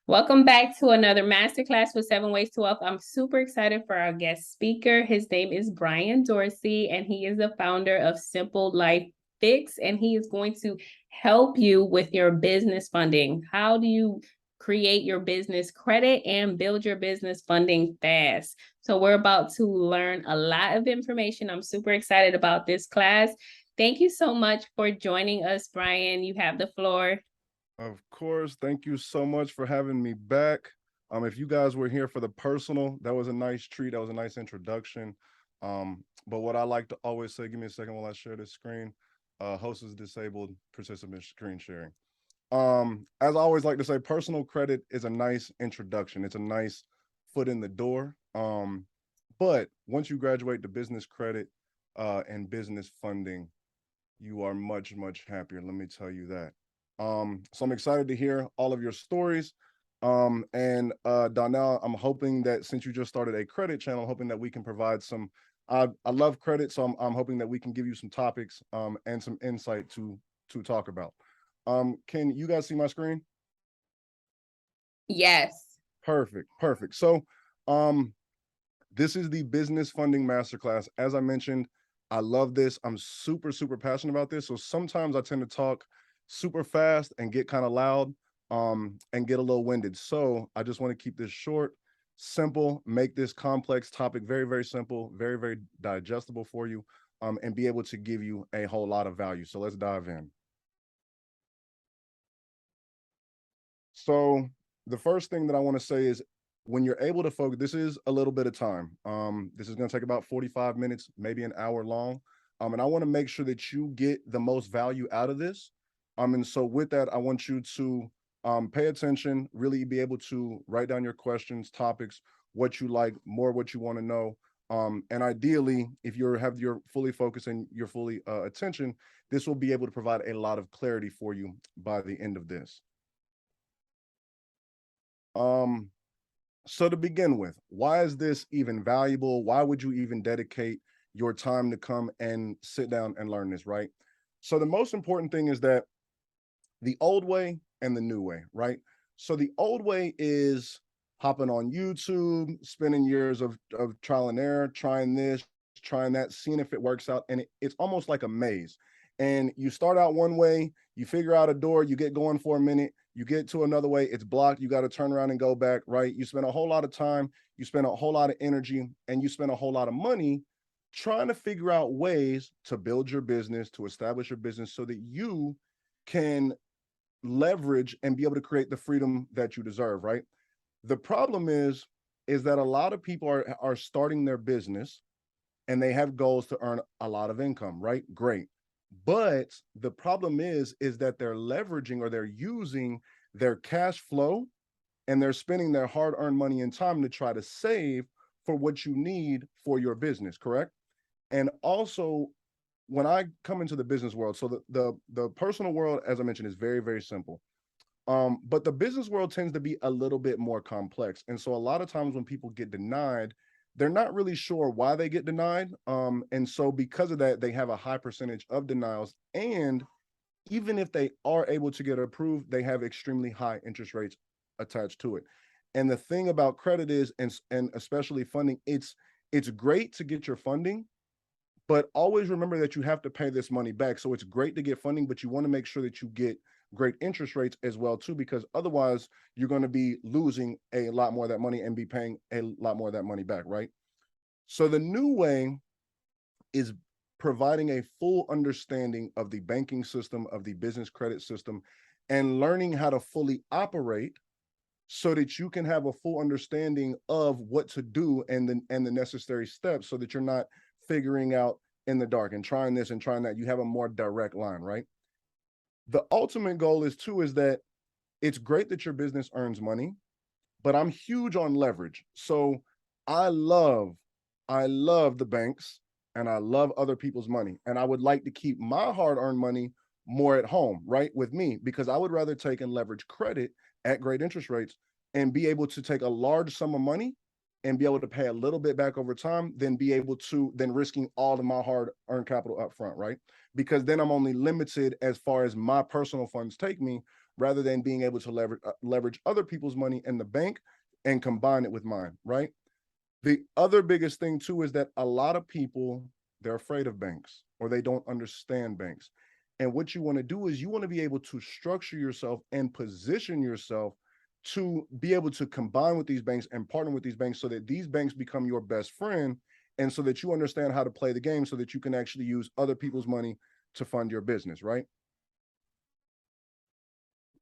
Welcome back to another masterclass with 7 Ways to Wealth. I'm super excited for our guest speaker. His name is Bryan Dorsey, and he is the founder of Simple Life Fix, and he is going to help you with your business funding. How do you create your business credit and build your business funding fast? So we're about to learn a lot of information. I'm super excited about this class. Thank you so much for joining us, Bryan. You have the floor. Of course. Thank you so much for having me back. If you guys were here for the personal, that was a nice treat. That was a nice introduction. But what I like to always say, give me a second while I share this screen. Host is disabled, participant screen sharing. As I always like to say, personal credit is a nice introduction. It's a nice foot in the door. But once you graduate to business credit and business funding, you are much, much happier. Let me tell you that. So I'm excited to hear all of your stories. And Donnell, I'm hoping that since you just started a credit channel, I'm hoping that we can provide some. I love credit, so I'm hoping that we can give you some topics and some insight to talk about. Can you guys see my screen? Yes. Perfect. So, this is the business funding masterclass. As I mentioned, I love this. I'm super passionate about this. So sometimes I tend to talk super fast and get kind of loud and get a little winded. So I just want to keep this short, simple, make this complex topic very simple, very digestible for you, and be able to give you a whole lot of value. So let's dive in. So the first thing that I want to say is when you're able to focus, this is a little bit of time. This is going to take about 45 minutes, maybe an hour long. And I want to make sure that you get the most value out of this. And so with that, I want you to pay attention, really be able to write down your questions, topics, what you like, more what you want to know. And ideally, if you have your fully focused and your fully attention, this will be able to provide a lot of clarity for you by the end of this. Um, so to begin with, why is this even valuable? Why would you even dedicate your time to come and sit down and learn this, right? So the most important thing is that the old way and the new way, right? So the old way is hopping on YouTube, spending years of trial and error, trying this, trying that, seeing if it works out. And it's almost like a maze. And you start out one way, you figure out a door, you get going for a minute, you get to another way, it's blocked, you got to turn around and go back, right? You spend a whole lot of time, you spend a whole lot of energy, and you spend a whole lot of money trying to figure out ways to build your business, to establish your business so that you can leverage and be able to create the freedom that you deserve, right? The problem is that a lot of people are starting their business and they have goals to earn a lot of income, right? Great. But the problem is that they're leveraging or they're using their cash flow and they're spending their hard-earned money and time to try to save for what you need for your business, correct? And also when I come into the business world, so the personal world, as I mentioned, is very simple. But the business world tends to be a little bit more complex. And so a lot of times when people get denied, they're not really sure why they get denied. And so because of that, they have a high percentage of denials. And even if they are able to get approved, they have extremely high interest rates attached to it. And the thing about credit is, and especially funding, it's great to get your funding, but always remember that you have to pay this money back. So it's great to get funding, but you want to make sure that you get great interest rates as well too, because otherwise you're going to be losing a lot more of that money and be paying a lot more of that money back, right? So the new way is providing a full understanding of the banking system, of the business credit system, and learning how to fully operate so that you can have a full understanding of what to do and the necessary steps so that you're not figuring out in the dark and trying this and trying that. You have a more direct line, right? The ultimate goal is that it's great that your business earns money, but I'm huge on leverage. So I love the banks and I love other people's money. And I would like to keep my hard-earned money more at home, right? With me, because I would rather take and leverage credit at great interest rates and be able to take a large sum of money and be able to pay a little bit back over time than risking all of my hard earned capital up front, right? Because then I'm only limited as far as my personal funds take me rather than being able to leverage other people's money in the bank and combine it with mine, right? The other biggest thing too is that a lot of people, they're afraid of banks or they don't understand banks. And what you want to do is you want to be able to structure yourself and position yourself to be able to combine with these banks and partner with these banks so that these banks become your best friend, and so that you understand how to play the game so that you can actually use other people's money to fund your business, right?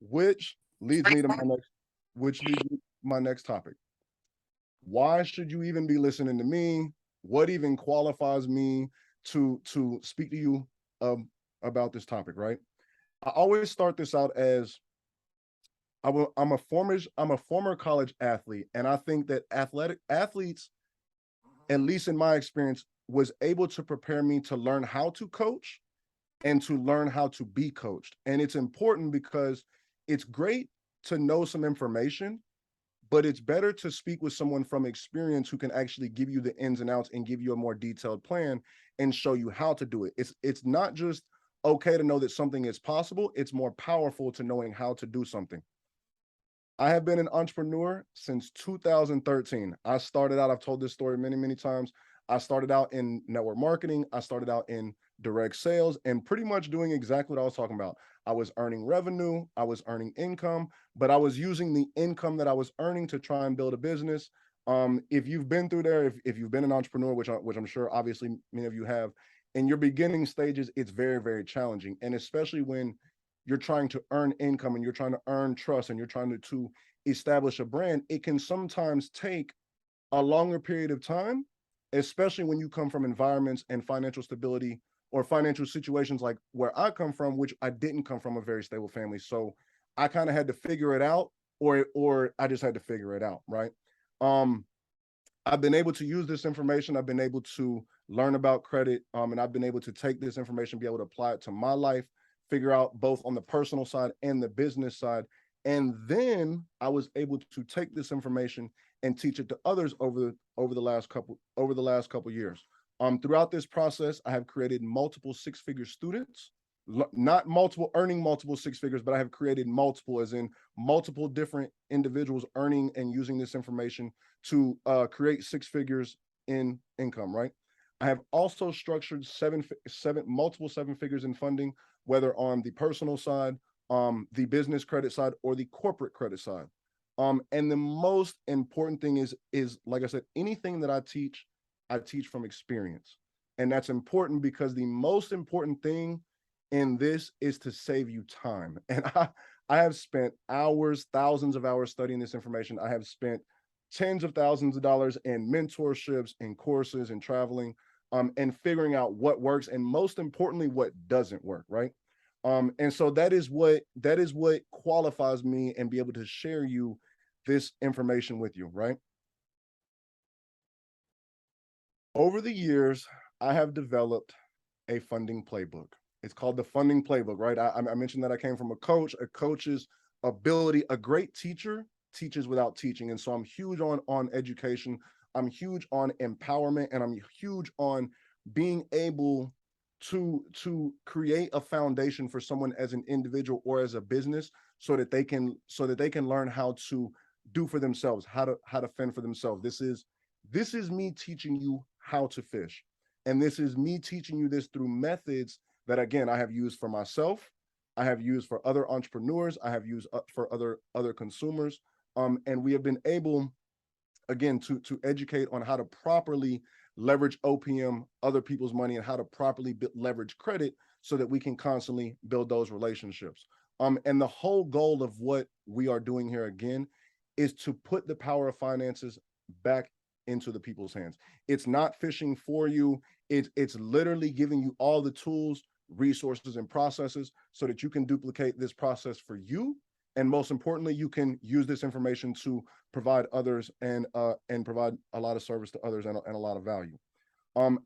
Which leads me to my next topic. Why should you even be listening to me? What even qualifies me to speak to you about this topic, right? I always start this out as I'm a former college athlete, and I think that athletes, at least in my experience, was able to prepare me to learn how to coach and to learn how to be coached. And it's important because it's great to know some information, but it's better to speak with someone from experience who can actually give you the ins and outs and give you a more detailed plan and show you how to do it. It's not just okay to know that something is possible, it's more powerful to knowing how to do something. I have been an entrepreneur since 2013. I started out, I've told this story many, many times. I started out in network marketing. I started out in direct sales and pretty much doing exactly what I was talking about. I was earning revenue, I was earning income, but I was using the income that I was earning to try and build a business. If you've been through there, if you've been an entrepreneur, which I'm sure obviously many of you have, in your beginning stages, it's very, very challenging. And especially when you're trying to earn income and you're trying to earn trust and you're trying to establish a brand, it can sometimes take a longer period of time, especially when you come from environments and financial stability or financial situations like where I come from, which I didn't come from a very stable family. So I kind of had to figure it out, or I just had to figure it out, right? Um, I've been able to use this information. I've been able to learn about credit, and I've been able to take this information, be able to apply it to my life, figure out both on the personal side and the business side. And then I was able to take this information and teach it to others over the last couple years. Throughout this process, I have created multiple six-figure students, not multiple earning multiple six figures, but I have created multiple, as in multiple different individuals earning and using this information to create six figures in income, right? I have also structured multiple seven figures in funding, whether on the personal side, the business credit side, or the corporate credit side. And the most important thing is like I said, anything that I teach from experience. And that's important because the most important thing in this is to save you time. And I have spent hours, thousands of hours studying this information. I have spent tens of thousands of dollars in mentorships and courses and traveling, and figuring out what works and most importantly, what doesn't work, right? And so that is what qualifies me and be able to share you this information with you, right? Over the years, I have developed a funding playbook. It's called the funding playbook, right? I mentioned that I came from a coach. A coach's ability, a great teacher teaches without teaching. And so I'm huge on education. I'm huge on empowerment, and I'm huge on being able to create a foundation for someone as an individual or as a business so that they can learn how to do for themselves, how to fend for themselves. This is me teaching you how to fish. And this is me teaching you this through methods that, again, I have used for myself, I have used for other entrepreneurs, I have used for other consumers. And we have been able, again, to educate on how to properly leverage OPM, other people's money, and how to properly leverage credit so that we can constantly build those relationships. And the whole goal of what we are doing here, again, is to put the power of finances back into the people's hands. It's not fishing for you. It's literally giving you all the tools, resources, and processes so that you can duplicate this process for you. And most importantly, you can use this information to provide others and provide a lot of service to others and a lot of value.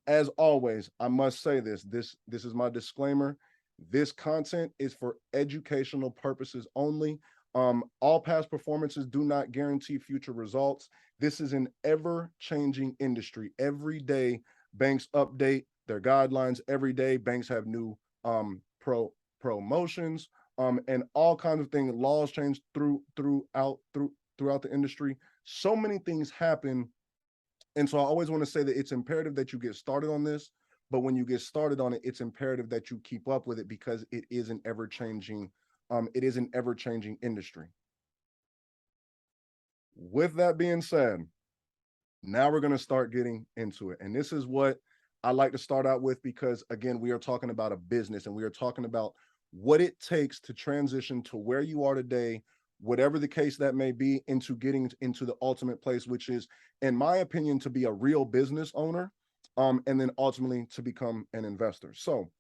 As always, I must say this is my disclaimer. This content is for educational purposes only. All past performances do not guarantee future results. This is an ever-changing industry. Every day, banks update their guidelines. Every day, banks have new promotions. and all kinds of things. Laws change throughout the industry. So many things happen. And so I always want to say that it's imperative that you get started on this, but when you get started on it, it's imperative that you keep up with it because it is an ever-changing, industry. With that being said, now we're going to start getting into it. And this is what I like to start out with because, again, we are talking about a business and we are talking about what it takes to transition to where you are today, whatever the case that may be, into getting into the ultimate place, which is, in my opinion, to be a real business owner, and then ultimately to become an investor. So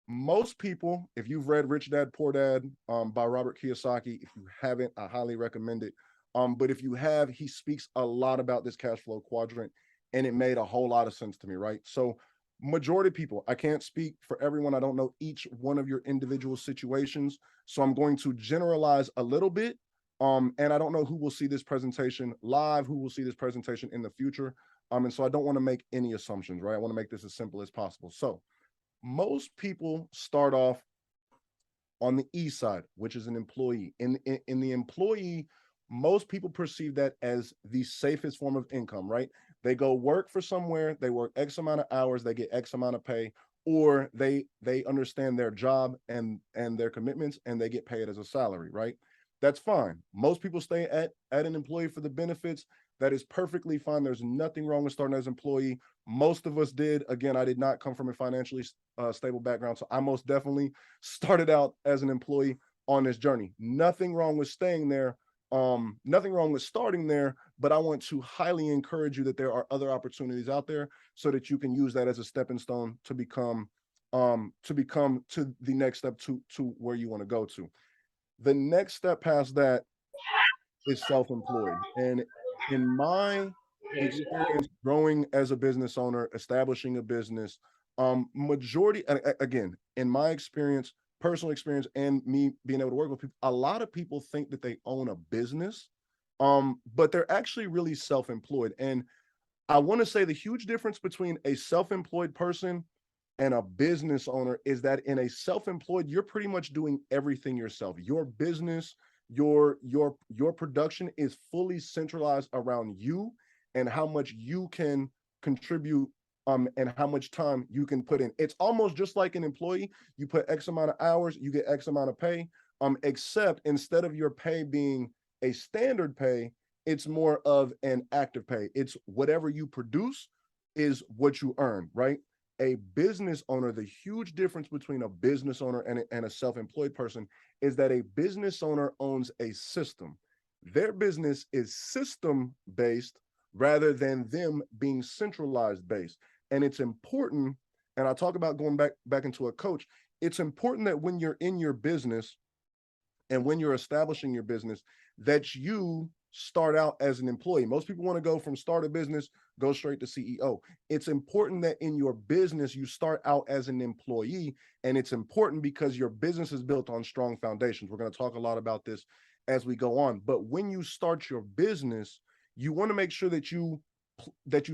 most people, if you've read Rich Dad Poor Dad by Robert Kiyosaki, if you haven't, I highly recommend it. But if you have, he speaks a lot about this cash flow quadrant, and it made a whole lot of sense to me, right? So majority of people, I can't speak for everyone. I don't know each one of your individual situations. So I'm going to generalize a little bit. And I don't know who will see this presentation live, who will see this presentation in the future. And so I don't want to make any assumptions, right? I want to make this as simple as possible. So most people start off on the E side, which is an employee. In the employee, most people perceive that as the safest form of income, right? They go work for somewhere, they work X amount of hours, they get X amount of pay, or they understand their job and their commitments and they get paid as a salary, right? That's fine. Most people stay at an employee for the benefits. That is perfectly fine. There's nothing wrong with starting as an employee. Most of us did. Again, I did not come from a financially stable background, so I most definitely started out as an employee on this journey. Nothing wrong with staying there. Nothing wrong with starting there, but I want to highly encourage you that there are other opportunities out there so that you can use that as a stepping stone to become to the next step to where you want to go to. The next step past that is self-employed. And in my experience growing as a business owner, establishing a business, majority, again, in my experience, personal experience, and me being able to work with people, a lot of people think that they own a business, but they're actually really self-employed. And I want to say the huge difference between a self-employed person and a business owner is that in a self-employed, you're pretty much doing everything yourself. Your business, your production is fully centralized around you and how much you can contribute, and how much time you can put in. It's almost just like an employee. You put X amount of hours, you get X amount of pay, except instead of your pay being a standard pay, it's more of an active pay. It's whatever you produce is what you earn, right? A business owner, the huge difference between a business owner and a self-employed person is that a business owner owns a system. Their business is system based rather than them being centralized based. And it's important, and I talk about going back into a coach, it's important that when you're in your business and when you're establishing your business, that you start out as an employee. Most people want to go from start a business, go straight to CEO. It's important that in your business, you start out as an employee. And it's important because your business is built on strong foundations. We're going to talk a lot about this as we go on. But when you start your business, you want to make sure that you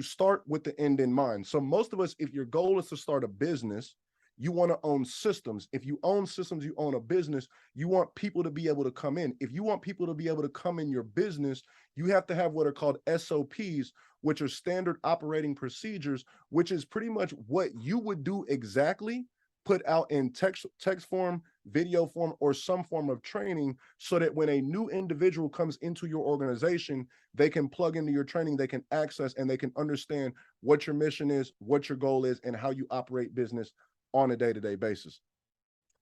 start with the end in mind. So most of us, if your goal is to start a business, you want to own systems. If you own systems, you own a business, you want people to be able to come in. If you want people to be able to come in your business, you have to have what are called SOPs, which are standard operating procedures, which is pretty much what you would do exactly, put out in text form, video form, or some form of training, so that when a new individual comes into your organization, they can plug into your training, they can access, and they can understand what your mission is, what your goal is, and how you operate business on a day-to-day basis.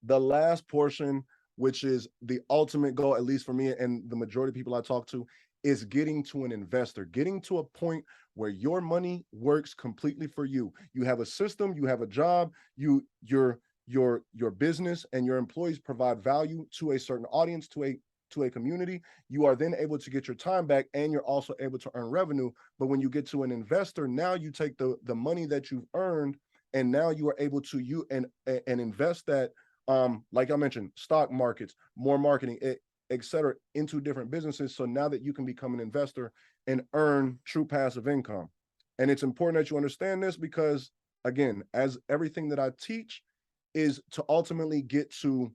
The last portion, which is the ultimate goal, at least for me and the majority of people I talk to, is getting to an investor, getting to a point where your money works completely for you. You have a system, you have a job, your business and your employees provide value to a certain audience, to a community. You are then able to get your time back, and you're also able to earn revenue. But when you get to an investor, now you take the money that you've earned, and now you are able to invest that, like I mentioned, stock markets, more marketing, et cetera, into different businesses. So now that you can become an investor and earn true passive income. And it's important that you understand this because, again, as everything that I teach is to ultimately get to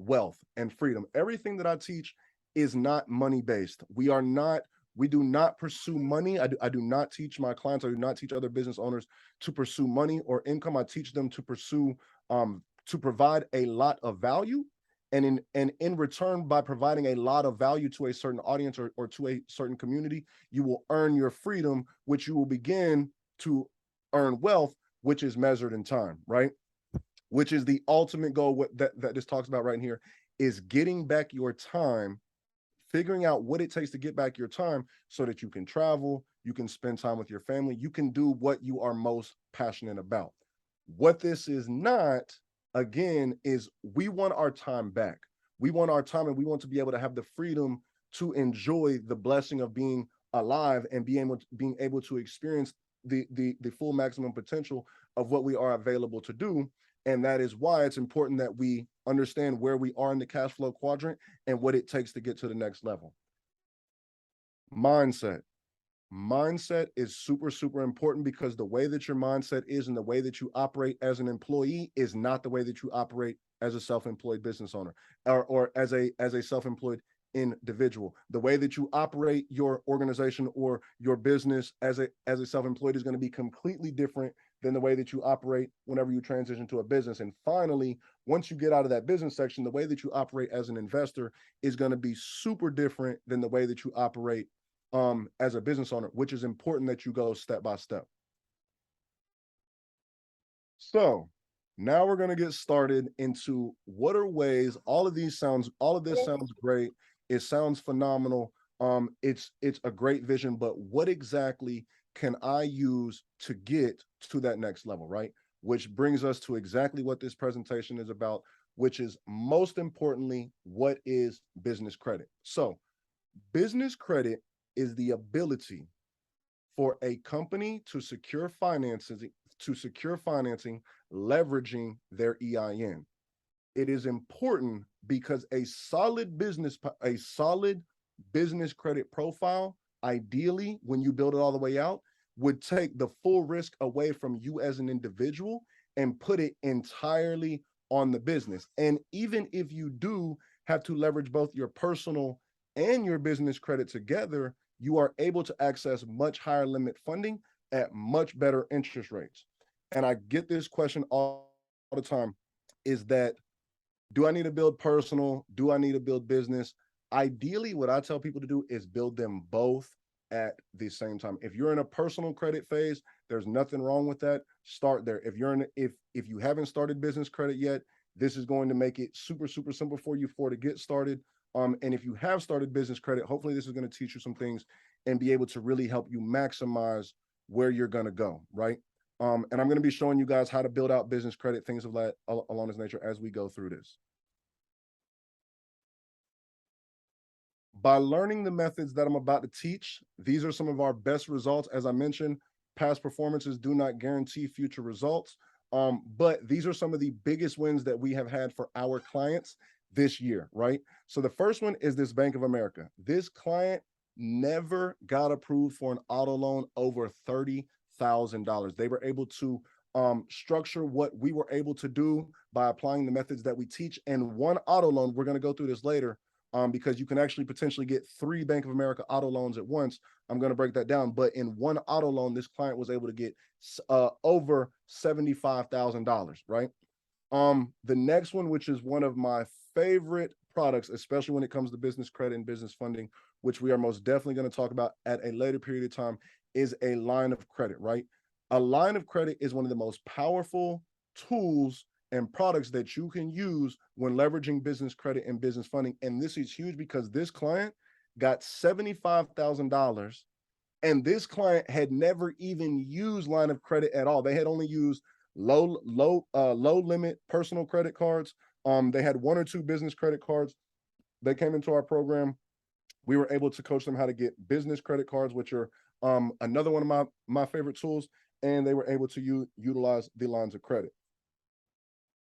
wealth and freedom. Everything that I teach is not money based. We do not pursue money. I do not teach my clients, I do not teach other business owners to pursue money or income. I teach them to pursue to provide a lot of value. And in return, by providing a lot of value to a certain audience or to a certain community, you will earn your freedom, which you will begin to earn wealth, which is measured in time, right? Which is the ultimate goal that this talks about right here, is getting back your time, figuring out what it takes to get back your time so that you can travel, you can spend time with your family, you can do what you are most passionate about. What this is not, again, is we want our time back. We want our time, and we want to be able to have the freedom to enjoy the blessing of being alive and being able to experience the full maximum potential of what we are available to do. And that is why it's important that we understand where we are in the cash flow quadrant and what it takes to get to the next level. Mindset. Mindset is super, super important, because the way that your mindset is and the way that you operate as an employee is not the way that you operate as a self-employed business owner or as a self-employed individual. The way that you operate your organization or your business as a self-employed is going to be completely different than the way that you operate whenever you transition to a business. And finally, once you get out of that business section, the way that you operate as an investor is going to be super different than the way that you operate as a business owner, which is important that you go step by step. So now we're going to get started into what are ways. All of this sounds great. It sounds phenomenal. It's a great vision, but what exactly can I use to get to that next level, right? Which brings us to exactly what this presentation is about, which is most importantly, what is business credit? So business credit is the ability for a company to secure financing leveraging their EIN. It is important because a solid business credit profile, ideally, when you build it all the way out, would take the full risk away from you as an individual and put it entirely on the business. And even if you do have to leverage both your personal and your business credit together, you are able to access much higher limit funding at much better interest rates. And I get this question all the time, is that, do I need to build personal? Do I need to build business? Ideally, what I tell people to do is build them both at the same time. If you're in a personal credit phase, there's nothing wrong with that. Start there. If you haven't started business credit yet, this is going to make it super, super simple for you to get started. And if you have started business credit, hopefully this is going to teach you some things and be able to really help you maximize where you're going to go, right? And I'm going to be showing you guys how to build out business credit, things of that along this nature as we go through this. By learning the methods that I'm about to teach, these are some of our best results. As I mentioned, past performances do not guarantee future results, but these are some of the biggest wins that we have had for our clients this year, right? So the first one is this Bank of America. This client never got approved for an auto loan over $30,000. They were able to structure what we were able to do by applying the methods that we teach. And one auto loan, we're going to go through this later, because you can actually potentially get 3 Bank of America auto loans at once. I'm going to break that down. But in one auto loan, this client was able to get over $75,000, right? The next one, which is one of my favorite products, especially when it comes to business credit and business funding, which we are most definitely going to talk about at a later period of time, is a line of credit, right? A line of credit is one of the most powerful tools and products that you can use when leveraging business credit and business funding. And this is huge because this client got $75,000, and this client had never even used line of credit at all. They had only used low limit personal credit cards. They had 1 or 2 business credit cards. They came into our program. We were able to coach them how to get business credit cards, which are another one of my favorite tools, and they were able to utilize the lines of credit.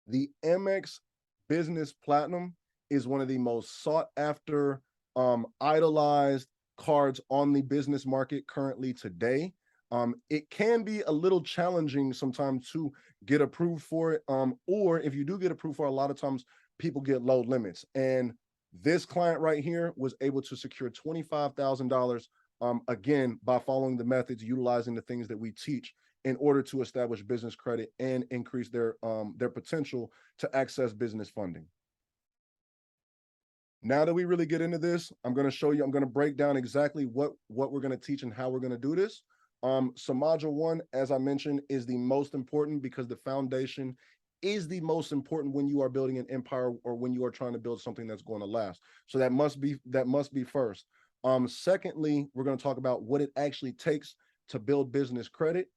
The Amex Business Platinum is one of the most sought after, idolized cards on the business market currently today. It can be a little challenging sometimes to get approved for it. Or if you do get approved for it, a lot of times people get low limits. And this client right here was able to secure $25,000 again by following the methods, utilizing the things that we teach in order to establish business credit and increase their potential to access business funding. Now that we really get into this, I'm going to show you, I'm going to break down exactly what we're going to teach and how we're going to do this. So module 1, as I mentioned, is the most important because the foundation is the most important when you are building an empire or when you are trying to build something that's going to last. So that must be first. Secondly, we're going to talk about what it actually takes to build business credit,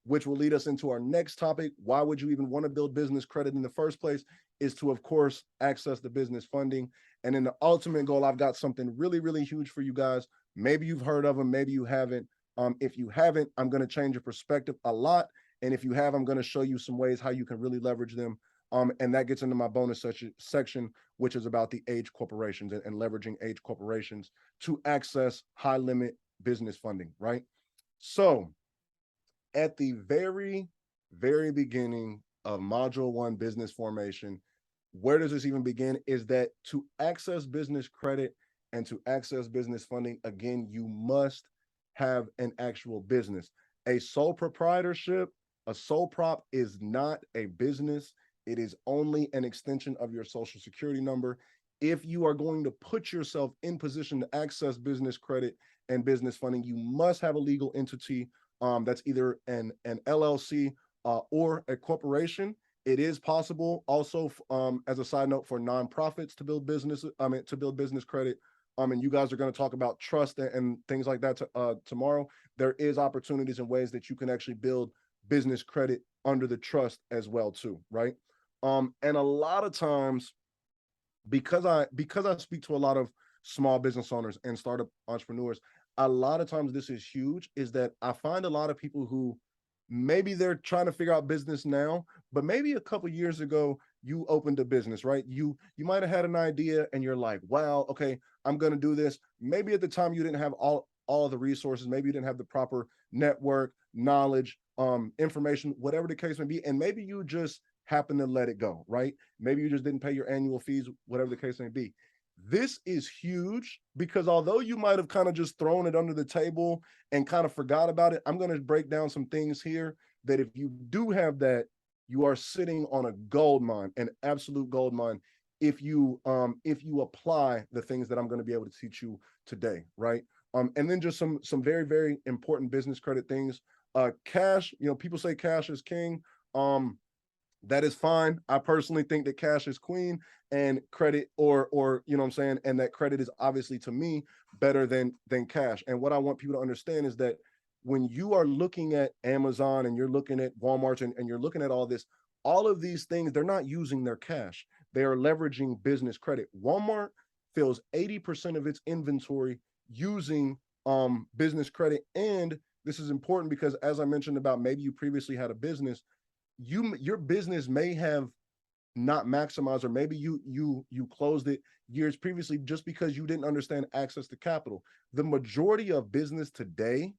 which will lead us into our next topic. Why would you even want to build business credit in the first place? Is to, of course, access the business funding. And then the ultimate goal, I've got something really, really huge for you guys. Maybe you've heard of them, maybe you haven't. If you haven't, I'm going to change your perspective a lot. And if you have, I'm going to show you some ways how you can really leverage them. And that gets into my bonus section, which is about the age corporations and leveraging age corporations to access high limit business funding, right? So at the very, very beginning of module 1, business formation, where does this even begin? Is that to access business credit and to access business funding, again, you must have an actual business. A sole proprietorship, a sole prop is not a business. It is only an extension of your social security number. If you are going to put yourself in position to access business credit and business funding, you must have a legal entity that's either an LLC or a corporation. It is possible also, as a side note, for nonprofits to build business, to build business credit. And you guys are going to talk about trust and things like that tomorrow. There is opportunities and ways that you can actually build business credit under the trust as well too, right? And a lot of times, because I speak to a lot of small business owners and startup entrepreneurs, a lot of times this is huge, is that I find a lot of people who maybe they're trying to figure out business now, but maybe a couple years ago you opened a business, right? You might have had an idea and you're like, wow, okay, I'm going to do this. Maybe at the time you didn't have all of the resources, maybe you didn't have the proper network, knowledge, information, whatever the case may be, and maybe you just happen to let it go, right? Maybe you just didn't pay your annual fees, whatever the case may be. This is huge because although you might have kind of just thrown it under the table and kind of forgot about it, I'm going to break down some things here that if you do have that, you are sitting on a gold mine, an absolute gold mine, if you apply the things that I'm going to be able to teach you today, right? And then just some very, very important business credit things. Cash, people say cash is king. That is fine. I personally think that cash is queen and credit or you know what I'm saying, and that credit is obviously to me better than cash. And what I want people to understand is that when you are looking at Amazon and you're looking at Walmart and you're looking at all of these things, they're not using their cash. They are leveraging business credit. Walmart fills 80% of its inventory using business credit. And this is important because, as I mentioned about, maybe you previously had a business, your business may have not maximized, or maybe you closed it years previously just because you didn't understand access to capital. The majority of business today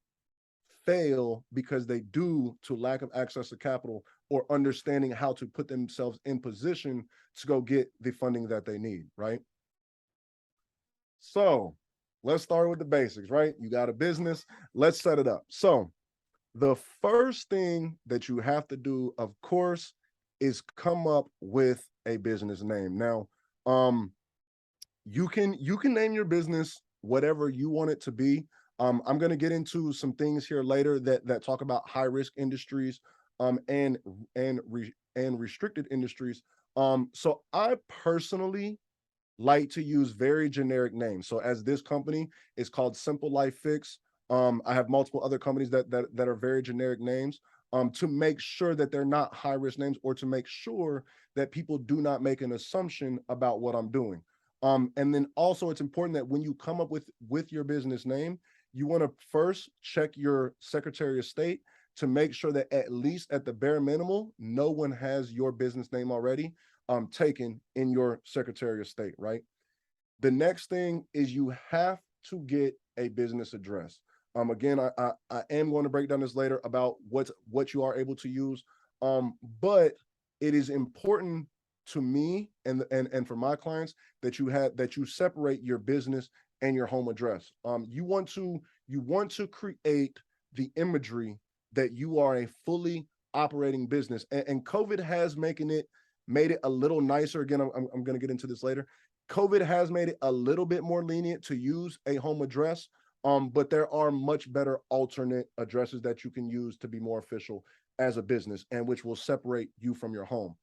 fail because they do to lack of access to capital or understanding how to put themselves in position to go get the funding that they need, right? So let's start with the basics, right? You got a business, let's set it up. So the first thing that you have to do, of course, is come up with a business name. Now, you can name your business whatever you want it to be. I'm going to get into some things here later that talk about high risk industries and restricted industries. So I personally like to use very generic names. So as this company is called Simple Life Fix, I have multiple other companies that are very generic names to make sure that they're not high risk names, or to make sure that people do not make an assumption about what I'm doing. And then also it's important that when you come up with your business name, you want to first check your Secretary of State to make sure that at least at the bare minimal, no one has your business name already taken in your Secretary of State, right? The next thing is you have to get a business address. Again, I am going to break down this later about what you are able to use. But it is important to me and for my clients that you separate your business and your home address. You want to create the imagery that you are a fully operating business, and COVID has made it a little nicer. Again, I'm going to get into this later. COVID has made it a little bit more lenient to use a home address, but there are much better alternate addresses that you can use to be more official as a business, and which will separate you from your home.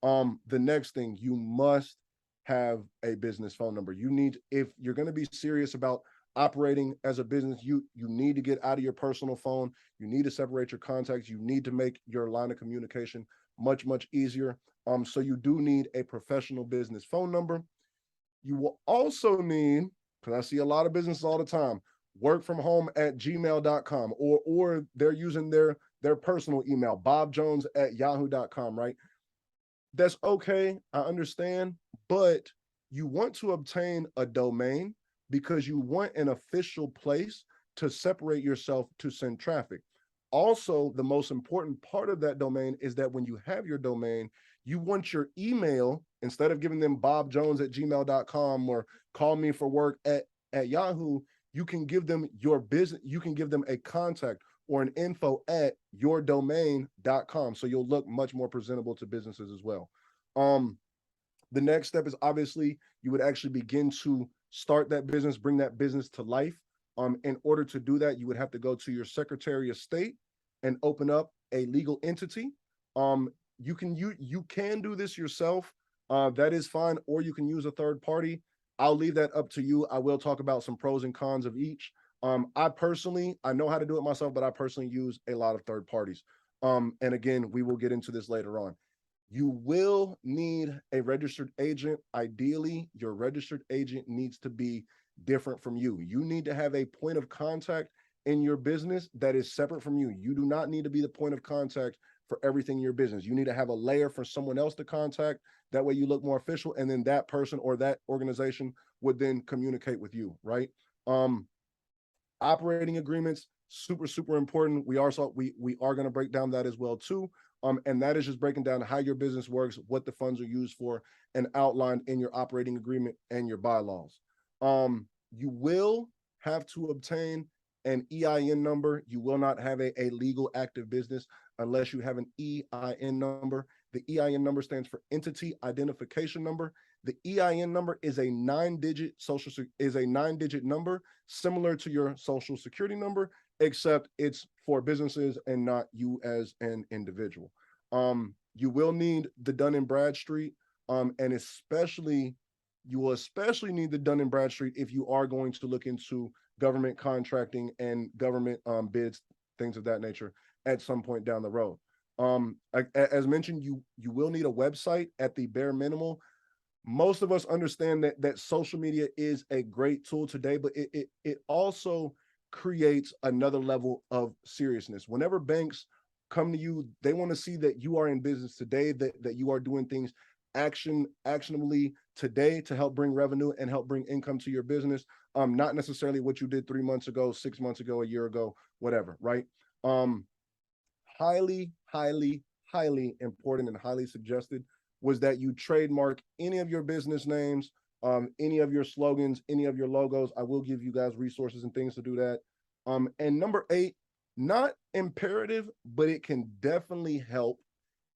The next thing, you must have a business phone number. You need, if you're going to be serious about operating as a business, you need to get out of your personal phone. You need to separate your contacts. You need to make your line of communication much easier. So you do need a professional business phone number. You will also need, because I see a lot of businesses all the time, work from home at gmail.com, or they're using their personal email, bobjones@yahoo.com, right? That's okay, I understand, but you want to obtain a domain because you want an official place to separate yourself to send traffic. Also, the most important part of that domain is that when you have your domain, you want your email, instead of giving them bobjones@gmail.com or call me for work at Yahoo, you can give them your business, you can give them a contact or an info at yourdomain.com. So you'll look much more presentable to businesses as well. The next step is obviously you would actually begin to start that business, bring that business to life. In order to do that, you would have to go to your Secretary of State and open up a legal entity. You can do this yourself. That is fine, or you can use a third party. I'll leave that up to you. I will talk about some pros and cons of each. I know how to do it myself, but I personally use a lot of third parties. And again, we will get into this later on. You will need a registered agent. Ideally, your registered agent needs to be different from you. You need to have a point of contact in your business that is separate from you. You do not need to be the point of contact for everything in your business. You need to have a layer for someone else to contact. That way you look more official, and then that person or that organization would then communicate with you, right? Operating agreements, super important. We are going to break down that as well too. And that is just breaking down how your business works, what the funds are used for, and outlined in your operating agreement and your bylaws. You will have to obtain an EIN number. You will not have a legal active business unless you have an EIN number. The EIN number stands for Entity Identification Number. The EIN number is a 9-digit number, similar to your social security number, except it's for businesses and not you as an individual. You will need the Dun & Bradstreet, and you will especially need the Dun & Bradstreet if you are going to look into government contracting and government bids, things of that nature at some point down the road. As mentioned, you will need a website at the bare minimal. Most of us understand that social media is a great tool today, but it also creates another level of seriousness. Whenever banks come to you, they want to see that you are in business today, that you are doing things actionably today to help bring revenue and help bring income to your business. Not necessarily what you did 3 months ago, 6 months ago, a year ago, whatever, right? Highly important and highly suggested was that you trademark any of your business names, any of your slogans, any of your logos. I will give you guys resources and things to do that. And number 8, not imperative, but it can definitely help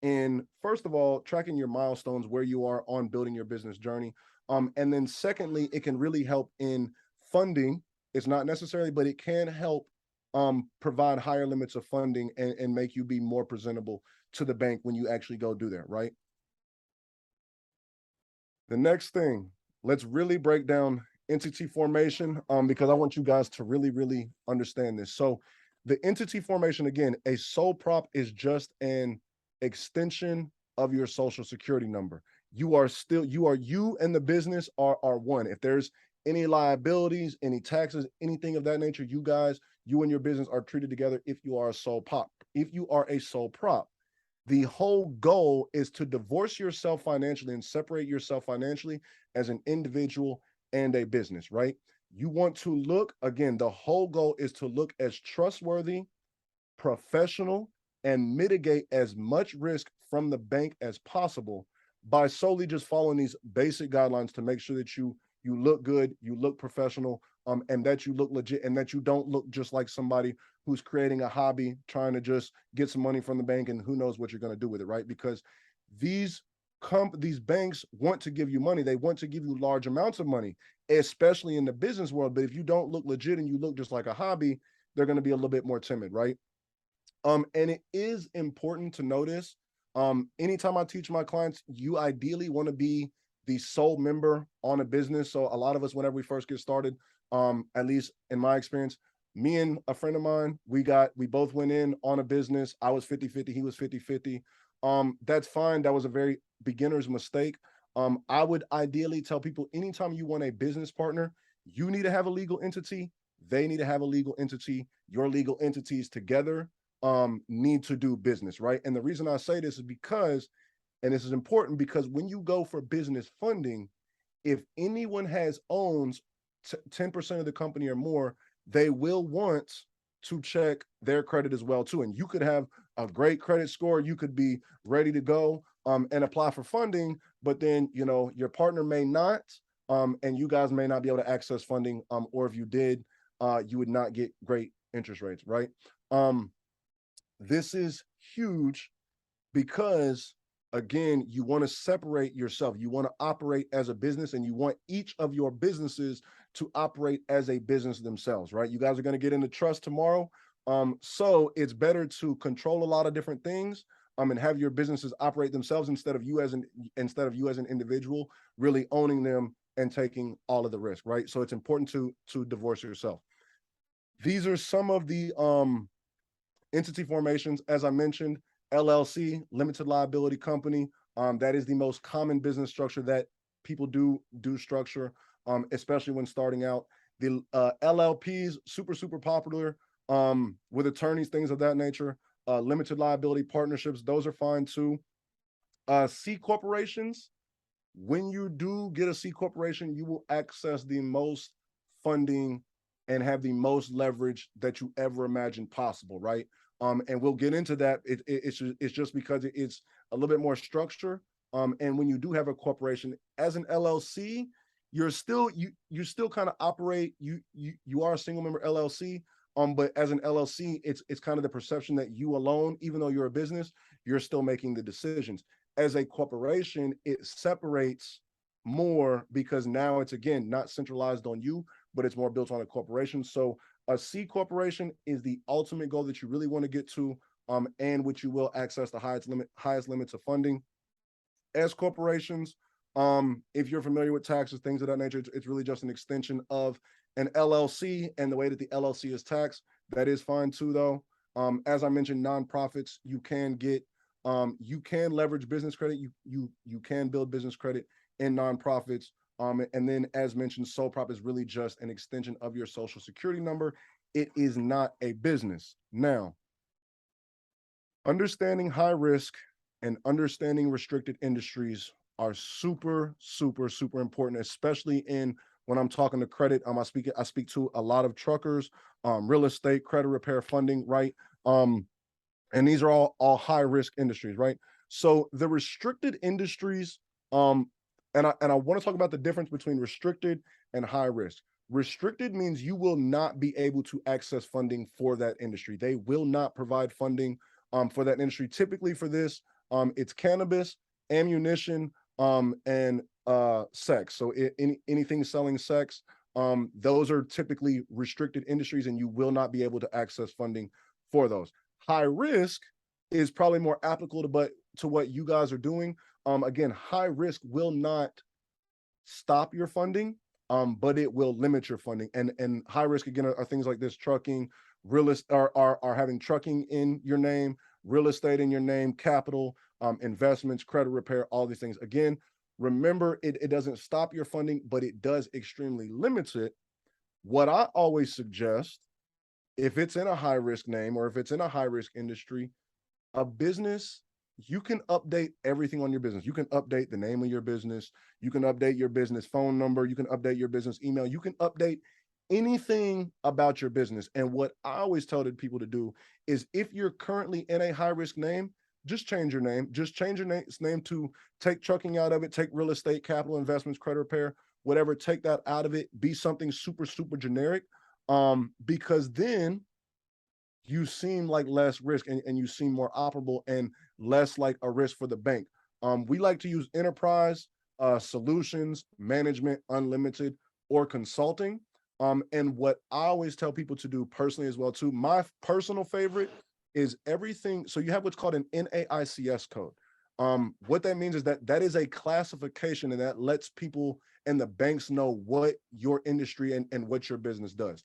in, first of all, tracking your milestones, where you are on building your business journey. And then secondly, it can really help in funding. It's not necessarily, but it can help provide higher limits of funding and make you be more presentable to the bank when you actually go do that, right? The next thing, let's really break down entity formation, because I want you guys to really understand this. So the entity formation, again, a sole prop is just an extension of your social security number. You and the business are one. If there's any liabilities, any taxes, anything of that nature, you and your business are treated together if you are a sole prop. If you are a sole prop, the whole goal is to divorce yourself financially and separate yourself financially as an individual and a business, right? You want to look, again, the whole goal is to look as trustworthy, professional, and mitigate as much risk from the bank as possible, by solely just following these basic guidelines to make sure that you look good, you look professional, and that you look legit, and that you don't look just like somebody who's creating a hobby, trying to just get some money from the bank, and who knows what you're going to do with it, right? Because these these banks want to give you money. They want to give you large amounts of money, especially in the business world. But if you don't look legit and you look just like a hobby, they're going to be a little bit more timid, right? And it is important to notice, anytime I teach my clients, you ideally want to be the sole member on a business. So a lot of us, whenever we first get started, at least in my experience, me and a friend of mine, we both went in on a business. I was 50-50, he was 50-50. That's fine. That was a very beginner's mistake. I would ideally tell people, anytime you want a business partner, you need to have a legal entity. They need to have a legal entity. Your legal entities together need to do business, right? And the reason I say this is because, and this is important, because when you go for business funding, if anyone owns 10% of the company or more, they will want to check their credit as well too. And you could have a great credit score, you could be ready to go and apply for funding, but then your partner may not, and you guys may not be able to access funding, or if you did, you would not get great interest rates, right? This is huge because, again, you want to separate yourself. You want to operate as a business, and you want each of your businesses to operate as a business themselves, right? You guys are going to get into trust tomorrow. So it's better to control a lot of different things, and have your businesses operate themselves instead of you as an individual really owning them and taking all of the risk, right? So it's important to divorce yourself. These are some of the entity formations. As I mentioned, LLC, limited liability company. That is the most common business structure that people do structure, especially when starting out. The LLPs, super popular with attorneys, things of that nature. Limited liability partnerships, those are fine too. C corporations, when you do get a C corporation, you will access the most funding and have the most leverage that you ever imagined possible, right? And we'll get into that. It's just because it's a little bit more structure. And when you do have a corporation as an LLC, you still kind of operate. You are a single member LLC. But as an LLC, it's kind of the perception that you alone, even though you're a business, you're still making the decisions. As a corporation, it separates more because now it's, again, not centralized on you, but it's more built on a corporation. So a C corporation is the ultimate goal that you really want to get to, and which you will access the highest limits of funding. S corporations, if you're familiar with taxes, things of that nature, it's really just an extension of an LLC, and the way that the LLC is taxed, that is fine too, though. As I mentioned, nonprofits, you can leverage business credit. You can build business credit in nonprofits. And then, as mentioned, sole prop is really just an extension of your social security number. It is not a business. Now, understanding high risk and understanding restricted industries are super important, especially when I'm talking to credit. I speak to a lot of truckers, real estate, credit repair funding, right? And these are all high risk industries, right? So the restricted industries, and I want to talk about the difference between restricted and high risk. Restricted means you will not be able to access funding for that industry. They will not provide funding for that industry. Typically for this, it's cannabis, ammunition, and sex. So anything selling sex, those are typically restricted industries, and you will not be able to access funding for those. High risk is probably more applicable to what you guys are doing. Again, high risk will not stop your funding, but it will limit your funding. And high risk, again, are things like this: trucking, are having trucking in your name, real estate in your name, capital, investments, credit repair, all these things. Again, remember, it doesn't stop your funding, but it does extremely limit it. What I always suggest, if it's in a high risk name or if it's in a high risk industry, a business, you can update everything on your business. You can update the name of your business. You can update your business phone number. You can update your business email. You can update anything about your business. And what I always tell people to do is, if you're currently in a high risk name, just change your name. Just change your name to take trucking out of it, take real estate, capital investments, credit repair, whatever, take that out of it, be something super, super generic. Because then you seem like less risk and you seem more operable and less like a risk for the bank. We like to use enterprise, solutions, management, unlimited, or consulting. And what I always tell people to do personally as well too, my personal favorite is everything. So you have what's called an NAICS code. What that means is that that is a classification and that lets people and the banks know what your industry and what your business does.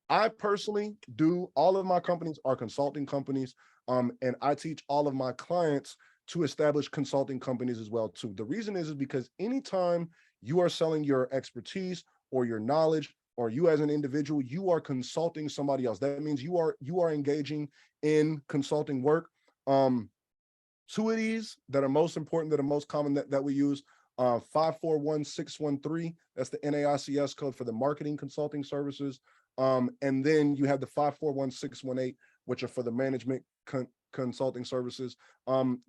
I personally do, all of my companies are consulting companies, and I teach all of my clients to establish consulting companies as well too. The reason is because anytime you are selling your expertise or your knowledge, or you as an individual, you are consulting somebody else. That means you are engaging in consulting work. Two of these that are most important, that are most common that we use, 541613, that's the NAICS code for the marketing consulting services. And then you have the 541618, which are for the management consulting services.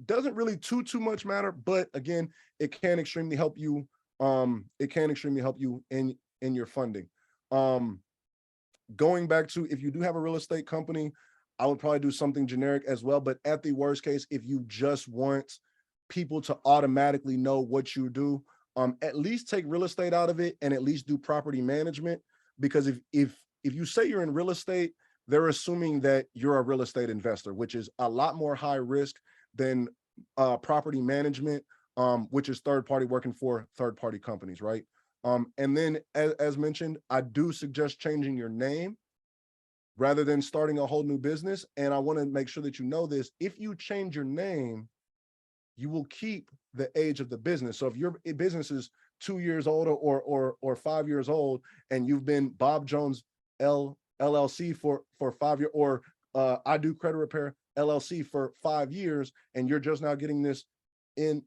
Doesn't really too much matter, but again, it can extremely help you. It can extremely help you in your funding. Going back to, if you do have a real estate company, I would probably do something generic as well. But at the worst case, if you just want people to automatically know what you do, at least take real estate out of it and at least do property management. Because if you say you're in real estate, they're assuming that you're a real estate investor, which is a lot more high risk than property management, which is third party working for third party companies, right? And then as mentioned, I do suggest changing your name rather than starting a whole new business. And I want to make sure that you know this. If you change your name, you will keep the age of the business. So if your business is 2 years old or 5 years old, and you've been Bob Jones LLC for 5 years, or I Do Credit Repair LLC for 5 years, and you're just now getting this in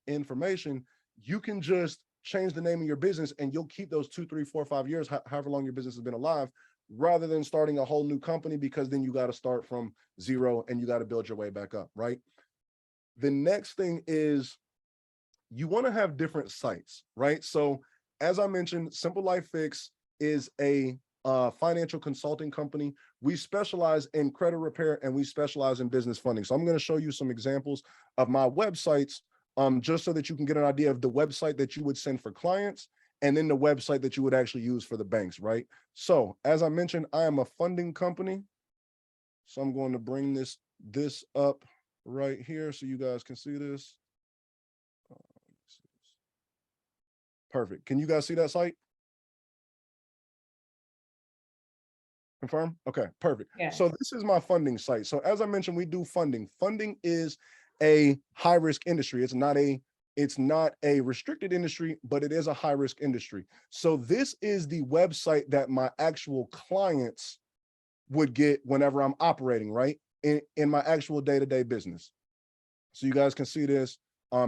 information, you can just change the name of your business and you'll keep those 2, 3, 4, 5 years, however long your business has been alive, rather than starting a whole new company, because then you got to start from zero and you got to build your way back up, right? The next thing is you want to have different sites, right? So as I mentioned, Simple Life Fix is a financial consulting company. We specialize in credit repair and we specialize in business funding. So I'm going to show you some examples of my websites, just so that you can get an idea of the website that you would send for clients and then the website that you would actually use for the banks, right? So as I mentioned, I am a funding company. So I'm going to bring this up right here so you guys can see this. Perfect. Can you guys see that site? Confirm? Okay, perfect. Yeah. So this is my funding site. So as I mentioned, we do funding. Funding is a high risk industry. It's not a restricted industry, but it is a high risk industry. So this is the website that my actual clients would get whenever I'm operating, right? In my actual day-to-day business. So you guys can see this.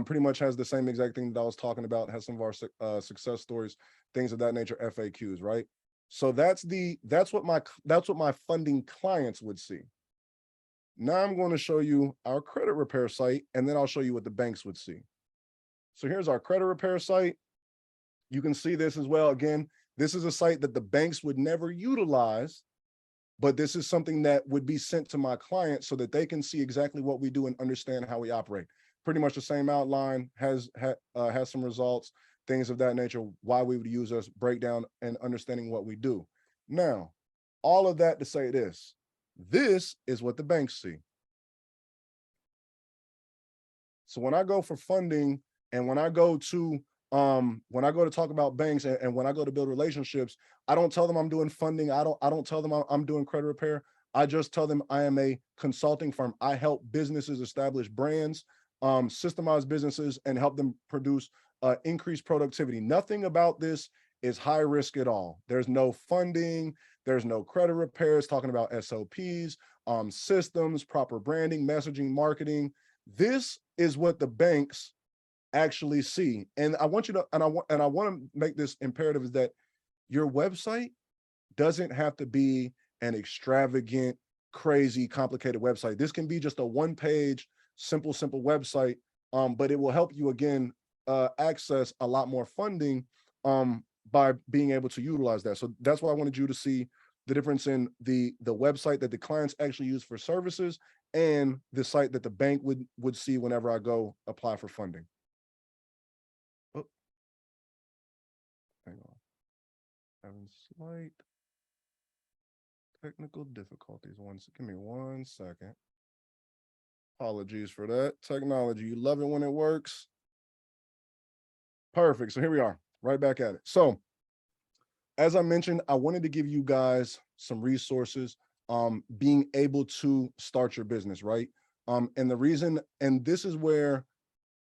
Pretty much has the same exact thing that I was talking about, has some of our success stories, things of that nature, FAQs, right? So that's what my funding clients would see. Now I'm going to show you our credit repair site, and then I'll show you what the banks would see. So here's our credit repair site. You can see this as well. Again, this is a site that the banks would never utilize, but this is something that would be sent to my clients so that they can see exactly what we do and understand how we operate. Pretty much the same outline, has some results, things of that nature, why we would use us, breakdown, and understanding what we do. Now, all of that to say this is what the banks see. So when I go for funding, and when I go to talk about banks, and when I go to build relationships, I don't tell them I'm doing funding. I don't tell them I'm doing credit repair. I just tell them I am a consulting firm. I help businesses establish brands, systemize businesses, and help them produce increased productivity. Nothing about this is high risk at all. There's no funding, there's no credit repairs, talking about SOPs, systems, proper branding, messaging, marketing. This is what the banks actually see. And I want you to, and I want to make this imperative, is that your website doesn't have to be an extravagant, crazy, complicated website. This can be just a one-page simple website, but it will help you again access a lot more funding by being able to utilize that. So that's why I wanted you to see the difference in the website that the clients actually use for services and the site that the bank would see whenever I go apply for funding. Oh, hang on. Having slight technical difficulties. Give me 1 second. Apologies for that. Technology, you love it when it works. Perfect. So here we are, right back at it. So as I mentioned, I wanted to give you guys some resources, being able to start your business, right? And the reason, and this is where,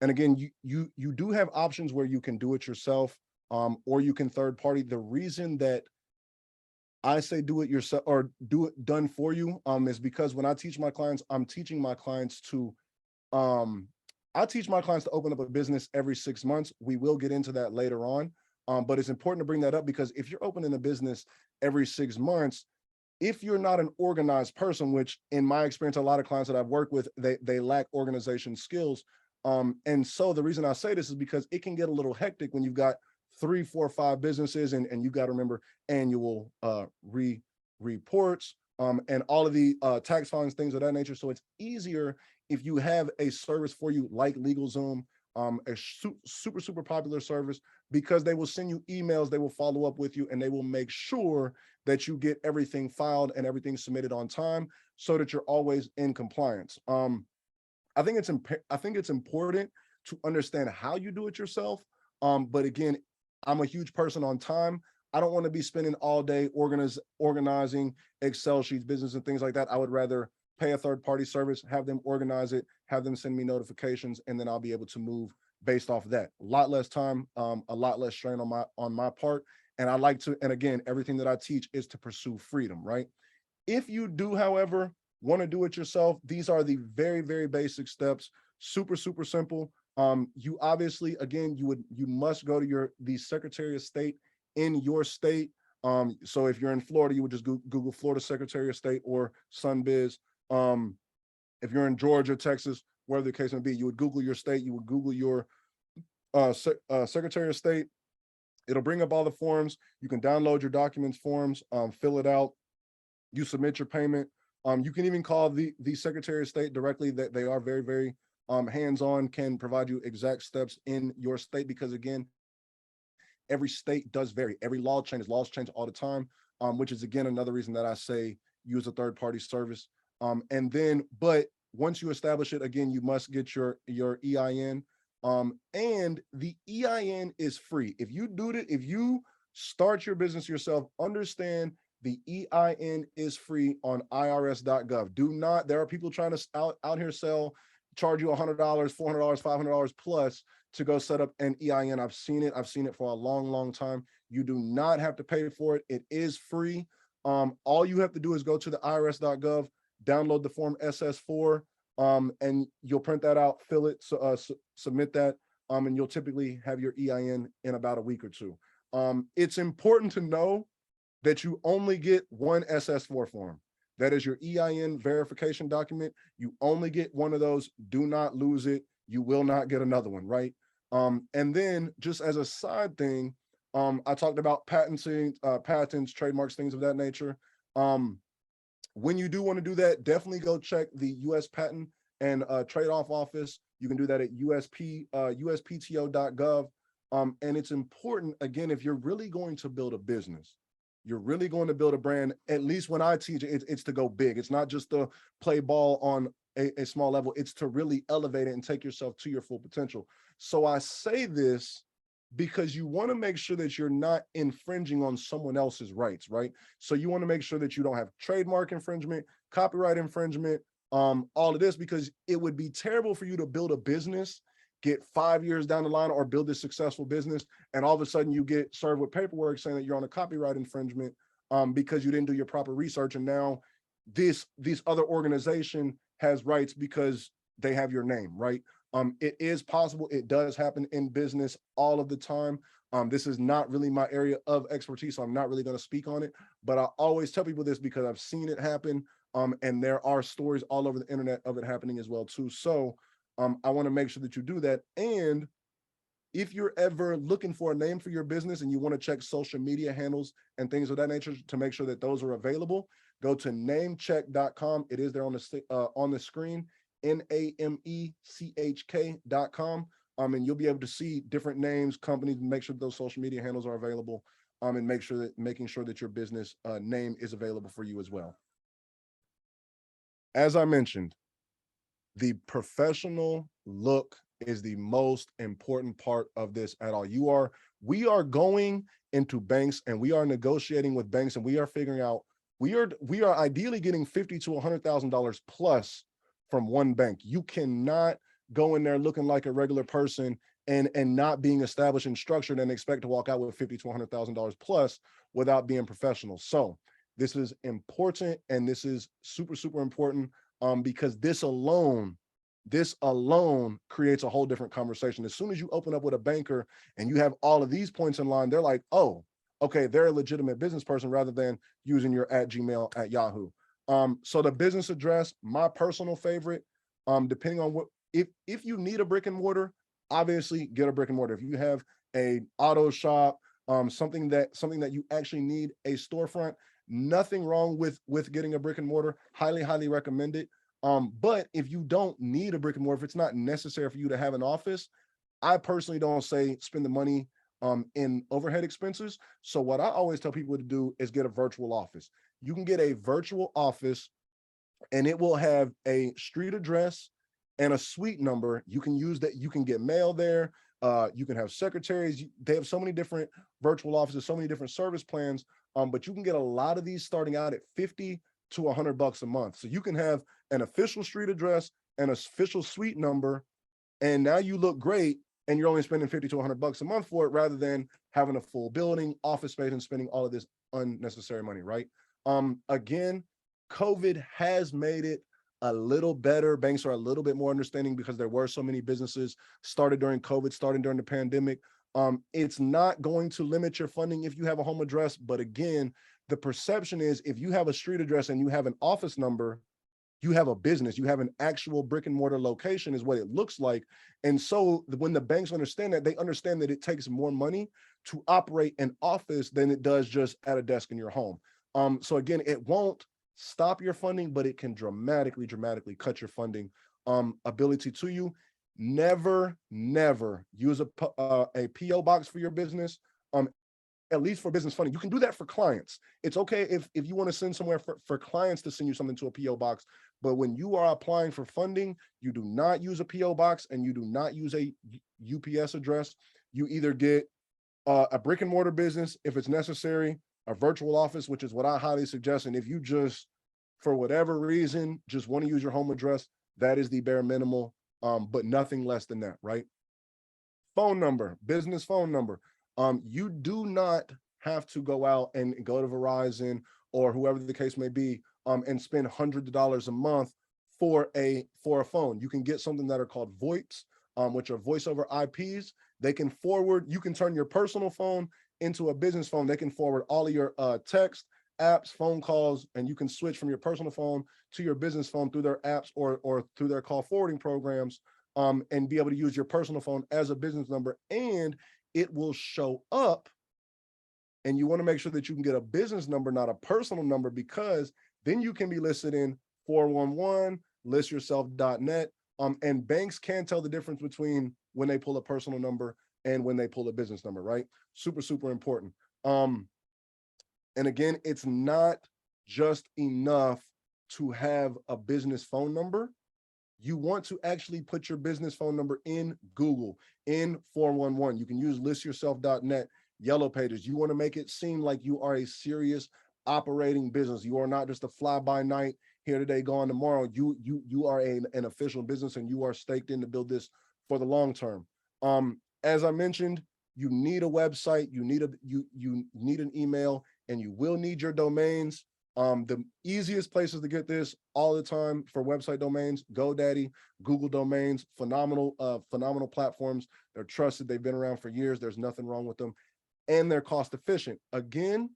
and again, you do have options where you can do it yourself, or you can third party. The reason that I say do it yourself or do it done for you, is because when I teach my clients, I'm teaching my clients to, I teach my clients to open up a business every 6 months. We will get into that later on. But it's important to bring that up because if you're opening a business every 6 months, if you're not an organized person, which in my experience, a lot of clients that I've worked with, they lack organization skills. And so the reason I say this is because it can get a little hectic when you've got 3, 4, 5 businesses and you got to remember annual reports, and all of the tax filings, things of that nature. So it's easier if you have a service for you like LegalZoom, a super popular service, because they will send you emails, they will follow up with you, and they will make sure that you get everything filed and everything submitted on time so that you're always in compliance. I think it's important to understand how you do it yourself. But again, I'm a huge person on time. I don't want to be spending all day organizing Excel sheets, business and things like that. I would rather pay a third-party service, have them organize it, have them send me notifications, and then I'll be able to move based off of that. A lot less time, a lot less strain on my part. And I like to, and again, everything that I teach is to pursue freedom, right? If you do, however, want to do it yourself, these are the very basic steps, super simple. You obviously, again, you must go to the Secretary of State in your state. So if you're in Florida, you would just Google Florida Secretary of State or SunBiz. If you're in Georgia, Texas, wherever the case may be, you would Google your state, you would Google your Secretary of State. It'll bring up all the forms. You can download your documents forms, fill it out. You submit your payment. You can even call the Secretary of State directly. That they are very hands-on, can provide you exact steps in your state, because again, every state does vary. Every laws change all the time, which is again another reason that I say use a third-party service. And then, but once you establish it, again, you must get your EIN. And the EIN is free. If you start your business yourself, understand the EIN is free on irs.gov. There are people trying to out here charge you $100, $400, $500 plus to go set up an EIN. I've seen it for a long time. You do not have to pay for it. It is free. All you have to do is go to the irs.gov, download the form SS4, and you'll print that out, fill it, submit that, and you'll typically have your EIN in about a week or two. It's important to know that you only get one SS4 form. That is your EIN verification document. You only get one of those. Do not lose it. You will not get another one, right? And then just as a side thing, I talked about patents, trademarks, things of that nature. When you do want to do that, definitely go check the U.S. Patent and Trade-off Office. You can do that at uspto.gov. And it's important, again, if you're really going to build a business, you're really going to build a brand, at least when I teach it, it's to go big. It's not just to play ball on a small level. It's to really elevate it and take yourself to your full potential. So I say this because you want to make sure that you're not infringing on someone else's rights, right? So you want to make sure that you don't have trademark infringement, copyright infringement, all of this, because it would be terrible for you to build a business, get 5 years down the line, or build a successful business, and all of a sudden you get served with paperwork saying that you're on a copyright infringement because you didn't do your proper research, and now this other organization has rights because they have your name, right? It is possible. It does happen in business all of the time. This is not really my area of expertise, so I'm not really going to speak on it, but I always tell people this because I've seen it happen. And there are stories all over the internet of it happening as well too. So I want to make sure that you do that. And if you're ever looking for a name for your business and you want to check social media handles and things of that nature to make sure that those are available, go to namecheck.com. It is there on the screen, NAMECHK.com. And you'll be able to see different names, companies, and make sure those social media handles are available. And making sure that your business name is available for you as well. As I mentioned, the professional look is the most important part of this at all. We are going into banks and we are negotiating with banks and we are figuring out, we are ideally getting $50,000 to $100,000 plus from one bank. You cannot go in there looking like a regular person and not being established and structured and expect to walk out with $50,000 to $100,000 plus without being professional. So this is important, and this is super, super important because this alone creates a whole different conversation. As soon as you open up with a banker and you have all of these points in line, they're like, oh, okay, they're a legitimate business person rather than using your @Gmail, @Yahoo. So the business address, my personal favorite, depending on what, if you need a brick and mortar, obviously get a brick and mortar. If you have a auto shop, something that you actually need a storefront, nothing wrong with getting a brick and mortar. Highly, highly recommend it. But if you don't need a brick and mortar, if it's not necessary for you to have an office, I personally don't say spend the money in overhead expenses. So what I always tell people to do is get a virtual office. You can get a virtual office and it will have a street address and a suite number. You can use that. You can get mail there. You can have secretaries. They have so many different virtual offices, so many different service plans. But you can get a lot of these starting out at $50 to $100 a month. So you can have an official street address, an official suite number, and now you look great, and you're only spending $50 to $100 a month for it, rather than having a full building, office space, and spending all of this unnecessary money, right? Again, COVID has made it a little better. Banks are a little bit more understanding because there were so many businesses started during COVID, starting during the pandemic. It's not going to limit your funding if you have a home address, but again, the perception is if you have a street address and you have an office number, you have a business, you have an actual brick and mortar location is what it looks like. And so when the banks understand that, they understand that it takes more money to operate an office than it does just at a desk in your home. So again, it won't stop your funding, but it can dramatically cut your funding ability to you. Never use a PO box for your business. At least for business funding. You can do that for clients. It's okay if you want to send somewhere for clients to send you something to a PO box, but when you are applying for funding, you do not use a PO box and you do not use a UPS address. You either get a brick and mortar business if it's necessary, a virtual office, which is what I highly suggest. And if you just, for whatever reason, just want to use your home address, that is the bare minimal, but nothing less than that, right? Phone number, business phone number. You do not have to go out and go to Verizon or whoever the case may be, and spend hundreds of dollars a month for a phone. You can get something that are called VoIPs, which are voice over IPs. They can forward, you can turn your personal phone into a business phone. They can forward all of your text, apps, phone calls, and you can switch from your personal phone to your business phone through their apps or through their call forwarding programs, and be able to use your personal phone as a business number. And it will show up, and you want to make sure that you can get a business number, not a personal number, because then you can be listed in 411, listyourself.net. And banks can tell the difference between when they pull a personal number and when they pull a business number, right? Super, super important. And again, it's not just enough to have a business phone number. You want to actually put your business phone number in Google, in 411. You can use listyourself.net, Yellow Pages. You want to make it seem like you are a serious operating business. You are not just a fly-by-night, here today, gone tomorrow. You are an official business, and you are staked in to build this for the long term. As I mentioned, you need a website, you need an email, and you will need your domains. The easiest places to get this all the time for website domains, GoDaddy, Google Domains, phenomenal platforms. They're trusted. They've been around for years. There's nothing wrong with them, and they're cost efficient. Again,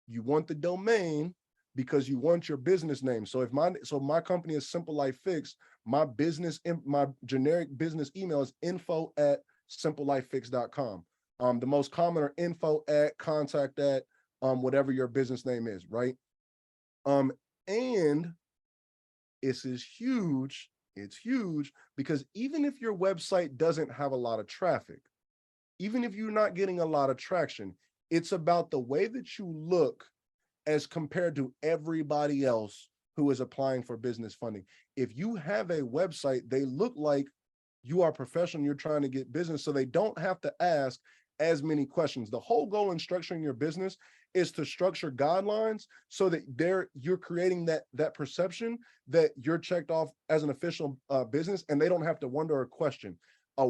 you want the domain because you want your business name. So my company is Simple Life Fix, my generic business email is info@simplelifefix.com. The most common are info@contact@ whatever your business name is, right? And this is huge. It's huge because even if your website doesn't have a lot of traffic, even if you're not getting a lot of traction, it's about the way that you look as compared to everybody else who is applying for business funding. If you have a website, they look like you are professional, you're trying to get business, so they don't have to ask as many questions. The whole goal in structuring your business is to structure guidelines so that you're creating that perception that you're checked off as an official business, and they don't have to wonder or question. A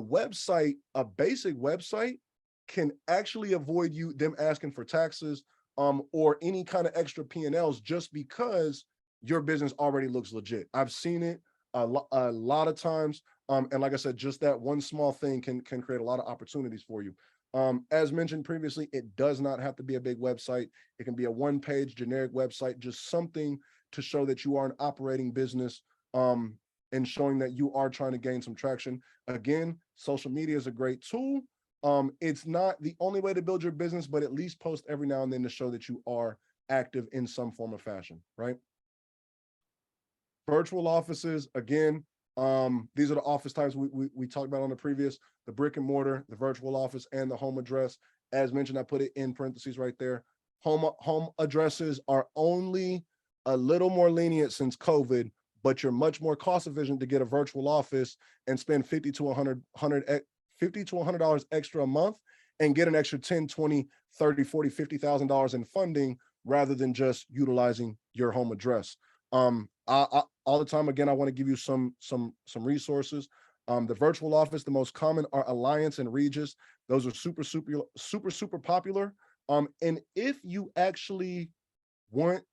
basic website can actually avoid them asking for taxes or any kind of extra P&Ls just because your business already looks legit. I've seen it a lot of times. And like I said, just that one small thing can create a lot of opportunities for you. As mentioned previously, it does not have to be a big website. It can be a one-page generic website, just something to show that you are an operating business and showing that you are trying to gain some traction. Again, social media is a great tool. It's not the only way to build your business, but at least post every now and then to show that you are active in some form of fashion, right? Virtual offices, again, these are the office types we talked about on the previous, the brick and mortar, the virtual office, and the home address. As mentioned, I put it in parentheses right there. Home addresses are only a little more lenient since COVID, but you're much more cost efficient to get a virtual office and spend $50 to $100 extra a month and get an extra 10, 20, 30, 40, $50,000 in funding rather than just utilizing your home address. All the time, again, I want to give you some resources. The virtual office, the most common are Alliance and Regis. Those are super popular. And if you actually want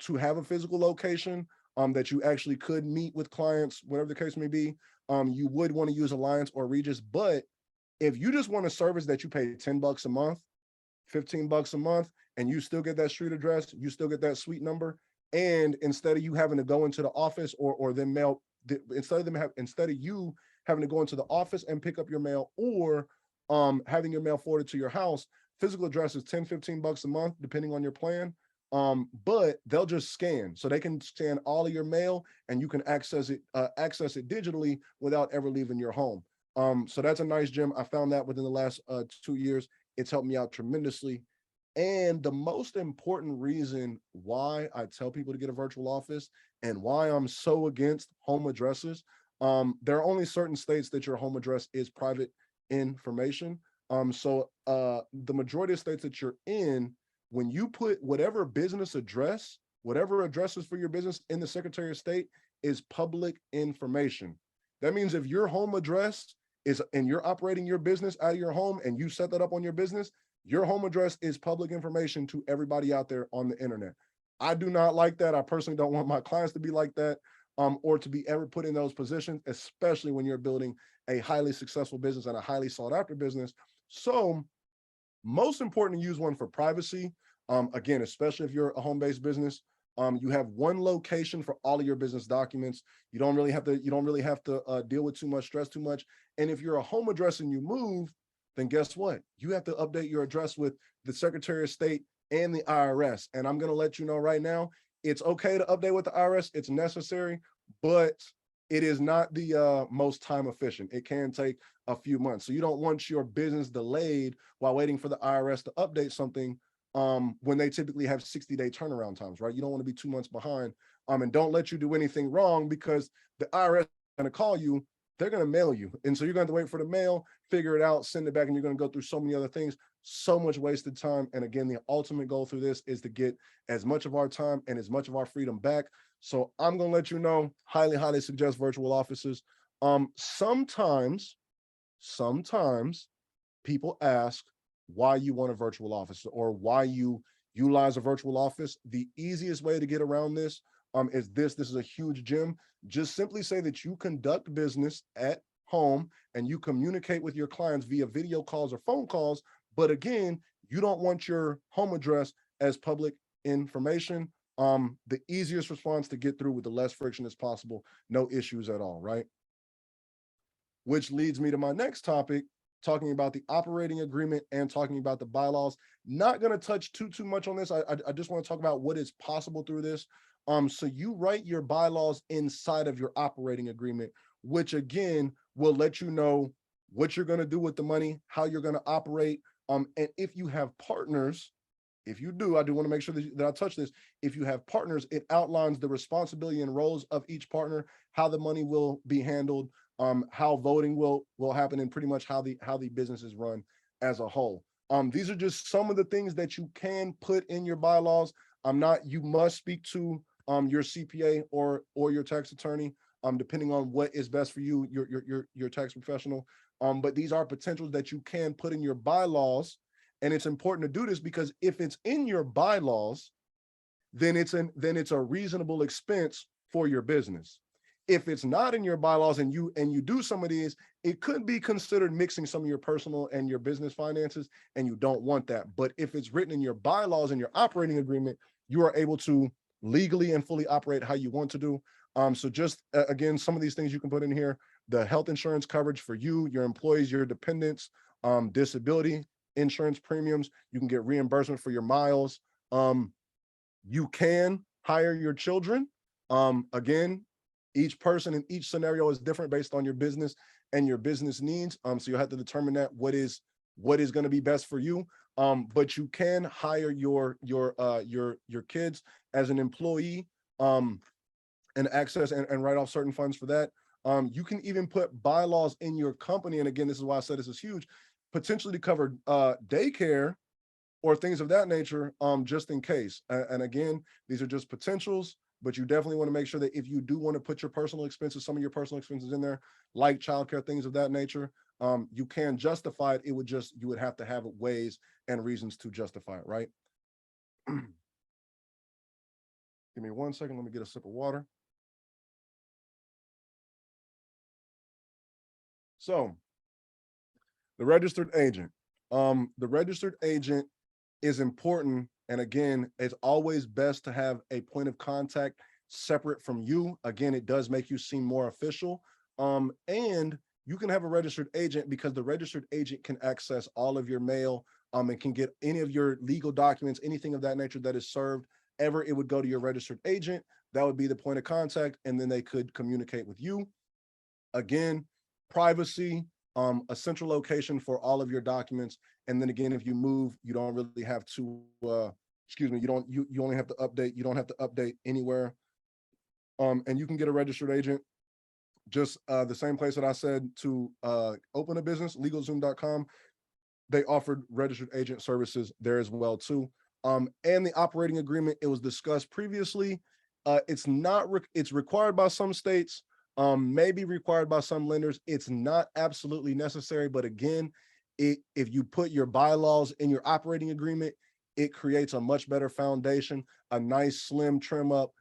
to have a physical location that you actually could meet with clients, whatever the case may be, you would want to use Alliance or Regis. But if you just want a service that you pay $10 a month, $15 a month, and you still get that street address, you still get that suite number, and instead of you having to go into the office or then mail, instead of you having to go into the office and pick up your mail or having your mail forwarded to your house, physical address is $10-15 a month, depending on your plan. But they'll just scan, so they can scan all of your mail and you can access it digitally without ever leaving your home. So that's a nice gem. I found that within the last 2 years. It's helped me out tremendously. And the most important reason why I tell people to get a virtual office and why I'm so against home addresses, there are only certain states that your home address is private information. So the majority of states that you're in, when you put whatever business address, whatever addresses for your business in the Secretary of State is public information. That means if your home address is, and you're operating your business out of your home and you set that up on your business, your home address is public information to everybody out there on the internet. I do not like that. I personally don't want my clients to be like that or to be ever put in those positions, especially when you're building a highly successful business and a highly sought after business. So most important to use one for privacy. Again, especially if you're a home-based business, you have one location for all of your business documents. You don't really have to deal with too much stress too much. And if you're a home address and you move, then guess what? You have to update your address with the Secretary of State and the IRS. And I'm going to let you know right now, it's okay to update with the IRS. It's necessary, but it is not the most time efficient. It can take a few months. So you don't want your business delayed while waiting for the IRS to update something when they typically have 60-day turnaround times, right? You don't want to be 2 months behind and don't let you do anything wrong because the IRS is going to call you. They're going to mail you. And so you're going to have to wait for the mail, figure it out, send it back, and you're going to go through so many other things, so much wasted time. And again, the ultimate goal through this is to get as much of our time and as much of our freedom back. So I'm going to let you know, highly, highly suggest virtual offices. Sometimes people ask why you want a virtual office or why you utilize a virtual office. The easiest way to get around this is this is a huge gem. Just simply say that you conduct business at home and you communicate with your clients via video calls or phone calls. But again, you don't want your home address as public information. the easiest response to get through with the less friction as possible, no issues at all, right? Which leads me to my next topic, talking about the operating agreement and talking about the bylaws. Not going to touch too much on this. I just want to talk about what is possible through this. So you write your bylaws inside of your operating agreement, which again will let you know what you're going to do with the money, how you're going to operate. And if you have partners, if you do, I do want to make sure that I touch this. If you have partners, it outlines the responsibility and roles of each partner, how the money will be handled, how voting will happen, and pretty much how the business is run as a whole. These are just some of the things that you can put in your bylaws. You must speak to your CPA or your tax attorney, depending on what is best for you, your tax professional. But these are potentials that you can put in your bylaws. And it's important to do this because if it's in your bylaws, then it's a reasonable expense for your business. If it's not in your bylaws and you do some of these, it could be considered mixing some of your personal and your business finances, and you don't want that. But if it's written in your bylaws and your operating agreement, you are able to legally and fully operate how you want to do. So just again, some of these things you can put in here: the health insurance coverage for you, your employees, your dependents, disability insurance premiums. You can get reimbursement for your miles. You can hire your children. Again, each person in each scenario is different based on your business and your business needs. So you have to determine that what is going to be best for you. But you can hire your kids as an employee, and access and write off certain funds for that. You can even put bylaws in your company. And again, this is why I said this is huge, potentially to cover daycare or things of that nature, just in case. And again, these are just potentials, but you definitely want to make sure that if you do want to put your personal expenses, some of your personal expenses in there, like childcare, things of that nature, you can justify it. You would have to have ways and reasons to justify it, right? Give me 1 second. Let me get a sip of water. So the registered agent. The registered agent is important. And again, it's always best to have a point of contact separate from you. Again, it does make you seem more official. And you can have a registered agent because the registered agent can access all of your mail, and can get any of your legal documents, anything of that nature that is served ever. It would go to your registered agent. That would be the point of contact. And then they could communicate with you. Again, privacy, a central location for all of your documents. And then again, if you move, you don't really have to, you only have to update. You don't have to update anywhere. And you can get a registered agent just the same place that I said to open a business, LegalZoom.com. They offered registered agent services there as well too. And the operating agreement, it was discussed previously. It's required by some states, may be required by some lenders. It's not absolutely necessary, but again, if you put your bylaws in your operating agreement, it creates a much better foundation, a nice slim trim up,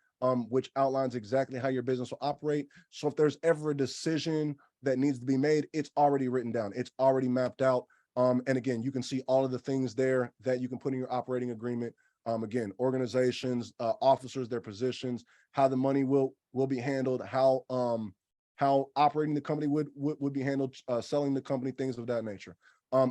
which outlines exactly how your business will operate. So if there's ever a decision that needs to be made, it's already written down, it's already mapped out. And again, you can see all of the things there that you can put in your operating agreement. Again, organizations, officers, their positions, how the money will be handled, how operating the company would be handled, selling the company, things of that nature.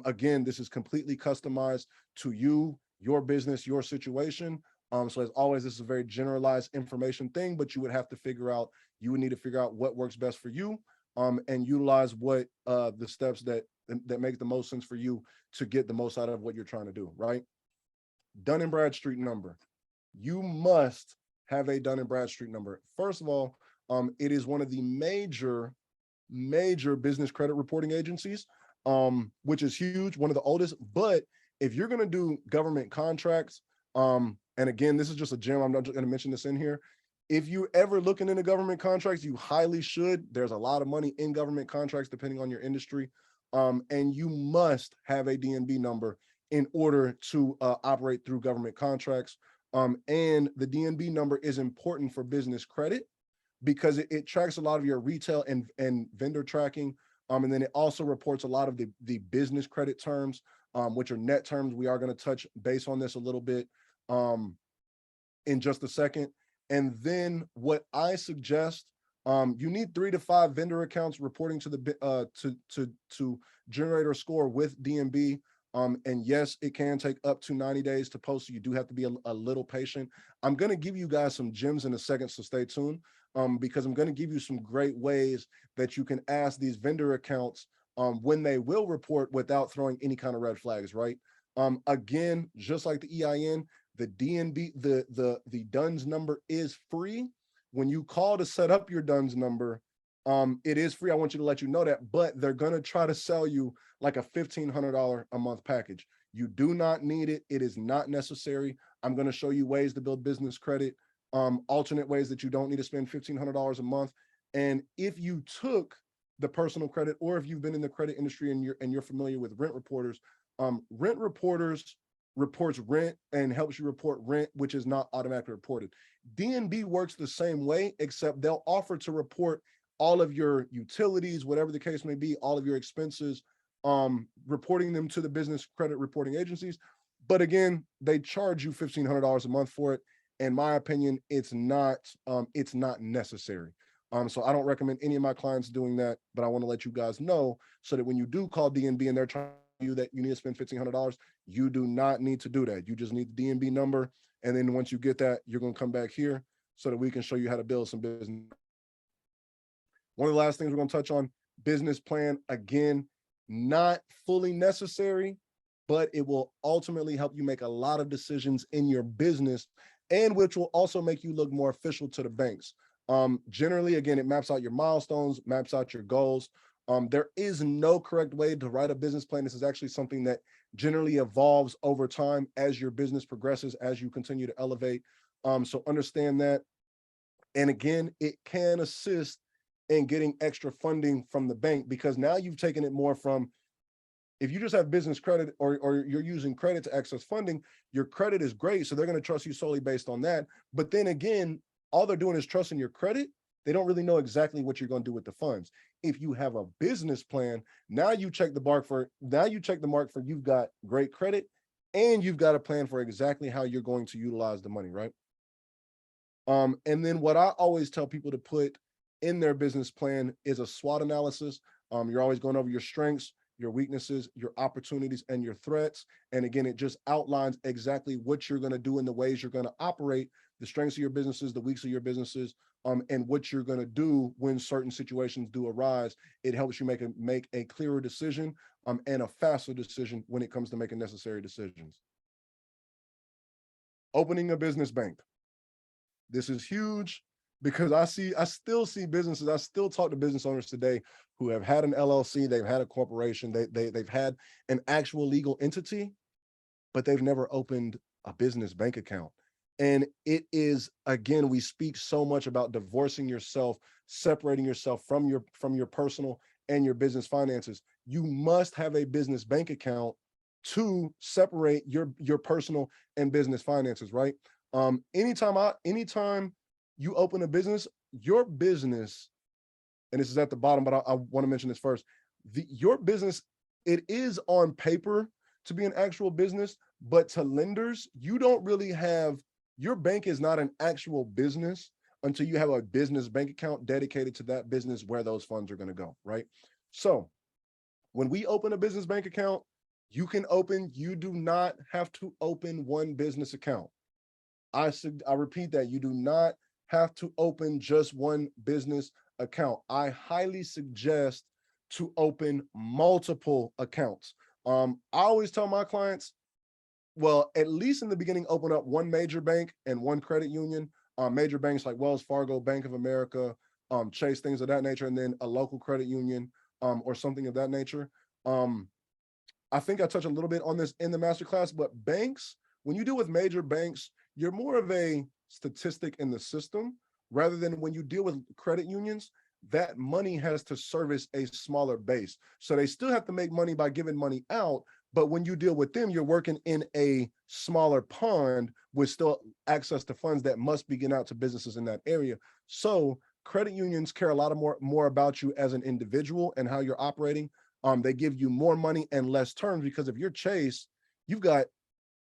Again, this is completely customized to you, your business, your situation. So as always, this is a very generalized information thing, but you would need to figure out what works best for you, and utilize what the steps that make the most sense for you to get the most out of what you're trying to do, right? Dun and Bradstreet number. You must have a Dun and Bradstreet number. First of all, it is one of the major business credit reporting agencies, which is huge, one of the oldest. But if you're going to do government contracts, and again, this is just a gem, I'm not going to mention this in here. If you're ever looking into government contracts, you highly should. There's a lot of money in government contracts, depending on your industry. And you must have a DNB number in order to operate through government contracts. And the DNB number is important for business credit because it tracks a lot of your retail and vendor tracking. And then it also reports a lot of the business credit terms, which are net terms. We are going to touch base on this a little bit. in just a second. And then what I suggest, you need 3 to 5 vendor accounts reporting to the to generate or score with DMB. And yes, it can take up to 90 days to post. So you do have to be a little patient. I'm going to give you guys some gems in a second, so stay tuned, because I'm going to give you some great ways that you can ask these vendor accounts when they will report without throwing any kind of red flags, right? Again, just like the EIN, the DNB, the DUNS number is free. When you call to set up your DUNS number, it is free. I want you to let you know that, but they're going to try to sell you like a $1,500 a month package. You do not need it. It is not necessary. I'm going to show you ways to build business credit, alternate ways that you don't need to spend $1,500 a month. And if you took the personal credit, or if you've been in the credit industry and you're familiar with rent reporters, rent reporters reports rent and helps you report rent, which is not automatically reported. DNB works the same way, except they'll offer to report all of your utilities, whatever the case may be, all of your expenses, reporting them to the business credit reporting agencies. But again, they charge you $1,500 a month for it. In my opinion, it's not necessary. So I don't recommend any of my clients doing that, but I want to let you guys know so that when you do call DNB and they're trying to tell you that you need to spend $1,500, you do not need to do that. You just need the DNB number. And then once you get that, you're going to come back here so that we can show you how to build some business. One of the last things we're going to touch on, business plan. Again, not fully necessary, but it will ultimately help you make a lot of decisions in your business, and which will also make you look more official to the banks. Generally, again, it maps out your milestones, maps out your goals. There is no correct way to write a business plan. This is actually something that generally evolves over time as your business progresses, as you continue to elevate. So understand that. And again, it can assist in getting extra funding from the bank, because now you've taken it more from, if you just have business credit or you're using credit to access funding, your credit is great. So they're going to trust you solely based on that. But then again, all they're doing is trusting your credit. They don't really know exactly what you're going to do with the funds. If you have a business plan, now you check the mark for, you've got great credit and you've got a plan for exactly how you're going to utilize the money, right? And then what I always tell people to put in their business plan is a SWOT analysis. You're always going over your strengths, your weaknesses, your opportunities, and your threats. And again, it just outlines exactly what you're going to do and the ways you're going to operate, the strengths of your businesses, the weaks of your businesses, and what you're going to do when certain situations do arise. It helps you make a clearer decision and a faster decision when it comes to making necessary decisions. Opening a business bank. This is huge, because I still see businesses, I still talk to business owners today who have had an LLC, they've had a corporation, they've had an actual legal entity, but they've never opened a business bank account. And it is, again, we speak so much about divorcing yourself, separating yourself from your personal and your business finances. You must have a business bank account to separate your personal and business finances, right? Anytime you open a business, your business, and this is at the bottom, but I want to mention this first. Your business, it is on paper to be an actual business, but to lenders, you don't really have, your bank is not an actual business until you have a business bank account dedicated to that business where those funds are going to go, right? So when we open a business bank account, you do not have to open one business account. I repeat that, you do not have to open just one business account. I highly suggest to open multiple accounts. I always tell my clients, well, at least in the beginning, open up one major bank and one credit union. Major banks like Wells Fargo, Bank of America, Chase, things of that nature, and then a local credit union or something of that nature. I think I touched a little bit on this in the masterclass, but banks, when you deal with major banks, you're more of a statistic in the system, rather than when you deal with credit unions, that money has to service a smaller base. So they still have to make money by giving money out, but when you deal with them, you're working in a smaller pond with still access to funds that must be given out to businesses in that area. So credit unions care a lot more about you as an individual and how you're operating. They give you more money and less terms, because if you're Chase, you've got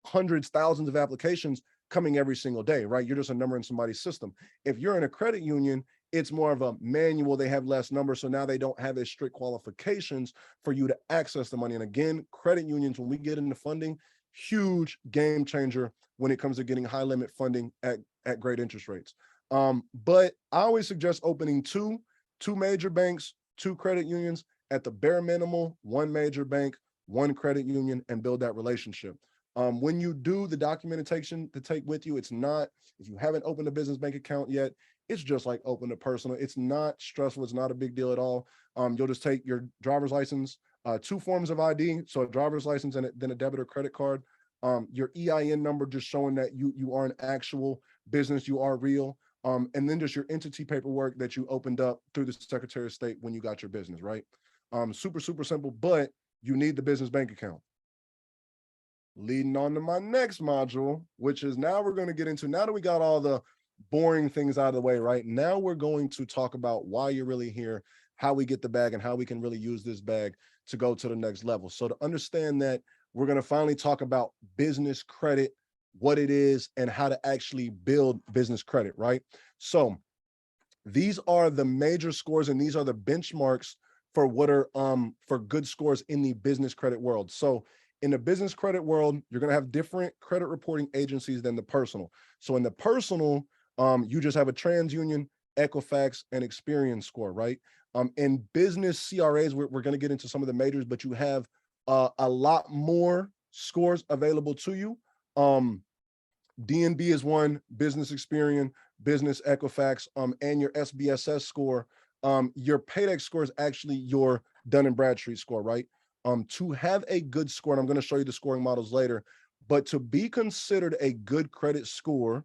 hundreds, thousands of applications. coming every single day, right? You're just a number in somebody's system. If you're in a credit union, it's more of a manual. They have less numbers. So now they don't have as strict qualifications for you to access the money. And again, credit unions, when we get into funding, huge game changer when it comes to getting high limit funding at great interest rates. But I always suggest opening two major banks, 2 credit unions, at the bare minimal, 1 major bank, 1 credit union, and build that relationship. When you do the documentation to take with you, it's not, if you haven't opened a business bank account yet, it's just like open a personal. It's not stressful. It's not a big deal at all. You'll just take your driver's license, 2 forms of ID, so a driver's license and then a debit or credit card, your EIN number just showing that you are an actual business, you are real, and then just your entity paperwork that you opened up through the Secretary of State when you got your business, right? Super simple, but you need the business bank account. Leading on to my next module, which is now we're going to get into, now that we got all the boring things out of the way, right? Now we're going to talk about why you're really here, how we get the bag, and how we can really use this bag to go to the next level. So to understand that, we're going to finally talk about business credit, what it is, and how to actually build business credit, right? So these are the major scores, and these are the benchmarks for what are for good scores in the business credit world. So in the business credit world, you're going to have different credit reporting agencies than the personal. So in the personal, you just have a TransUnion, Equifax, and Experian score, right? In business CRAs, we're going to get into some of the majors, but you have a lot more scores available to you. DNB is one, Business Experian, Business Equifax, and your SBSS score. Your PAYDEX score is actually your Dun & Bradstreet score, right? To have a good score, and I'm going to show you the scoring models later, but to be considered a good credit score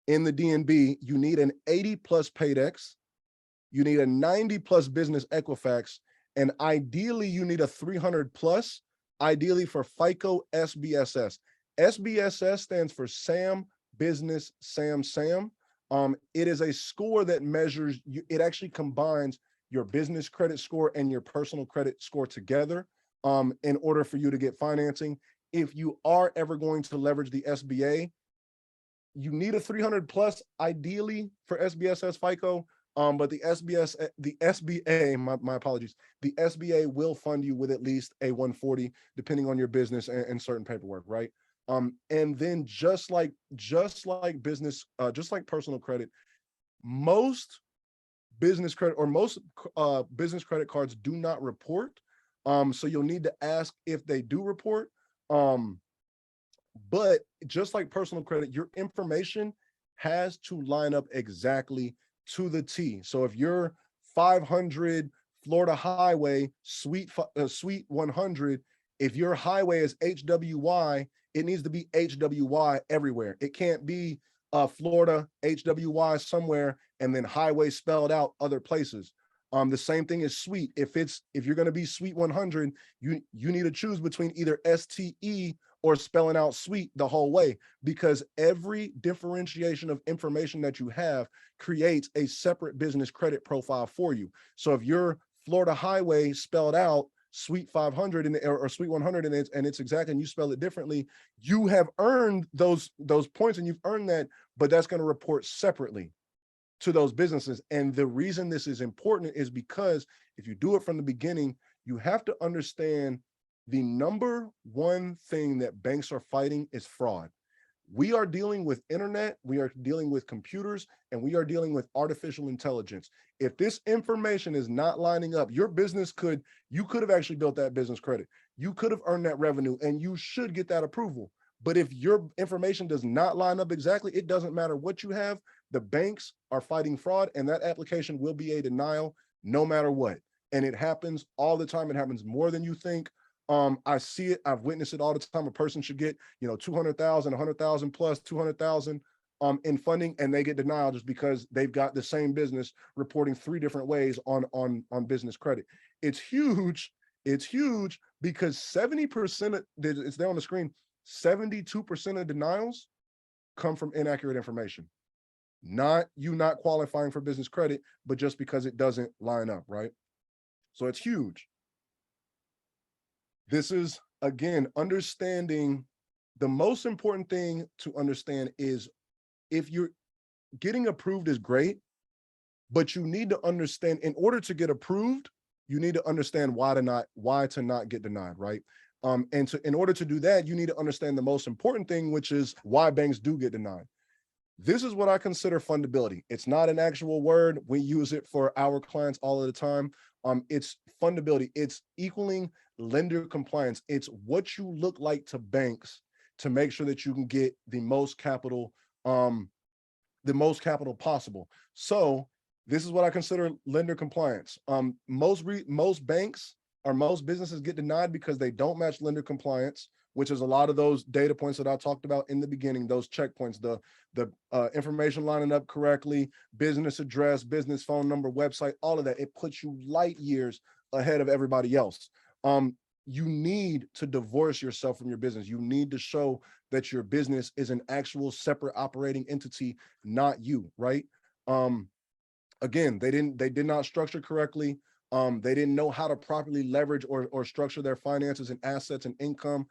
in the DNB, you need an 80 plus PAYDEX, you need a 90 plus Business Equifax, and ideally you need a 300 plus, ideally for FICO SBSS. SBSS stands for SAM Business Sam. It is a score that measures, it actually combines your business credit score and your personal credit score together in order for you to get financing. If you are ever going to leverage the SBA, you need a 300 plus ideally for SBSS FICO, but the SBA, my apologies, the SBA will fund you with at least a 140, depending on your business and certain paperwork, right? And then just like business, just like personal credit, most business credit or most business credit cards do not report. So you'll need to ask if they do report. But just like personal credit, your information has to line up exactly to the T. So if you're 500 Florida Highway, Suite 100, if your highway is HWY, it needs to be HWY everywhere. It can't be Florida HWY somewhere and then highway spelled out other places. The same thing is suite. If you're going to be Suite 100, you need to choose between either STE or spelling out suite the whole way, because every differentiation of information that you have creates a separate business credit profile for you. So if you're Florida Highway spelled out Suite 500 or Suite 100 and it's exact, and you spell it differently, you have earned those points and you've earned that, but that's going to report separately to those businesses. And the reason this is important is because if you do it from the beginning, you have to understand the number one thing that banks are fighting is fraud. We are dealing with internet, we are dealing with computers, and we are dealing with artificial intelligence. If this information is not lining up, your business you could have actually built that business credit. You could have earned that revenue and you should get that approval. But if your information does not line up exactly, it doesn't matter what you have. The banks are fighting fraud, and that application will be a denial no matter what. And it happens all the time. It happens more than you think. I see it. I've witnessed it all the time. A person should get, 200,000, 100,000 plus 200,000 in funding, and they get denied just because they've got the same business reporting 3 different ways on business credit. It's huge. It's huge because 70%, it's there on the screen, 72% of denials come from inaccurate information. Not you not qualifying for business credit, but just because it doesn't line up, right? So it's huge. This is, again, understanding the most important thing to understand is, if you're getting approved is great, but you need to understand, in order to get approved, you need to understand why to not get denied, right? And so in order to do that, you need to understand the most important thing, which is why banks do get denied. This is what I consider fundability. It's not an actual word. We use it for our clients all of the time. It's fundability. It's equaling lender compliance. It's what you look like to banks to make sure that you can get the most capital possible. So this is what I consider lender compliance. Most banks or most businesses get denied because they don't match lender compliance, which is a lot of those data points that I talked about in the beginning, those checkpoints, the information lining up correctly, business address, business phone number, website, all of that. It puts you light years ahead of everybody else. You need to divorce yourself from your business. You need to show that your business is an actual separate operating entity, not you, right? Again, they did not structure correctly. They didn't know how to properly leverage or structure their finances and assets and income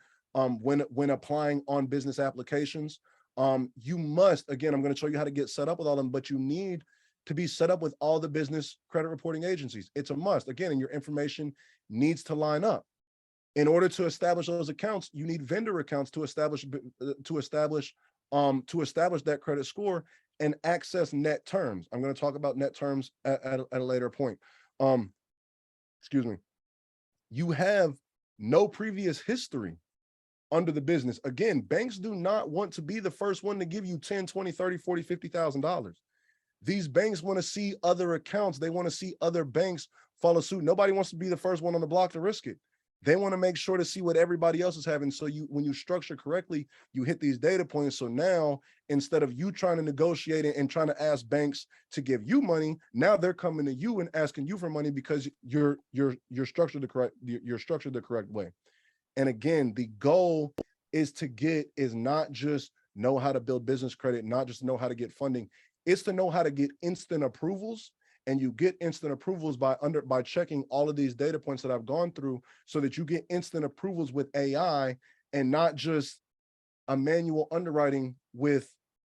when applying on business applications. You must, again, I'm going to show you how to get set up with all of them, but you need to be set up with all the business credit reporting agencies. It's a must. Again, and your information needs to line up. In order to establish those accounts, you need vendor accounts to establish that credit score and access net terms. I'm going to talk about net terms at a later point. Excuse me. You have no previous history under the business. Again, banks do not want to be the first one to give you 10, 20, 30, 40, $50,000. These banks want to see other accounts. They want to see other banks follow suit. Nobody wants to be the first one on the block to risk it. They want to make sure to see what everybody else is having. So when you structure correctly, you hit these data points. So now, instead of you trying to negotiate it and trying to ask banks to give you money, now they're coming to you and asking you for money because you're structured the correct way. And again, the goal is not just know how to build business credit, not just know how to get funding. It's to know how to get instant approvals. And you get instant approvals by checking all of these data points that I've gone through, so that you get instant approvals with AI and not just a manual underwriting with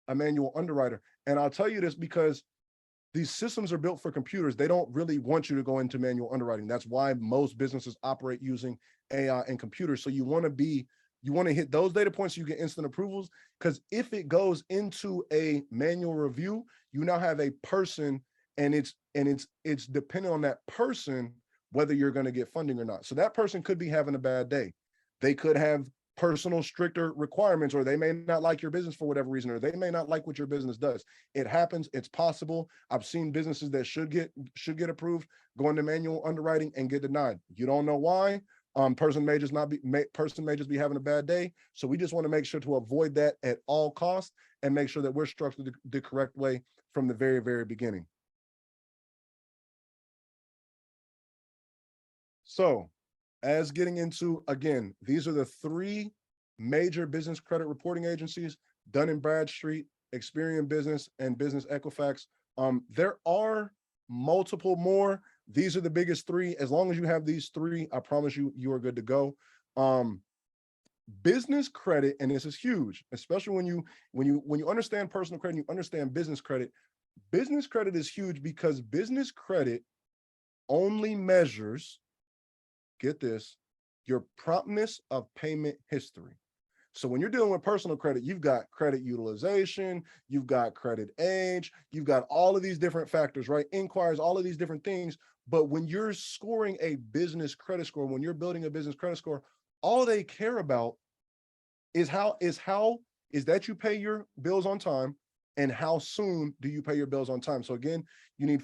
a manual underwriter. And I'll tell you this because these systems are built for computers. They don't really want you to go into manual underwriting. That's why most businesses operate using AI and computers. So you want to hit those data points so you get instant approvals, because if it goes into a manual review, you now have a person, and it's dependent on that person whether you're going to get funding or not. So that person could be having a bad day. They could have personal stricter requirements, or they may not like your business for whatever reason, or they may not like what your business does. It happens. It's possible. I've seen businesses that should get approved go into manual underwriting and get denied. You don't know why. Person may just be having a bad day. So we just want to make sure to avoid that at all costs and make sure that we're structured the correct way from the very, very beginning. So, as getting into, again, these are the three major business credit reporting agencies: Dun & Bradstreet, Experian Business, and Business Equifax. There are multiple more. These are the biggest three. As long as you have these three, I promise you, you are good to go. Business credit, and this is huge, especially when you understand personal credit, you understand business credit. Business credit is huge because business credit only measures, get this, your promptness of payment history. So when you're dealing with personal credit, you've got credit utilization, you've got credit age, you've got all of these different factors, right? Inquiries, all of these different things. But when you're scoring a business credit score, when you're building a business credit score, all they care about is that you pay your bills on time, and how soon do you pay your bills on time. So again, you need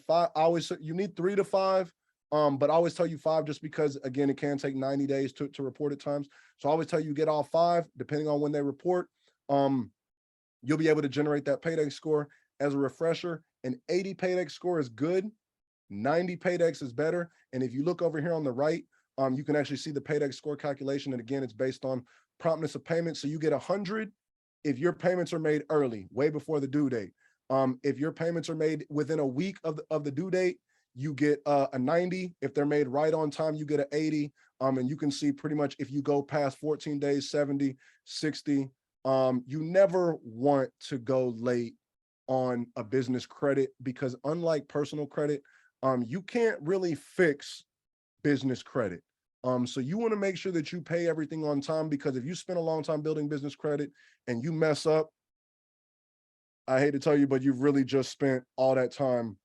3 to 5. But I always tell you 5 just because, again, it can take 90 days to report at times. So I always tell you get all 5, depending on when they report. You'll be able to generate that paydex score. As a refresher, an 80 paydex score is good. 90 paydex is better. And if you look over here on the right, you can actually see the paydex score calculation. And again, it's based on promptness of payment. So you get 100 if your payments are made early, way before the due date. If your payments are made within a week of the due date, you get a 90. If they're made right on time, you get an 80. And you can see pretty much if you go past 14 days, 70, 60, you never want to go late on a business credit, because unlike personal credit, you can't really fix business credit. So you want to make sure that you pay everything on time, because if you spend a long time building business credit and you mess up, I hate to tell you, but you've really just spent all that time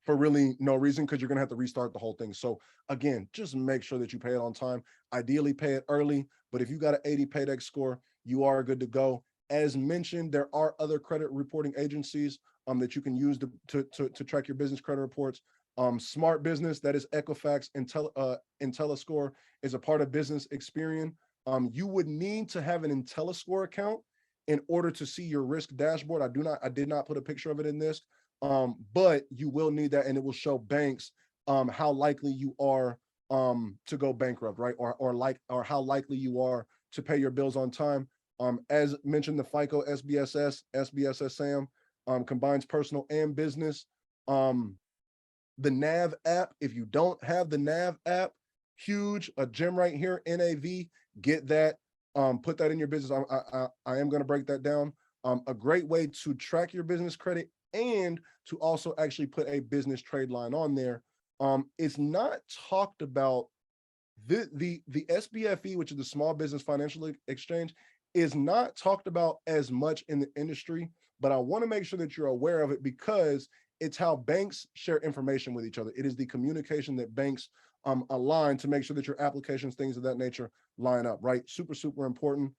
for really no reason, because you're going to have to restart the whole thing. So again, just make sure that you pay it on time. Ideally pay it early, but if you got an 80 paydex score, you are good to go. As mentioned, there are other credit reporting agencies that you can use to track your business credit reports. Smart Business, that is Equifax, and IntelliScore is a part of Business Experian. You would need to have an IntelliScore account in order to see your risk dashboard. I did not put a picture of it in this, but you will need that, and it will show banks how likely you are to go bankrupt, right? Or how likely you are to pay your bills on time. As mentioned, the FICO SBSS SAM combines personal and business. The NAV app, if you don't have the NAV app, huge, a gem right here, NAV, get that, put that in your business. I am going to break that down. A great way to track your business credit and to also actually put a business trade line on there. It's not talked about. The SBFE, which is the Small Business Financial Exchange, is not talked about as much in the industry, but I want to make sure that you're aware of it, because it's how banks share information with each other. It is the communication that banks align to make sure that your applications, things of that nature, line up, right? Super, super important.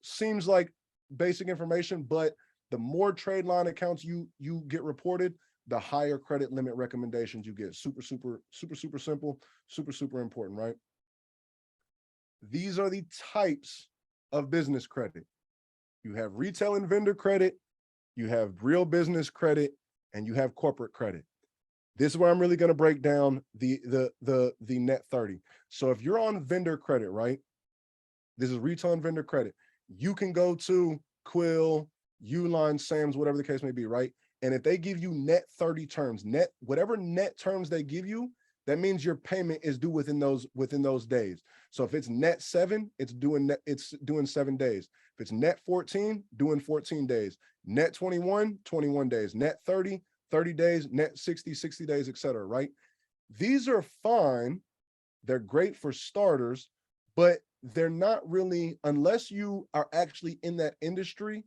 Seems like basic information, but the more trade line accounts you get reported, the higher credit limit recommendations you get. Super, super, super, super simple, super, super important, right? These are the types of business credit. You have retail and vendor credit, you have real business credit, and you have corporate credit. This is where I'm really going to break down the net 30. So if you're on vendor credit, right? This is retail and vendor credit. You can go to Quill, Uline, Sam's, whatever the case may be, right? And if they give you net 30 terms, whatever net terms they give you, that means your payment is due within those days. So if it's net 7, it's doing 7 days. If it's net 14, doing 14 days. Net 21, 21 days. Net 30, 30 days. Net 60, 60 days, etc. Right? These are fine. They're great for starters, but they're not really, unless you are actually in that industry,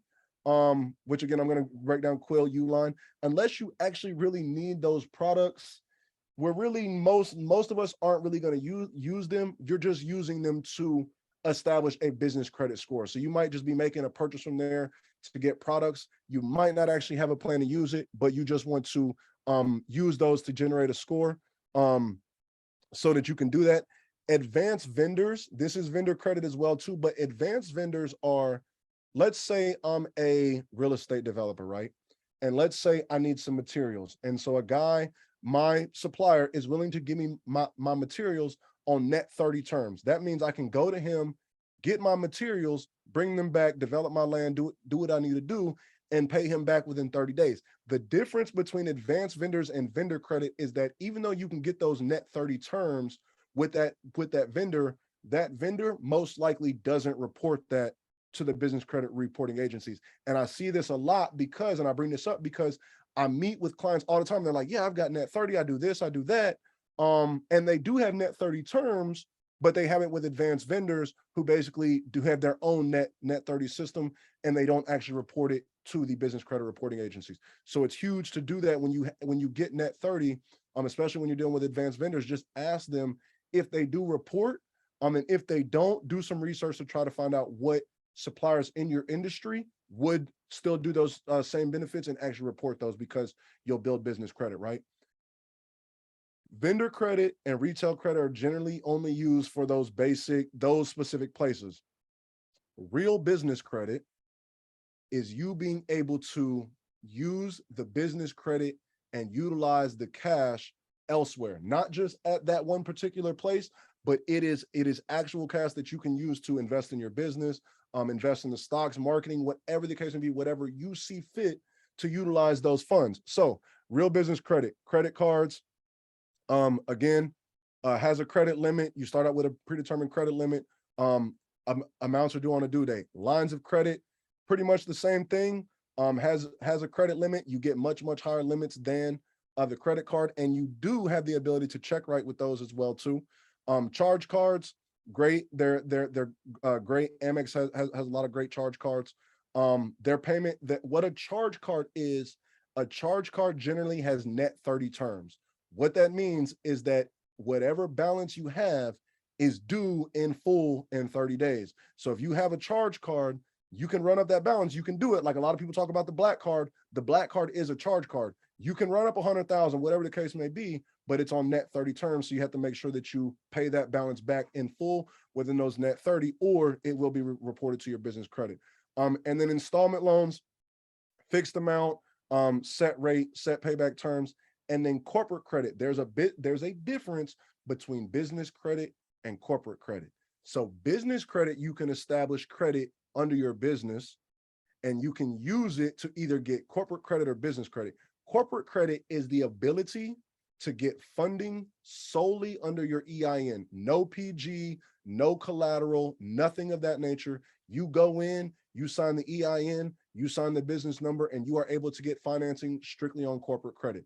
which again, I'm going to break down Quill, Uline, unless you actually really need those products, we're really, most of us aren't really going to use them. You're just using them to establish a business credit score. So you might just be making a purchase from there to get products. You might not actually have a plan to use it, but you just want to use those to generate a score so that you can do that. Advanced vendors, this is vendor credit as well too, but advanced vendors are, let's say I'm a real estate developer, right? And let's say I need some materials. And so my supplier is willing to give me my materials on net 30 terms. That means I can go to him, get my materials, bring them back, develop my land, do what I need to do, and pay him back within 30 days. The difference between advanced vendors and vendor credit is that even though you can get those net 30 terms with that vendor most likely doesn't report that to the business credit reporting agencies. And I see this a lot because, and I bring this up because I meet with clients all the time. They're like, yeah, I've got net 30. I do this, I do that. And they do have net 30 terms, but they have it with advanced vendors who basically do have their own net 30 system, and they don't actually report it to the business credit reporting agencies. So it's huge to do that when you get net 30, especially when you're dealing with advanced vendors. Just ask them if they do report, and if they don't, do some research to try to find out what suppliers in your industry would still do those same benefits and actually report those, because you'll build business credit, right? Vendor credit and retail credit are generally only used for those specific places. Real business credit is you being able to use the business credit and utilize the cash elsewhere, not just at that one particular place, but it is actual cash that you can use to invest in your business, invest in the stocks, marketing, whatever the case may be, whatever you see fit to utilize those funds. So real business credit, credit cards, Again, has a credit limit. You start out with a predetermined credit limit. Amounts are due on a due date. Lines of credit, pretty much the same thing. Has a credit limit. You get much higher limits than the credit card, and you do have the ability to check right with those as well too. Charge cards, great. They're great. Amex has a lot of great charge cards. Their payment, that what a charge card is, a charge card generally has net 30 terms. What that means is that whatever balance you have is due in full in 30 days. So if you have a charge card, you can run up that balance. You can do it. Like a lot of people talk about the black card. The black card is a charge card. You can run up 100,000, whatever the case may be, but it's on net 30 terms. So you have to make sure that you pay that balance back in full within those net 30, or it will be reported to your business credit. And then installment loans, fixed amount, set rate, set payback terms, and then corporate credit. There's a difference between business credit and corporate credit. So business credit, you can establish credit under your business and you can use it to either get corporate credit or business credit. Corporate credit is the ability to get funding solely under your EIN, no PG, no collateral, nothing of that nature. You go in, you sign the EIN, you sign the business number, and you are able to get financing strictly on corporate credit.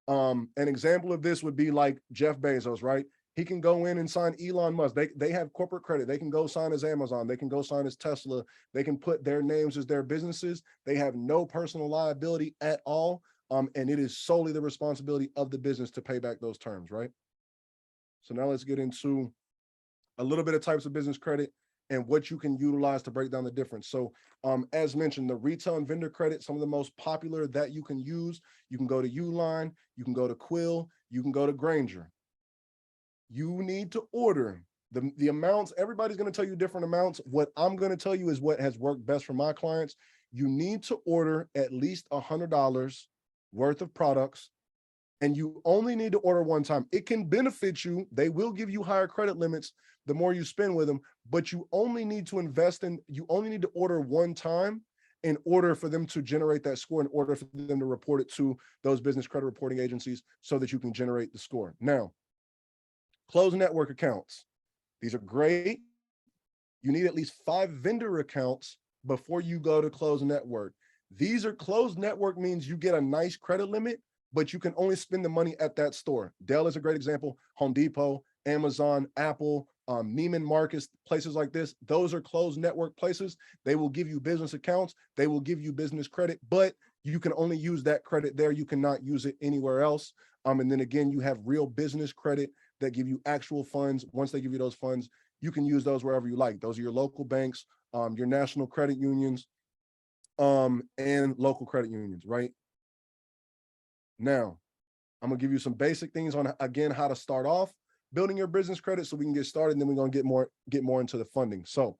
An example of this would be like Jeff Bezos, right? He can go in and sign Elon Musk. They have corporate credit. They can go sign as Amazon. They can go sign as Tesla. They can put their names as their businesses. They have no personal liability at all. And it is solely the responsibility of the business to pay back those terms, right? So now let's get into a little bit of types of business credit and what you can utilize to break down the difference. So as mentioned, the retail and vendor credit, some of the most popular that you can use, you can go to Uline, you can go to Quill, you can go to Granger. You need to order the amounts. Everybody's going to tell you different amounts. What I'm going to tell you is what has worked best for my clients. You need to order at least $100 worth of products, and you only need to order one time. It can benefit you. They will give you higher credit limits the more you spend with them, but you only need to you only need to order one time in order for them to generate that score, in order for them to report it to those business credit reporting agencies so that you can generate the score. Now, closed network accounts. These are great. You need at least 5 vendor accounts before you go to closed network. These are closed network, means you get a nice credit limit, but you can only spend the money at that store. Dell is a great example. Home Depot, Amazon, Apple, Neiman Marcus, places like this. Those are closed network places. They will give you business accounts. They will give you business credit, but you can only use that credit there. You cannot use it anywhere else. And then again, you have real business credit that give you actual funds. Once they give you those funds, you can use those wherever you like. Those are your local banks, your national credit unions, and local credit unions, right? Now, I'm gonna give you some basic things on, again, how to start off building your business credit so we can get started, and then we're gonna get more into the funding. So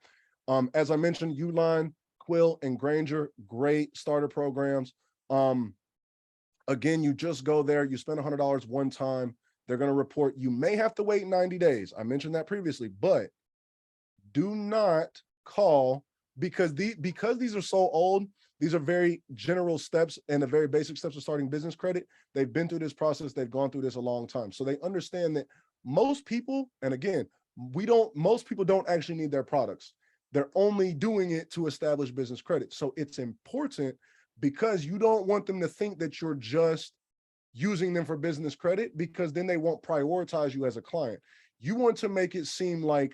as I mentioned, Uline, Quill, and Granger, great starter programs. Again, you just go there, you spend $100 one time, they're gonna report. You may have to wait 90 days. I mentioned that previously, but do not call, because these are so old. These are very general steps and the very basic steps of starting business credit. They've been through this process. They've gone through this a long time. So they understand that most people, and again, most people don't actually need their products. They're only doing it to establish business credit. So it's important, because you don't want them to think that you're just using them for business credit, because then they won't prioritize you as a client. You want to make it seem like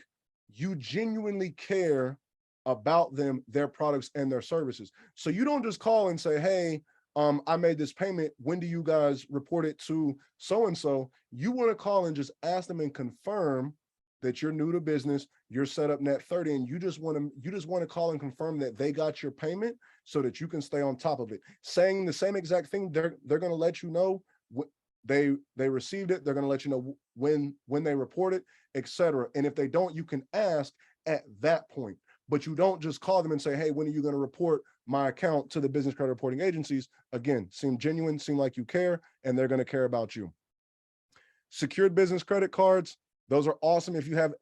you genuinely care about them, their products, and their services. So you don't just call and say, hey, I made this payment. When do you guys report it to so-and-so? You want to call and just ask them and confirm that you're new to business, you're set up net 30, and you just want to call and confirm that they got your payment so that you can stay on top of it. Saying the same exact thing, they're going to let you know they received it. They're going to let you know when they report it, etc. And if they don't, you can ask at that point. But you don't just call them and say, hey, when are you going to report my account to the business credit reporting agencies? Again, seem genuine, seem like you care, and they're going to care about you. Secured business credit cards, those are awesome if you have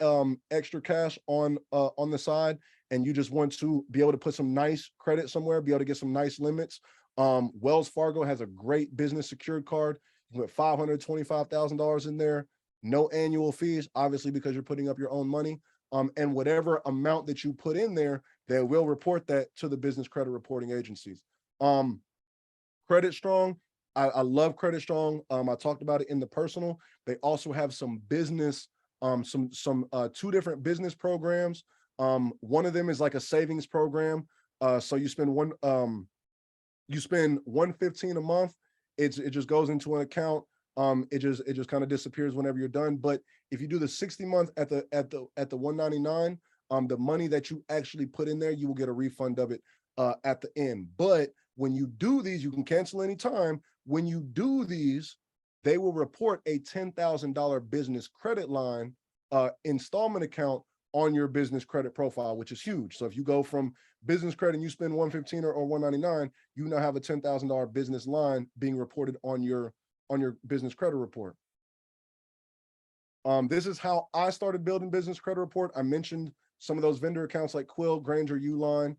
extra cash on the side and you just want to be able to put some nice credit somewhere, be able to get some nice limits. Wells Fargo has a great business secured card. with $525,000 in there, no annual fees, obviously, because you're putting up your own money. And whatever amount that you put in there, they will report that to the business credit reporting agencies. Credit Strong, I love Credit Strong. I talked about it in the personal. They also have some business, two different business programs. One of them is like a savings program. So you spend $115 a month. It just goes into an account. It just kind of disappears whenever you're done. But if you do the 60 month at the $199, the money that you actually put in there, you will get a refund of it at the end. But when you do these, you can cancel anytime. When you do these, they will report a $10,000 business credit line installment account on your business credit profile, which is huge. So if you go from business credit and you spend $115 or $199, you now have a $10,000 business line being reported on your business credit report. This is how I started building business credit report. I mentioned some of those vendor accounts like Quill, Granger, Uline.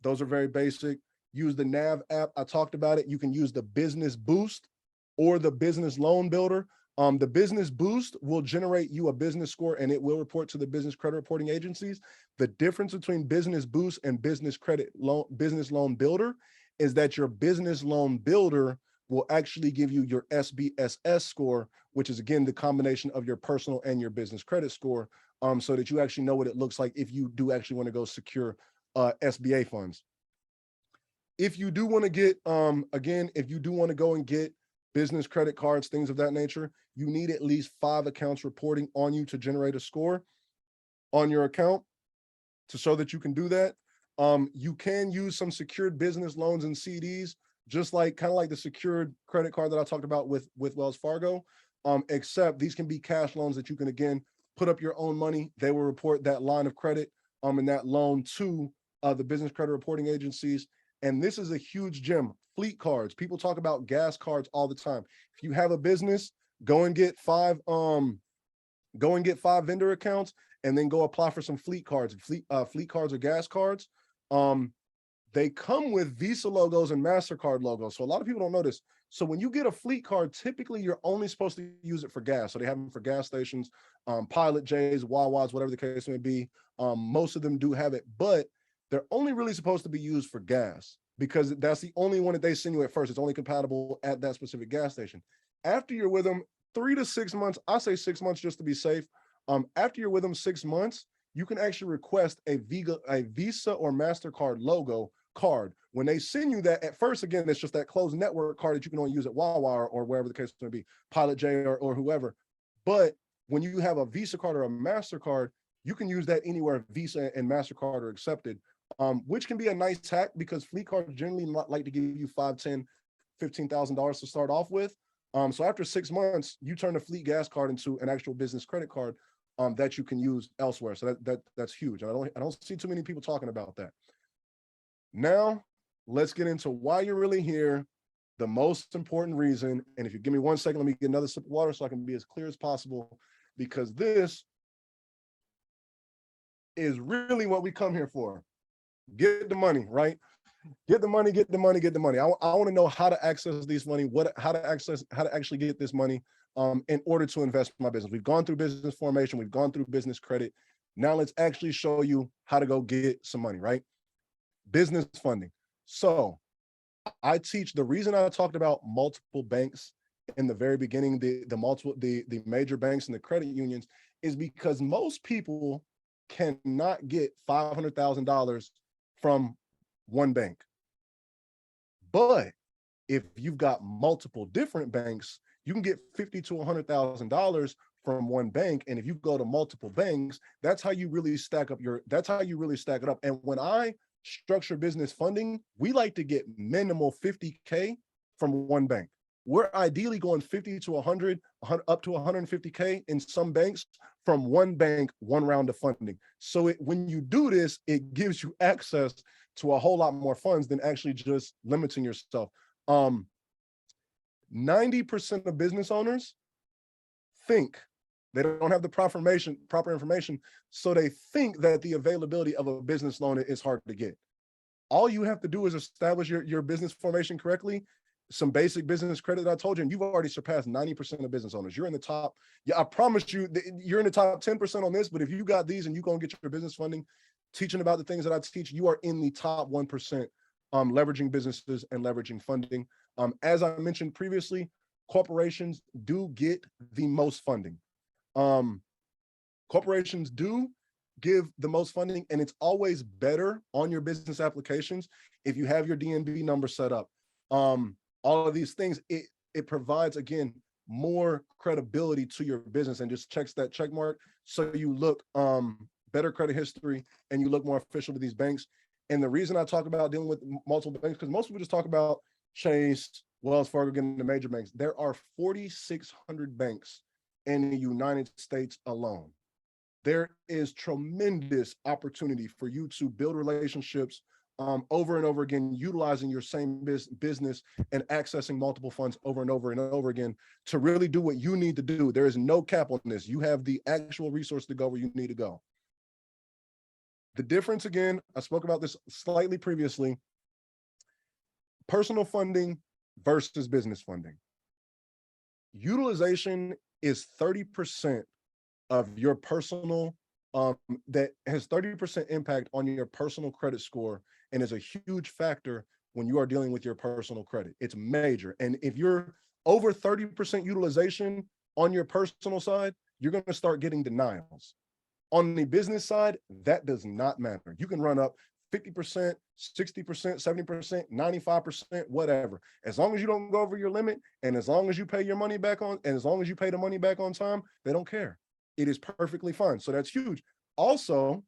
Those are very basic. Use the Nav app. I talked about it. You can use the Business Boost or the Business Loan Builder. The Business Boost will generate you a business score and it will report to the business credit reporting agencies. The difference between Business Boost and Business Loan Builder is that your Business Loan Builder will actually give you your SBSS score, which is again the combination of your personal and your business credit score, so that you actually know what it looks like if you do actually want to go secure SBA funds. If you do want to get, if you do want to go and get business credit cards, things of that nature, you need at least 5 accounts reporting on you to generate a score on your account to show that you can do that. You can use some secured business loans and CDs, just like kind of like the secured credit card that I talked about with Wells Fargo, except these can be cash loans that you can, again, put up your own money. They will report that line of credit and that loan to the business credit reporting agencies. And this is a huge gem. Fleet cards. People talk about gas cards all the time. If you have a business, go and get 5 vendor accounts and then go apply for some fleet cards. Fleet cards or gas cards. They come with Visa logos and MasterCard logos. So a lot of people don't know this. So when you get a fleet card, typically you're only supposed to use it for gas. So they have them for gas stations, Pilot J's, Wawa's, whatever the case may be. Most of them do have it, but they're only really supposed to be used for gas because that's the only one that they send you at first. It's only compatible at that specific gas station. After you're with them 3 to 6 months, I say 6 months just to be safe. After you're with them 6 months, you can actually request a Visa or MasterCard logo card. When they send you that, at first, again, it's just that closed network card that you can only use at Wawa or wherever the case may be, Pilot J or whoever. But when you have a Visa card or a MasterCard, you can use that anywhere Visa and MasterCard are accepted, which can be a nice hack because fleet cards generally like to give you $5,000, $10,000, $15,000 to start off with. So after 6 months, you turn the fleet gas card into an actual business credit card that you can use elsewhere. So that's huge. And I don't see too many people talking about that. Now, let's get into why you're really here, the most important reason. And if you give me 1 second, let me get another sip of water so I can be as clear as possible, because this is really what we come here for. Get the money, right? Get the money, get the money, get the money. I want to know how to access this money, how to actually get this money in order to invest in my business. We've gone through business formation, we've gone through business credit. Now let's actually show you how to go get some money, right? Business funding. So I teach, the reason I talked about multiple banks in the very beginning, the major banks and the credit unions, is because most people cannot get $500,000 from one bank. But if you've got multiple different banks, you can get $50,000 to $100,000 from one bank. And if you go to multiple banks, that's how you really stack it up. And when I structure business funding, we like to get minimal $50K from one bank. We're ideally going 50 to 100, up to 150K in some banks from one bank, one round of funding. So when you do this, it gives you access to a whole lot more funds than actually just limiting yourself. 90% of business owners think they don't have the proper information, so they think that the availability of a business loan is hard to get. All you have to do is establish your business formation correctly, some basic business credit that I told you, and you've already surpassed 90% of business owners. You're in the top. Yeah, I promise you, you're in the top 10% on this. But if you got these and you go and get your business funding, teaching about the things that I teach, you are in the top 1%, leveraging businesses and leveraging funding. As I mentioned previously, corporations do get the most funding. Corporations do give the most funding, and it's always better on your business applications if you have your DNB number set up. All of these things, it provides, again, more credibility to your business and just checks that check mark. So you look better credit history and you look more official to these banks. And the reason I talk about dealing with multiple banks, because most people just talk about Chase, Wells Fargo, getting the major banks. There are 4,600 banks in the United States alone. There is tremendous opportunity for you to build relationships over and over again, utilizing your same business and accessing multiple funds over and over again to really do what you need to do. There is no cap on this. You have the actual resource to go where you need to go. The difference, again, I spoke about this slightly previously, personal funding versus business funding. Utilization is 30% of your personal, that has 30% impact on your personal credit score and is a huge factor when you are dealing with your personal credit. It's major. And if you're over 30% utilization on your personal side, you're going to start getting denials. On the business side, that does not matter. You can run up 50%, 60%, 70%, 95%, whatever. As long as you don't go over your limit, and as long as you pay your money back on, and as long as you pay the money back on time, they don't care. It is perfectly fine. So that's huge. Also,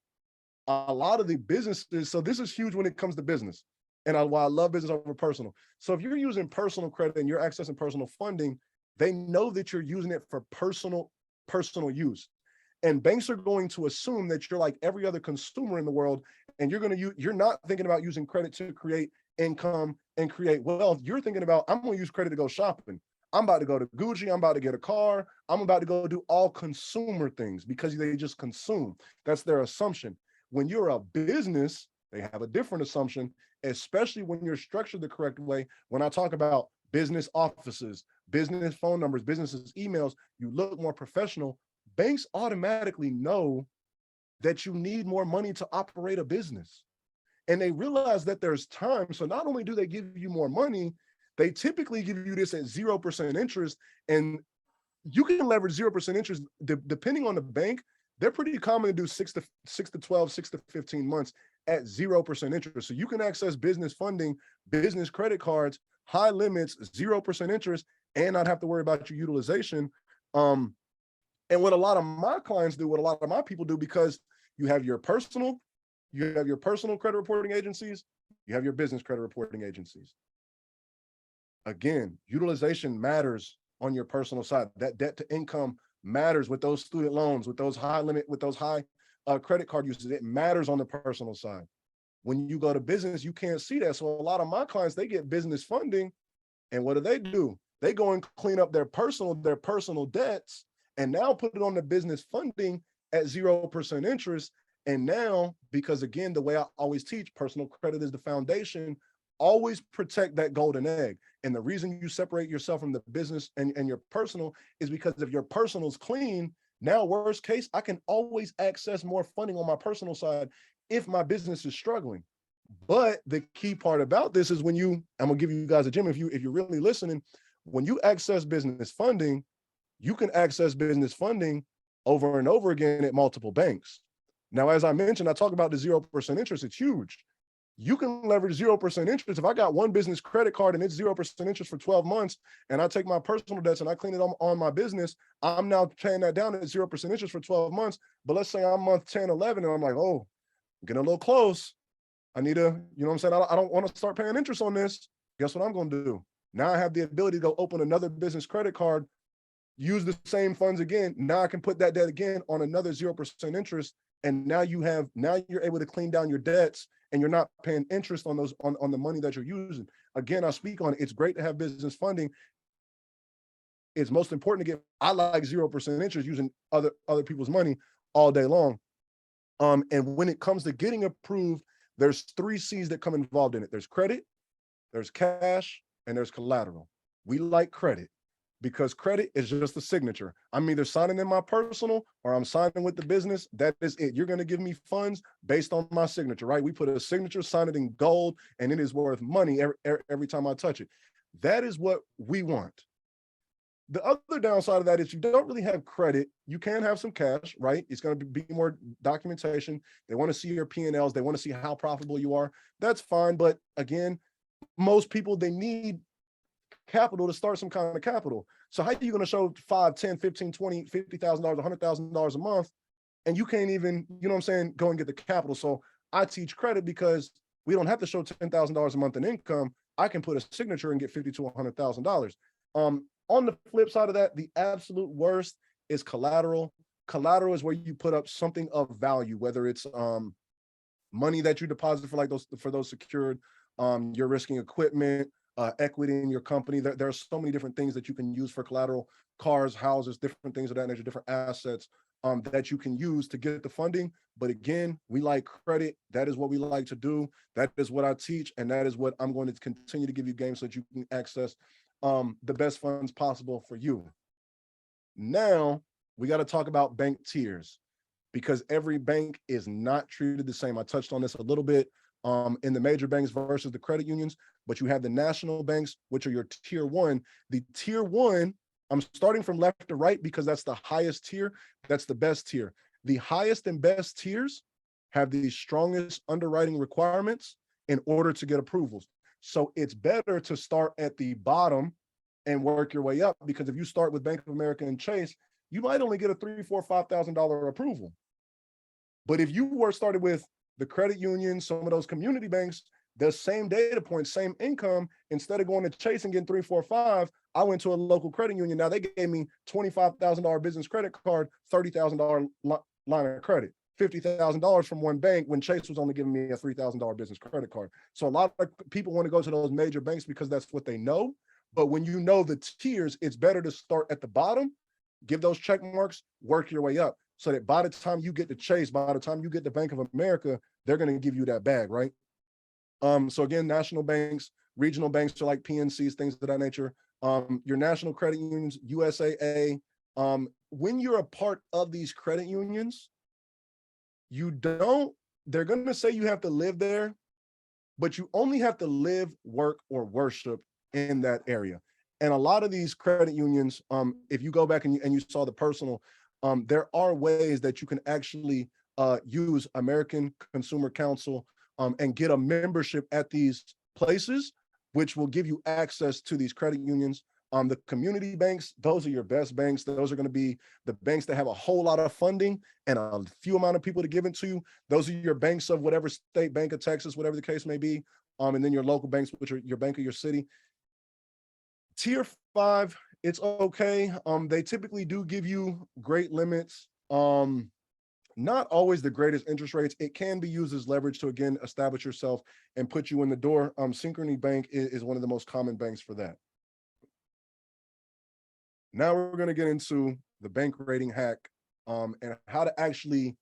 a lot of the businesses, so this is huge when it comes to business. And why I love business over personal. So if you're using personal credit and you're accessing personal funding, they know that you're using it for personal use. And banks are going to assume that you're like every other consumer in the world, and you're not thinking about using credit to create income and create wealth. You're thinking about, I'm going to use credit to go shopping. I'm about to go to Gucci. I'm about to get a car. I'm about to go do all consumer things because they just consume. That's their assumption. When you're a business, they have a different assumption, especially when you're structured the correct way. When I talk about business offices, business phone numbers, businesses, emails, you look more professional. Banks automatically know that you need more money to operate a business. And they realize that there's time. So not only do they give you more money, they typically give you this at 0% interest. And you can leverage 0% interest depending on the bank. They're pretty common to do 6 to 12, 6 to 15 months at 0% interest. So you can access business funding, business credit cards, high limits, 0% interest, and not have to worry about your utilization. And what a lot of my clients do, what a lot of my people do, because you have your personal credit reporting agencies, you have your business credit reporting agencies. Again, utilization matters on your personal side. That debt to income matters with those student loans, with those high limit, with those high credit card uses. It matters on the personal side. When you go to business, you can't see that. So a lot of my clients, they get business funding, and what do? They go and clean up their personal debts, and now put it on the business funding at 0% interest. And now, because again, the way I always teach, personal credit is the foundation. Always protect that golden egg. And the reason you separate yourself from the business and your personal is because if your personal is clean, now worst case, I can always access more funding on my personal side if my business is struggling. But the key part about this is I'm gonna give you guys a gem. If you're really listening, when you access business funding, you can access business funding over and over again at multiple banks. Now, as I mentioned, I talk about the 0% interest. It's huge. You can leverage 0% interest. If I got one business credit card and it's 0% interest for 12 months, and I take my personal debts and I clean it on my business, I'm now paying that down at 0% interest for 12 months. But let's say I'm month 10, 11, and I'm like, oh, I'm getting a little close. I need to, you know what I'm saying? I don't want to start paying interest on this. Guess what I'm going to do? Now I have the ability to go open another business credit card, use the same funds again. Now I can put that debt again on another 0% interest. And now you're able to clean down your debts, and you're not paying interest on on the money that you're using. Again, I speak on it. It's great to have business funding. It's most important to get, I like 0% interest using other people's money all day long. And when it comes to getting approved, there's 3 C's that come involved in it. There's credit, there's cash, and there's collateral. We like credit because credit is just a signature. I'm either signing in my personal or I'm signing with the business. That is it. You're going to give me funds based on my signature, right? We put a signature, sign it in gold, and it is worth money every time I touch it. That is what we want. The other downside of that is you don't really have credit. You can have some cash, right? It's going to be more documentation. They want to see your P&Ls. They want to see how profitable you are. That's fine. But again, most people, they need capital to start some kind of capital. So how are you going to show 5, 10, 15, 20, $50,000, $100,000 a month, and you can't even, you know what I'm saying, go and get the capital? So I teach credit because we don't have to show $10,000 a month in income. I can put a signature and get $50,000 to $100,000. On the flip side of that, the absolute worst is collateral. Collateral is where you put up something of value, whether it's money that you deposit for those secured, you're risking equipment, equity in your company. There are so many different things that you can use for collateral: cars, houses, different things of that nature, different assets that you can use to get the funding. But again, we like credit. That is what we like to do. That is what I teach, and that is what I'm going to continue to give you games so that you can access the best funds possible for you. Now we got to talk about bank tiers, because every bank is not treated the same. I touched on this a little bit in the major banks versus the credit unions, but you have the national banks, which are your tier one. The tier one, I'm starting from left to right because that's the highest tier. That's the best tier. The highest and best tiers have the strongest underwriting requirements in order to get approvals. So it's better to start at the bottom and work your way up, because if you start with Bank of America and Chase, you might only get a $3,000, $4,000, $5,000 approval. But if you were started with the credit union, some of those community banks, the same data points, same income, instead of going to Chase and getting 3, 4, 5, I went to a local credit union. Now they gave me $25,000 business credit card, $30,000 line of credit. $50,000 from one bank when Chase was only giving me a $3,000 business credit card. So a lot of people want to go to those major banks because that's what they know. But when you know the tiers, it's better to start at the bottom, give those check marks, work your way up, so that by the time you get to Chase, by the time you get to Bank of America, they're going to give you that bag, right? So again, national banks, regional banks are like PNCs, things of that nature. Your national credit unions, USAA. When you're a part of these credit unions, they're going to say you have to live there, but you only have to live, work, or worship in that area. And a lot of these credit unions, if you go back and you saw the personal, there are ways that you can actually use American Consumer Council and get a membership at these places, which will give you access to these credit unions. The community banks, those are your best banks. Those are going to be the banks that have a whole lot of funding and a few amount of people to give it to you. Those are your banks of whatever state, Bank of Texas, whatever the case may be. And then your local banks, which are your bank of your city. Tier 5, it's okay. They typically do give you great limits. Not always the greatest interest rates. It can be used as leverage to, again, establish yourself and put you in the door. Synchrony Bank is one of the most common banks for that. Now we're going to get into the bank rating hack and how to actually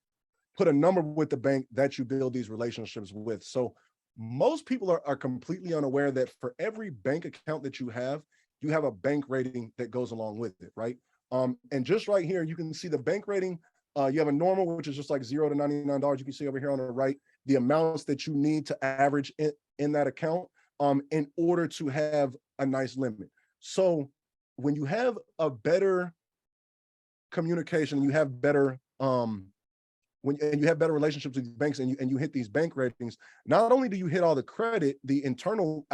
put a number with the bank that you build these relationships with. So most people are completely unaware that for every bank account that you have a bank rating that goes along with it, right? And just right here, you can see the bank rating. You have a normal, which is just like $0 to $99. You can see over here on the right, the amounts that you need to average in that account in order to have a nice limit. So when you have a better communication, you have better when you have better relationships with banks and you hit these bank ratings, not only do you hit all the credit, the internal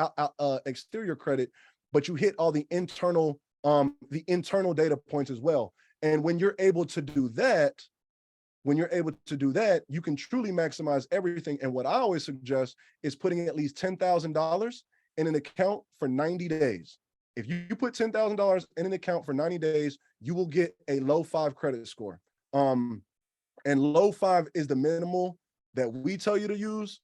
exterior credit, but you hit all the internal data points as well. And when you're able to do that, you can truly maximize everything. And what I always suggest is putting at least $10,000 in an account for 90 days. If you put $10,000 in an account for 90 days, you will get a low 5 credit score. And low 5 is the minimal that we tell you to use.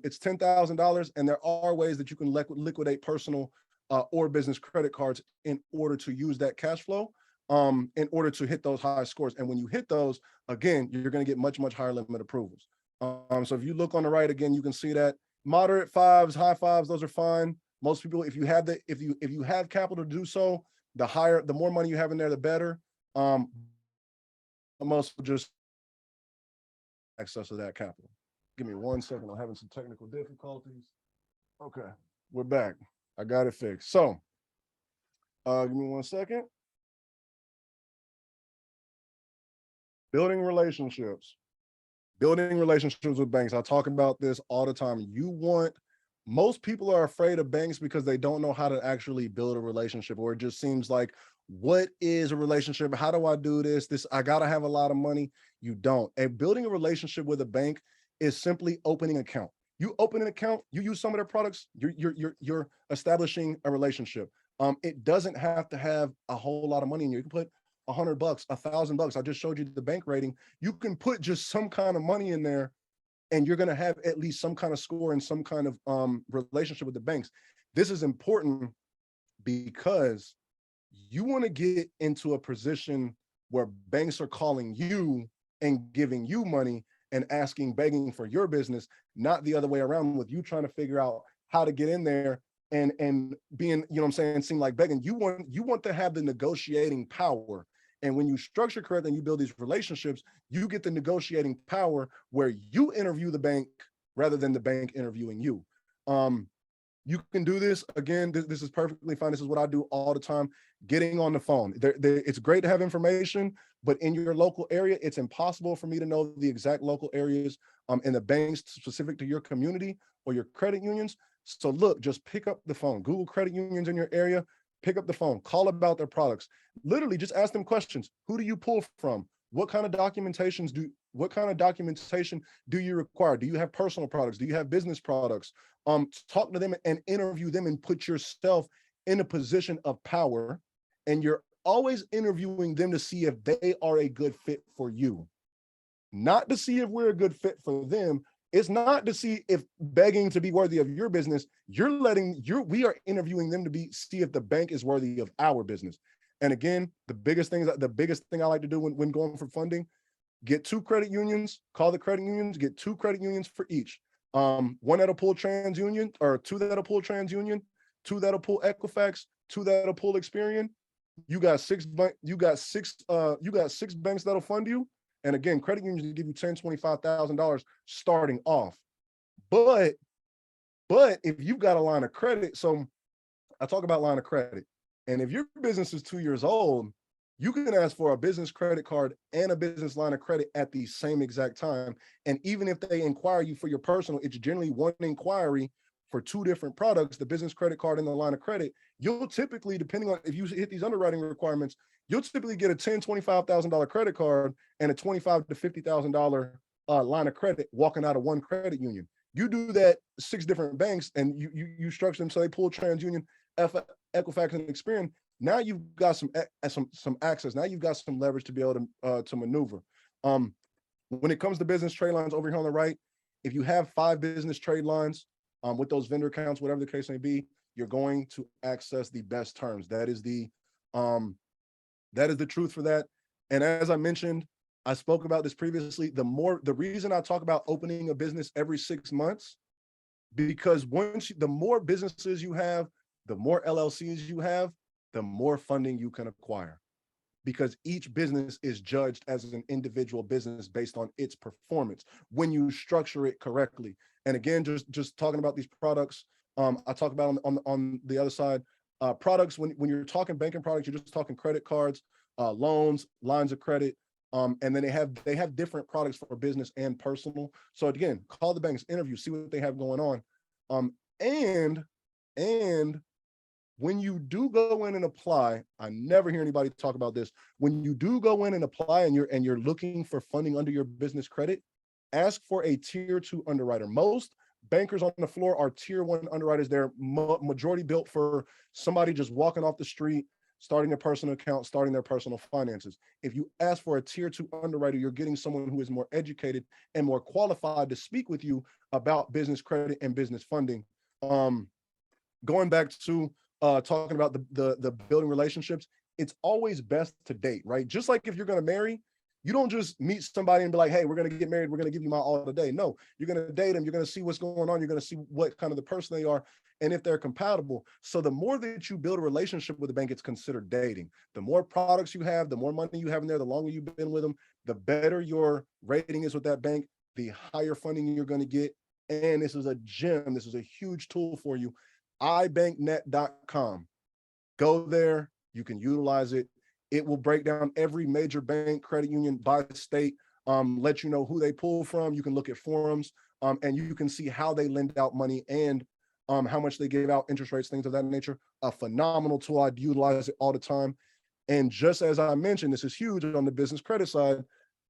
It's $10,000, and there are ways that you can liquidate personal or business credit cards in order to use that cash flow in order to hit those high scores. And when you hit those, again, you're going to get much, much higher limit approvals. So if you look on the right, again, you can see that moderate 5s, high 5s, those are fine. Most people, if you have if you have capital to do so, the more money you have in there, the better. Most will just access to that capital. Give me 1 second. I'm having some technical difficulties. Okay, we're back. I got it fixed. So, give me 1 second. Building relationships. Building relationships with banks. I talk about this all the time. Most people are afraid of banks because they don't know how to actually build a relationship, or it just seems like, what is a relationship? How do I do this? I gotta have a lot of money. You don't. And building a relationship with a bank is simply opening an account. You open an account, you use some of their products, you're establishing a relationship. It doesn't have to have a whole lot of money in you. You can put $100, $1,000. I just showed you the bank rating. You can put just some kind of money in there, and you're going to have at least some kind of score and some kind of relationship with the banks. This is important because you want to get into a position where banks are calling you and giving you money and begging for your business, not the other way around, with you trying to figure out how to get in there and being, you know what I'm saying, seem like begging. You want to have the negotiating power. And when you structure correctly and you build these relationships, you get the negotiating power where you interview the bank rather than the bank interviewing you. You can do this. Again, this is perfectly fine. This is what I do all the time. Getting on the phone. It's great to have information, but in your local area, it's impossible for me to know the exact local areas in the banks specific to your community or your credit unions. So look, just pick up the phone. Google credit unions in your area. Pick up the phone. Call about their products. Literally, just ask them questions. Who do you pull from? What kind of documentation do you require? Do you have personal products? Do you have business products? Talk to them and interview them and put yourself in a position of power. And you're always interviewing them to see if they are a good fit for you, not to see if we're a good fit for them. It's not to see if begging to be worthy of your business. We are interviewing them to see if the bank is worthy of our business. And again, the biggest thing I like to do when going for funding, get 2 credit unions, call the credit unions, get 2 credit unions for each. One that'll pull TransUnion, or 2 that'll pull TransUnion, 2 that'll pull Equifax, 2 that'll pull Experian. You got 6 banks that'll fund you. And again, credit unions will give you $10,000, $25,000 starting off. But if you've got a line of credit, so I talk about line of credit, and if your business is 2 years old, you can ask for a business credit card and a business line of credit at the same exact time. And even if they inquire you for your personal, it's generally one inquiry for 2 different products, the business credit card and the line of credit. You'll typically, depending on if you hit these underwriting requirements, you'll typically get a $10,000, $25,000 credit card and a $25,000 to $50,000 line of credit walking out of one credit union. You do that 6 different banks, and you structure them so they pull TransUnion, Equifax, and Experian. Now you've got some access. Now you've got some leverage to be able to maneuver. When it comes to business trade lines over here on the right, if you have 5 business trade lines with those vendor accounts, whatever the case may be, you're going to access the best terms. That is the truth for that. And as I mentioned, I spoke about this previously. The reason I talk about opening a business every 6 months, because the more businesses you have, the more LLCs you have, the more funding you can acquire, because each business is judged as an individual business based on its performance when you structure it correctly. And again, just talking about these products, I talk about on the other side, products, when you're talking banking products, you're just talking credit cards, loans, lines of credit, and then they have different products for business and personal. So again, call the banks, interview, see what they have going on. And when you do go in and apply, I never hear anybody talk about this. When you do go in and apply and you're looking for funding under your business credit, ask for a tier 2 underwriter. Most bankers on the floor are tier 1 underwriters. They're majority built for somebody just walking off the street, starting a personal account, starting their personal finances. If you ask for a tier 2 underwriter, you're getting someone who is more educated and more qualified to speak with you about business credit and business funding. Going back to talking about the building relationships, it's always best to date, right? Just like if you're going to marry, You don't just meet somebody and be like, hey, we're going to get married. We're going to give you my all today. No, you're going to date them. You're going to see what's going on. You're going to see what kind of the person they are and if they're compatible. So the more that you build a relationship with a bank, it's considered dating. The more products you have, the more money you have in there, the longer you've been with them, the better your rating is with that bank, the higher funding you're going to get. And this is a gem. This is a huge tool for you. ibanknet.com. Go there. You can utilize it. It will break down every major bank, credit union by state, let you know who they pull from. You can look at forums, and you can see how they lend out money and how much they give out, interest rates, things of that nature. A phenomenal tool. I utilize it all the time. And just as I mentioned, this is huge on the business credit side.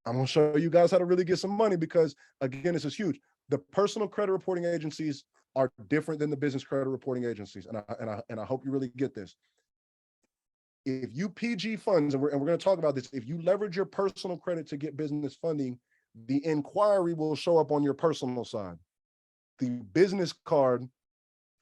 I'm going to show you guys how to really get some money because, again, this is huge. The personal credit reporting agencies are different than the business credit reporting agencies. And I hope you really get this. If you PG funds, and we're going to talk about this, if you leverage your personal credit to get business funding, the inquiry will show up on your personal side. The business card,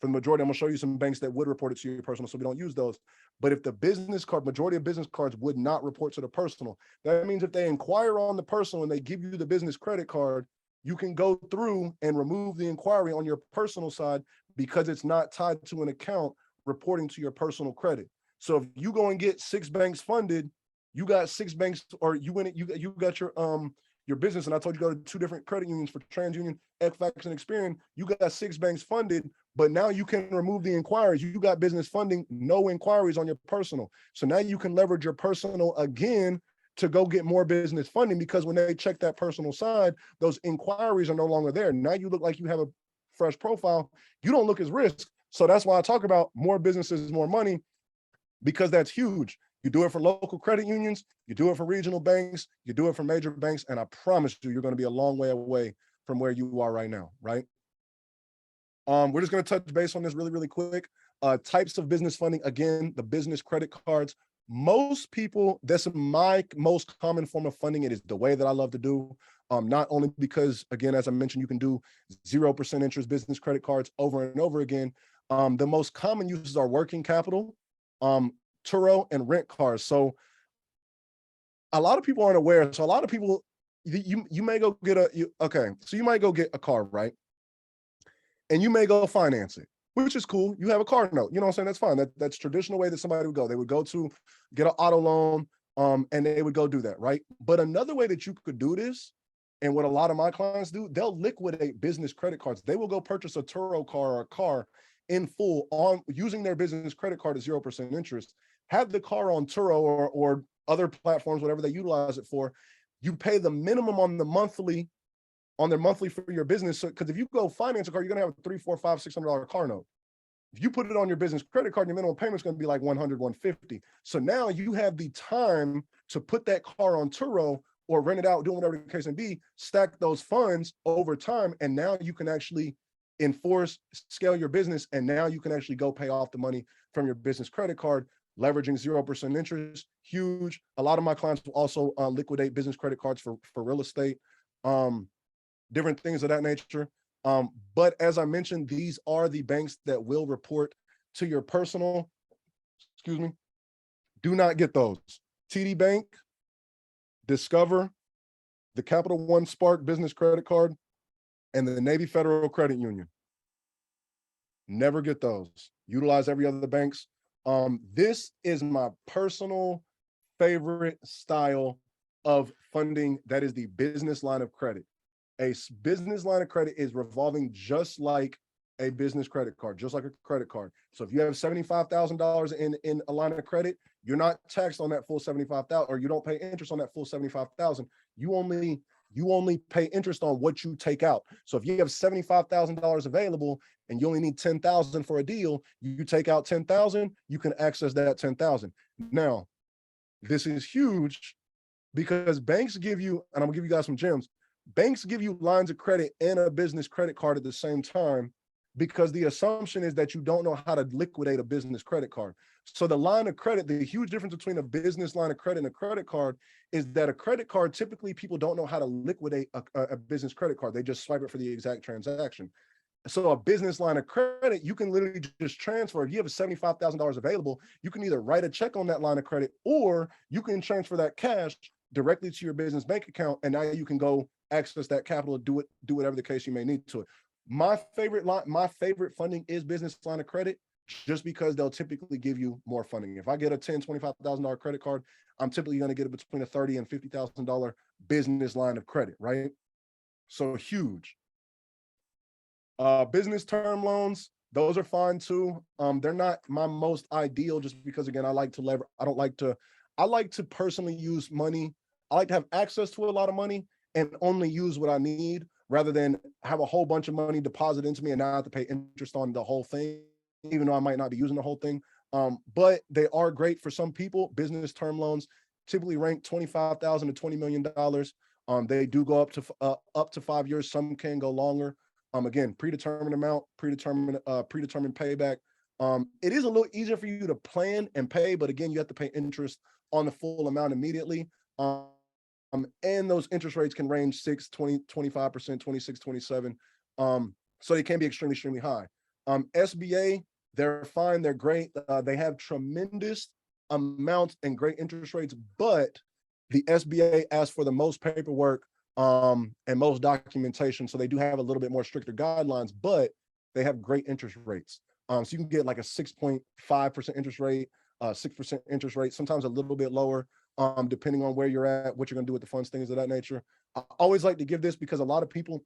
for the majority, I'm going to show you some banks that would report it to your personal, so we don't use those. But if the business card, majority of business cards would not report to the personal, that means if they inquire on the personal and they give you the business credit card, you can go through and remove the inquiry on your personal side because it's not tied to an account reporting to your personal credit. So if you go and get 6 banks funded, you got 6 banks, or you win it, you got your business, and I told you go to 2 different credit unions for TransUnion, Equifax, and Experian. You got 6 banks funded, but now you can remove the inquiries. You got business funding, no inquiries on your personal. So now you can leverage your personal again to go get more business funding, because when they check that personal side, those inquiries are no longer there. Now you look like you have a fresh profile. You don't look as risk. So that's why I talk about more businesses, more money, because that's huge. You do it for local credit unions, you do it for regional banks, you do it for major banks, and I promise you, you're going to be a long way away from where you are right now, right? We're just going to touch base on this really, really quick. Types of business funding, again, the business credit cards. Most people, that's my most common form of funding. It is the way that I love to do. Not only because, again, as I mentioned, you can do 0% interest business credit cards over and over again. The most common uses are working capital, Turo, and rent cars. So a lot of people aren't aware. So a lot of people, you may go get so you might go get a car, right? And you may go finance it, which is cool. You have a car note, you know what I'm saying? That's fine. That's traditional way that somebody would go. They would go to get an auto loan, and they would go do that, right? But another way that you could do this, and what a lot of my clients do, they'll liquidate business credit cards. They will go purchase a Turo car or a car in full on using their business credit card at 0% interest, have the car on Turo or other platforms, whatever they utilize it for. You pay the minimum on their monthly for your business. So, because if you go finance a car, you're gonna have a $300, $400, $500, $600 car note. If you put it on your business credit card, your minimum payment's gonna be like $100, $150. So now you have the time to put that car on Turo or rent it out, doing whatever the case may be, stack those funds over time, and now you can actually scale your business, and now you can actually go pay off the money from your business credit card, leveraging 0% interest. Huge. A lot of my clients will also liquidate business credit cards for real estate, different things of that nature. But as I mentioned, these are the banks that will report to your personal. Excuse me. Do not get those. TD Bank, Discover, the Capital One Spark business credit card, and the Navy Federal Credit Union. Never get those. Utilize every other banks. This is my personal favorite style of funding. That is the business line of credit. A business line of credit is revolving just like a business credit card, just like a credit card. So if you have $75,000 in a line of credit, you're not taxed on that full 75,000, or you don't pay interest on that full 75,000. You only pay interest on what you take out. So if you have $75,000 available and you only need 10,000 for a deal, you take out 10,000, you can access that 10,000. Now, this is huge because banks give you, and I'm gonna give you guys some gems. Banks give you lines of credit and a business credit card at the same time, because the assumption is that you don't know how to liquidate a business credit card. So the line of credit, the huge difference between a business line of credit and a credit card is that a credit card, typically people don't know how to liquidate a business credit card. They just swipe it for the exact transaction. So a business line of credit, you can literally just transfer. If you have $75,000 available, you can either write a check on that line of credit, or you can transfer that cash directly to your business bank account, and now you can go access that capital, do whatever the case you may need to it. My favorite funding is business line of credit, just because they'll typically give you more funding. If I get a $10,000, $25,000 credit card, I'm typically going to get it between a $30,000 and $50,000 business line of credit, right? So huge. Business term loans, those are fine too. They're not my most ideal, just because again, I like to personally use money. I like to have access to a lot of money and only use what I need, rather than have a whole bunch of money deposited into me and now I have to pay interest on the whole thing, even though I might not be using the whole thing. But they are great for some people. Business term loans typically rank $25,000 to $20 million. They do go up to 5 years. Some can go longer. Again, predetermined amount, predetermined payback. It is a little easier for you to plan and pay, but again, you have to pay interest on the full amount immediately. And those interest rates can range 6, 20, 25%, 26, 27. So they can be extremely, extremely high. SBA, they're fine, they're great. They have tremendous amounts and great interest rates, but the SBA asks for the most paperwork and most documentation. So they do have a little bit more stricter guidelines, but they have great interest rates. So you can get like a 6.5% interest rate, 6% interest rate, sometimes a little bit lower, depending on where you're at, what you're going to do with the funds, things of that nature. I always like to give this because a lot of people,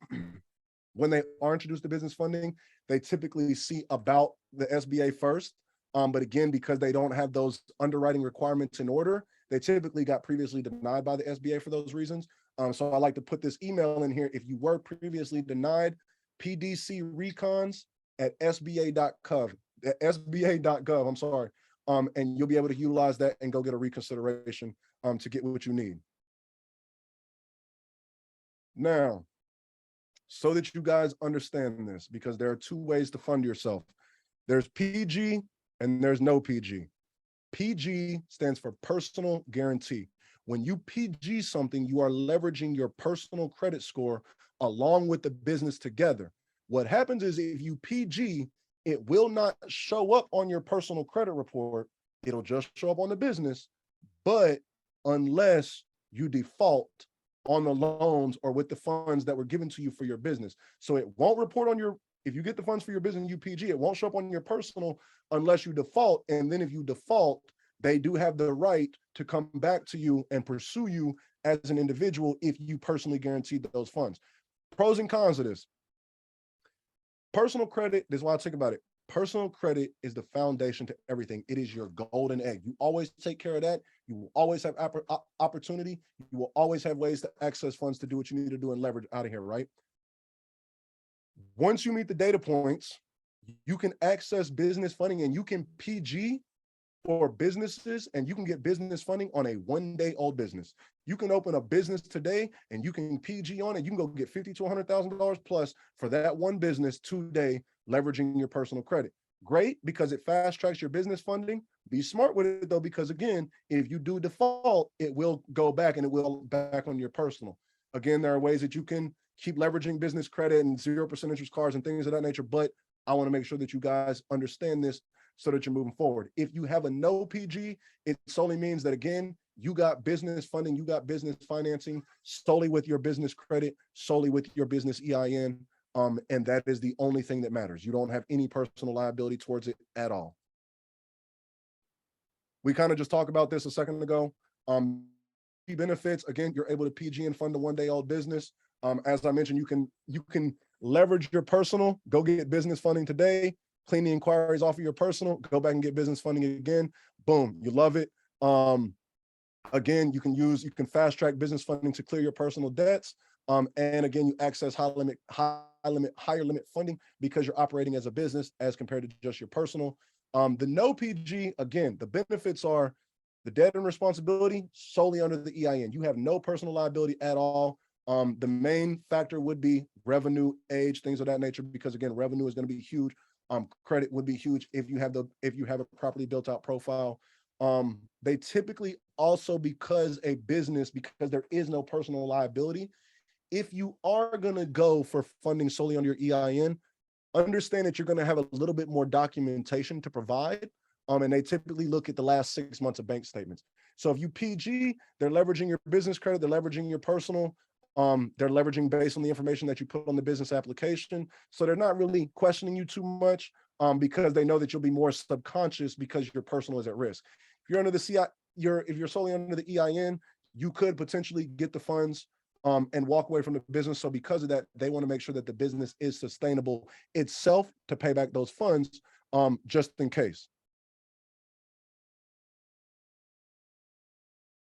when they are introduced to business funding, they typically see about the SBA first. But again, because they don't have those underwriting requirements in order, they typically got previously denied by the SBA for those reasons. So I like to put this email in here. If you were previously denied, pdcrecons@sba.gov, sba.gov, I'm sorry. And you'll be able to utilize that and go get a reconsideration to get what you need. Now, so that you guys understand this, because there are two ways to fund yourself. There's PG and there's no PG. PG stands for personal guarantee. When you PG something, you are leveraging your personal credit score along with the business together. What happens is if you PG, it will not show up on your personal credit report. It'll just show up on the business, but unless you default on the loans or with the funds that were given to you for your business. So it won't report on your, if you get the funds for your business and you PG, it won't show up on your personal unless you default. And then if you default, they do have the right to come back to you and pursue you as an individual if you personally guaranteed those funds. Pros and cons of this. Personal credit, this is why I think about it. Personal credit is the foundation to everything. It is your golden egg. You always take care of that. You will always have opportunity. You will always have ways to access funds to do what you need to do and leverage out of here, right? Once you meet the data points, you can access business funding and you can PG for businesses, and you can get business funding on a one-day-old business. You can open a business today and you can PG on it. You can go get $50,000 to $100,000 plus for that one business today, leveraging your personal credit. Great, because it fast tracks your business funding. Be smart with it though, because again, if you do default, it will go back and it will back on your personal. Again, there are ways that you can keep leveraging business credit and 0% interest cards and things of that nature, but I want to make sure that you guys understand this so that you're moving forward. If you have a no PG, it solely means that, again, you got business funding, you got business financing solely with your business credit, solely with your business EIN, and that is the only thing that matters. You don't have any personal liability towards it at all. We kind of just talked about this a second ago. Benefits, again, you're able to PG and fund a one-day-old business. As I mentioned, you can leverage your personal, go get business funding today, clean the inquiries off of your personal, go back and get business funding again. Boom, you love it. Again, you can fast track business funding to clear your personal debts. And again, you access higher limit funding because you're operating as a business as compared to just your personal. The no PG, again, the benefits are the debt and responsibility solely under the EIN. You have no personal liability at all. The main factor would be revenue, age, things of that nature, because again, revenue is going to be huge. Credit would be huge if you have a properly built out profile. They typically also, because there is no personal liability, if you are going to go for funding solely on your EIN, understand that you're going to have a little bit more documentation to provide. And they typically look at the last 6 months of bank statements. So if you PG, they're leveraging your business credit, they're leveraging your personal, they're leveraging based on the information that you put on the business application. So they're not really questioning you too much, because they know that you'll be more subconscious because your personal is at risk. If you're under the CI, if you're solely under the EIN, you could potentially get the funds and walk away from the business. So because of that, they want to make sure that the business is sustainable itself to pay back those funds, just in case.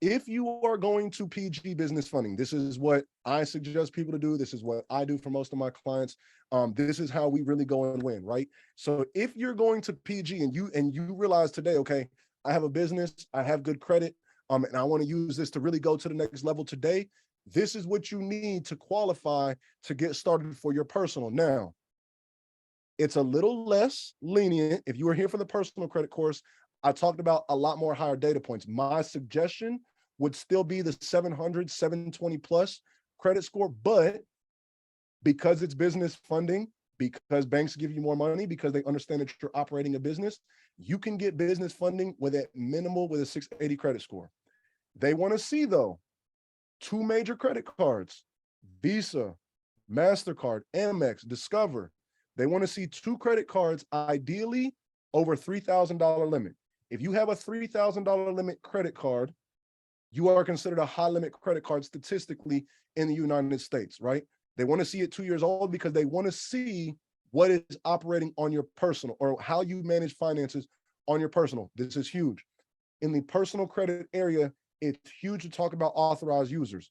If you are going to PG business funding, this is what I suggest people to do. This is what I do for most of my clients. This is how we really go and win, right? So if you're going to PG and you realize today, okay, I have a business, I have good credit, and I want to use this to really go to the next level today, this is what you need to qualify to get started for your personal. Now, it's a little less lenient. If you were here for the personal credit course, I talked about a lot more higher data points. My suggestion would still be the 700, 720 plus credit score, but because it's business funding, because banks give you more money, because they understand that you're operating a business, you can get business funding with a minimal with a 680 credit score. They want to see, though, 2 major credit cards, Visa, MasterCard, Amex, Discover. They want to see 2 credit cards, ideally over $3,000 limit. If you have a $3,000 limit credit card, you are considered a high limit credit card statistically in the United States, right? They want to see it 2 years old because they want to see what is operating on your personal or how you manage finances on your personal. This is huge. In the personal credit area, it's huge to talk about authorized users,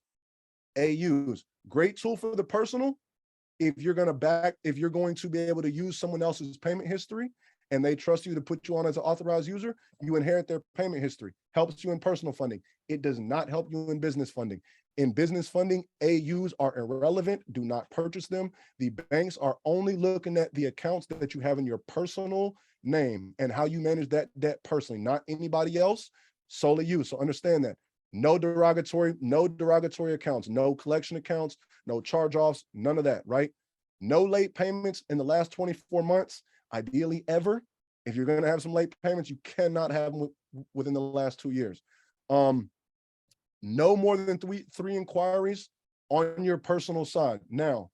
AUs. Great tool for the personal. If you're going to be able to use someone else's payment history and they trust you to put you on as an authorized user, you inherit their payment history. Helps you in personal funding. It does not help you in business funding. In business funding, AUs are irrelevant. Do not purchase them. The banks are only looking at the accounts that you have in your personal name and how you manage that debt personally, not anybody else, solely you. So understand that. No derogatory accounts, no collection accounts, no charge-offs, none of that, right? No late payments in the last 24 months, ideally ever. If you're going to have some late payments, you cannot have them within the last 2 years. No more than three inquiries on your personal side. Now,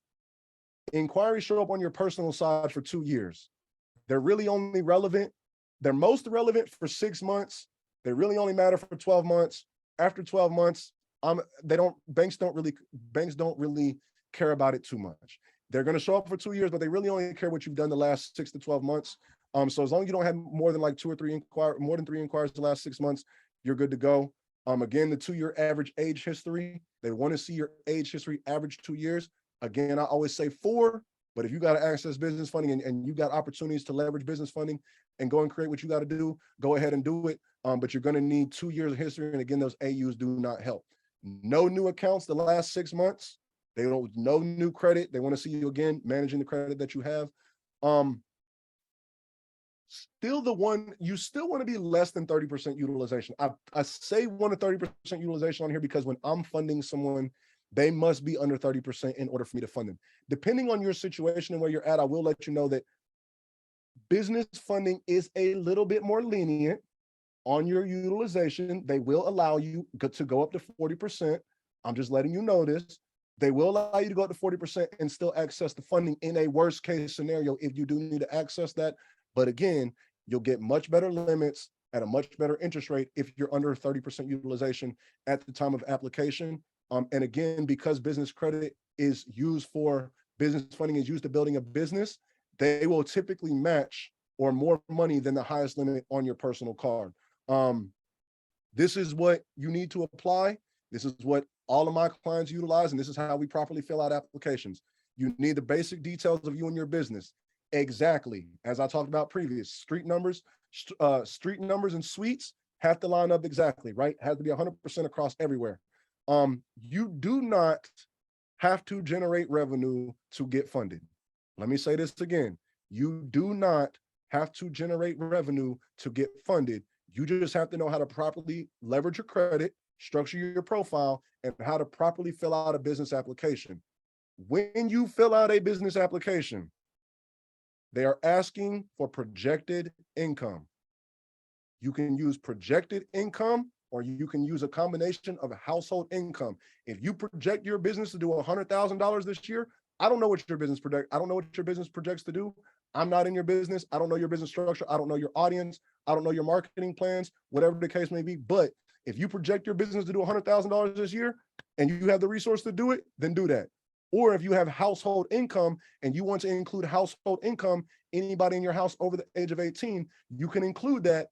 inquiries show up on your personal side for 2 years. They're really only relevant. They're most relevant for 6 months. They really only matter for 12 months. After 12 months, banks don't really care about it too much. They're going to show up for 2 years, but they really only care what you've done the last 6 to 12 months. So as long as you don't have more than 3 inquiries the last 6 months, you're good to go. Again, the 2-year average age history, they want to see your age history average 2 years. Again, I always say 4, but if you got to access business funding and you got opportunities to leverage business funding and go and create what you got to do, go ahead and do it. But you're going to need 2 years of history. And again, those AUs do not help. No new accounts the last 6 months. No new credit. They want to see you again managing the credit that you have. You still want to be less than 30% utilization. I say 1 to 30% utilization on here because when I'm funding someone, they must be under 30% in order for me to fund them. Depending on your situation and where you're at, I will let you know that business funding is a little bit more lenient on your utilization. They will allow you to go up to 40%. I'm just letting you know this. They will allow you to go up to 40% and still access the funding in a worst case scenario if you do need to access that. But again, you'll get much better limits at a much better interest rate if you're under 30% utilization at the time of application. And again, because business credit is used for business funding is used to building a business, they will typically match or more money than the highest limit on your personal card. This is what you need to apply. This is what all of my clients utilize, and this is how we properly fill out applications. You need the basic details of you and your business. Exactly, as I talked about previous, street numbers and suites have to line up exactly, right? Has to be 100% across everywhere. You do not have to generate revenue to get funded. Let me say this again. You do not have to generate revenue to get funded. You just have to know how to properly leverage your credit, structure your profile, and how to properly fill out a business application. When you fill out a business application, they are asking for projected income. You can use projected income or you can use a combination of household income. If you project your business to do $100,000 this year, I don't know what your business project. I don't know what your business projects to do. I'm not in your business. I don't know your business structure. I don't know your audience. I don't know your marketing plans, whatever the case may be. But if you project your business to do $100,000 this year and you have the resource to do it, then do that. Or if you have household income and you want to include household income, anybody in your house over the age of 18, you can include that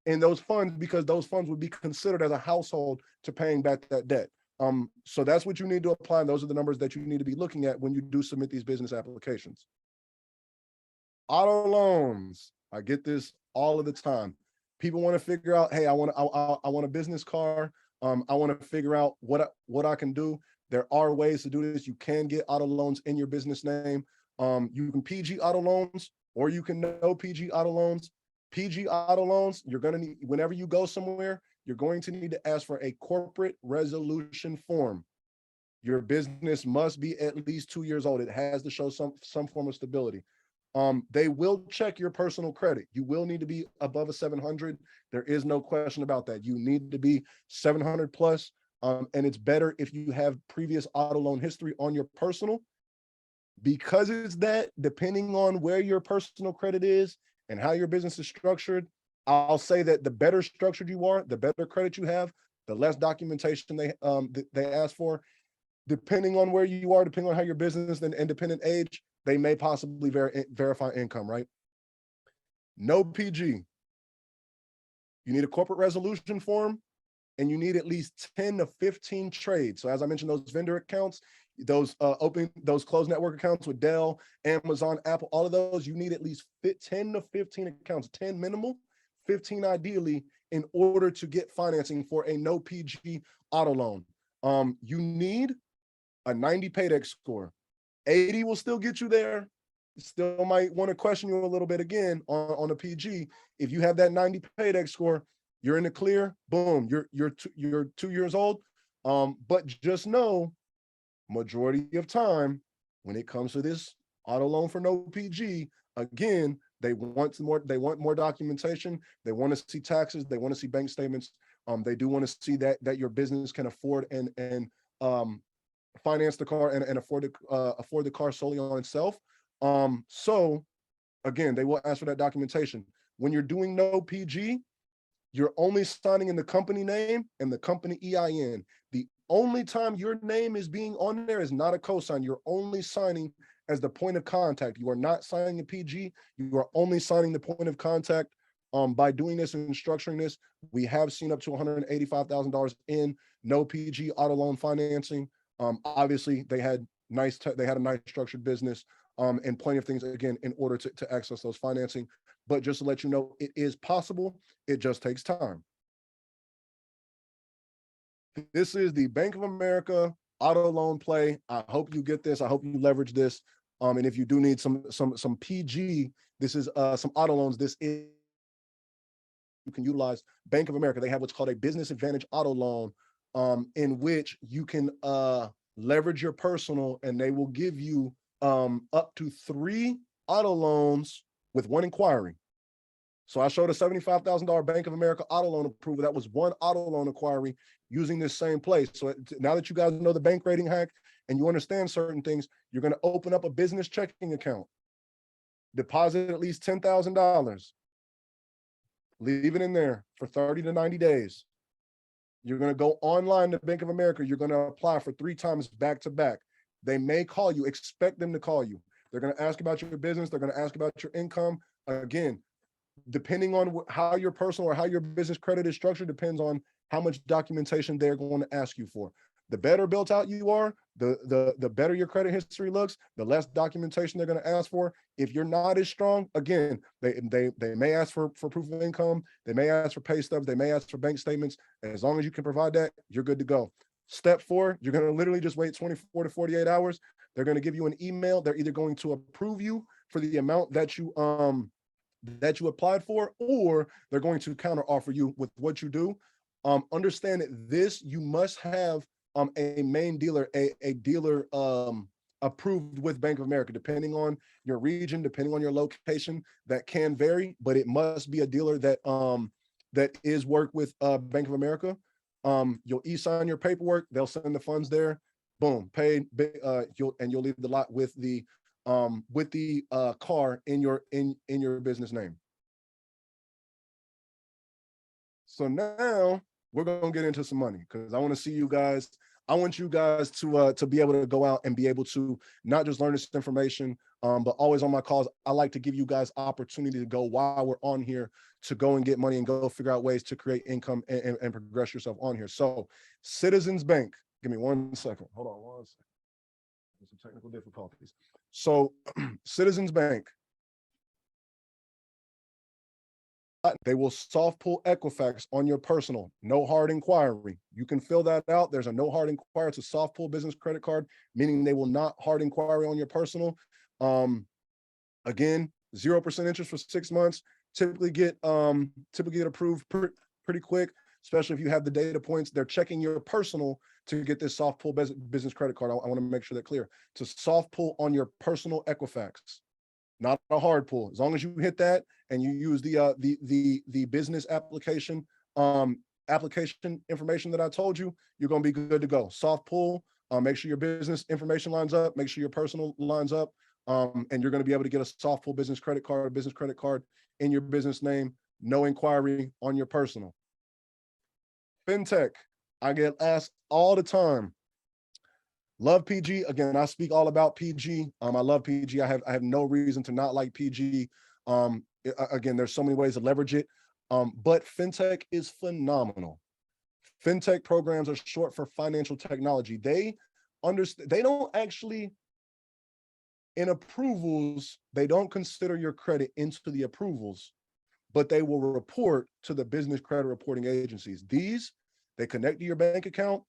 in those funds because those funds would be considered as a household to paying back that debt. So that's what you need to apply. And those are the numbers that you need to be looking at when you do submit these business applications. Auto loans. I get this all of the time. People want to figure out, hey, I want a business car. I want to figure out what I can do. There are ways to do this. You can get auto loans in your business name. You can PG auto loans, or you can no PG auto loans. PG auto loans, you're going to need, whenever you go somewhere, you're going to need to ask for a corporate resolution form. Your business must be at least 2 years old. It has to show some form of stability. They will check your personal credit. You will need to be above a 700. There is no question about that. You need to be 700 plus. And it's better if you have previous auto loan history on your personal, because it's that, depending on where your personal credit is and how your business is structured, I'll say that the better structured you are, the better credit you have, the less documentation they ask for. Depending on where you are, depending on how your business and independent age, they may possibly verify income, right? No PG. You need a corporate resolution form, and you need at least 10 to 15 trades. So as I mentioned, those vendor accounts, those closed network accounts with Dell, Amazon, Apple, all of those, you need at least 10 to 15 accounts, 10 minimal, 15 ideally, in order to get financing for a no PG auto loan. You need a 90 paydex score. 80 will still get you there. Still might want to question you a little bit again on a PG. If you have that 90 paydex score, you're in the clear. Boom, you're 2 years old. But just know, majority of time, when it comes to this auto loan for no PG, again, they want more documentation. They want to see taxes. They want to see bank statements. They do want to see that your business can afford and finance the car and afford the car solely on itself. So again, they will ask for that documentation. When you're doing no PG, you're only signing in the company name and the company EIN. The only time your name is being on there is not a cosign. You're only signing as the point of contact. You are not signing a PG. You are only signing the point of contact. By doing this and structuring this, we have seen up to $185,000 in no PG auto loan financing. Obviously, they had a nice structured business, and plenty of things, again, in order to access those financing. But just to let you know, it is possible. It just takes time. This is the Bank of America auto loan play. I hope you get this. I hope you leverage this. And if you do need some PG, this is some auto loans. This is, you can utilize Bank of America. They have what's called a Business Advantage auto loan, in which you can leverage your personal, and they will give you up to 3 auto loans with 1 inquiry. So I showed a $75,000 Bank of America auto loan approval. That was 1 auto loan inquiry using this same place. So now that you guys know the bank rating hack and you understand certain things, you're going to open up a business checking account, deposit at least $10,000, leave it in there for 30 to 90 days. You're going to go online to Bank of America. You're going to apply for 3 times back to back. They may call you. Expect them to call you. They're going to ask about your business. They're going to ask about your income. Again, depending on how your personal or how your business credit is structured, depends on how much documentation they're going to ask you for. The better built out you are, the better your credit history looks, the less documentation they're going to ask for. If you're not as strong, again, they may ask for proof of income. They may ask for pay stubs. They may ask for bank statements. And as long as you can provide that, you're good to go. Step 4, you're going to literally just wait 24 to 48 hours. They're going to give you an email. They're either going to approve you for the amount that you applied for, or they're going to counter offer you with what you do. Understand that this, you must have a main dealer, a dealer approved with Bank of America, depending on your region, depending on your location. That can vary, but it must be a dealer that that is work with Bank of America. You'll e-sign your paperwork. They'll send the funds there. Boom, paid. You'll leave the lot with the car in your business name. So now we're gonna get into some money because I want to see you guys. I want you guys to be able to go out and be able to not just learn this information, but always on my calls. I like to give you guys opportunity to go while we're on here to go and get money and go figure out ways to create income and progress yourself on here. So Citizens Bank, give me 1 second. Hold on 1 second. There's some technical difficulties. So Citizens Bank, they will soft pull Equifax on your personal, no hard inquiry. You can fill that out. There's a no hard inquiry. It's a soft pull business credit card, meaning they will not hard inquiry on your personal. Again, 0% interest for 6 months. Typically get approved pretty quick, especially if you have the data points. They're checking your personal to get this soft pull business credit card. I want to make sure they're clear. To soft pull on your personal Equifax, not a hard pull. As long as you hit that and you use the business application information that I told you, you're going to be good to go. Soft pull. Make sure your business information lines up. Make sure your personal lines up. And you're going to be able to get a soft pull business credit card in your business name. No inquiry on your personal. Fintech. I get asked all the time. Love PG. Again, I speak all about PG. I love PG. I have no reason to not like PG. Again, there's so many ways to leverage it. But fintech is phenomenal. Fintech programs are short for financial technology. They don't actually, in approvals, they don't consider your credit into the approvals, but they will report to the business credit reporting agencies. They connect to your bank account.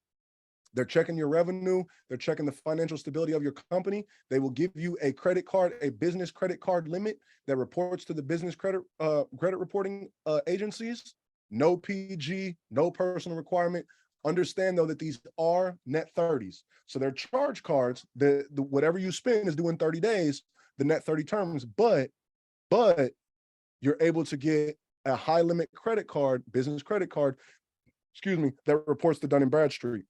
They're checking your revenue. They're checking the financial stability of your company. They will give you a credit card, a business credit card limit that reports to the business credit reporting agencies. No PG, no personal requirement. Understand though that these are net 30s. So they're charge cards. The whatever you spend is due in 30 days, the net 30 terms, but you're able to get a high limit credit card, business credit card, that reports to Dun & Bradstreet.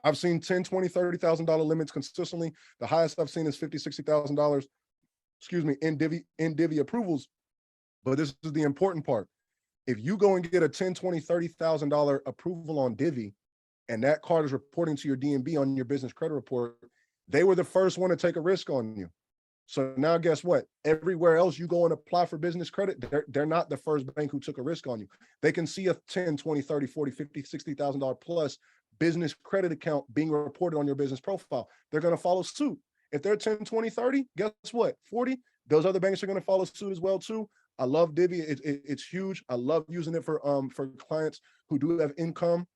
I've seen $10,000, $20,000, $30,000 limits consistently. The highest I've seen is $50,000, $60,000, in divvy approvals. But this is the important part. If you go and get a $10,000, $20,000, $30,000 approval on divvy, and that card is reporting to your DMB on your business credit report, they were the first one to take a risk on you. So now guess what? Everywhere else you go and apply for business credit, they're not the first bank who took a risk on you. They can see a 10, 20, 30, 40, 50, $60,000 plus business credit account being reported on your business profile. They're going to follow suit. If they're 10, 20, 30, guess what? 40, those other banks are going to follow suit as well too. I love Divvy. It's huge. I love using it for clients who do have income.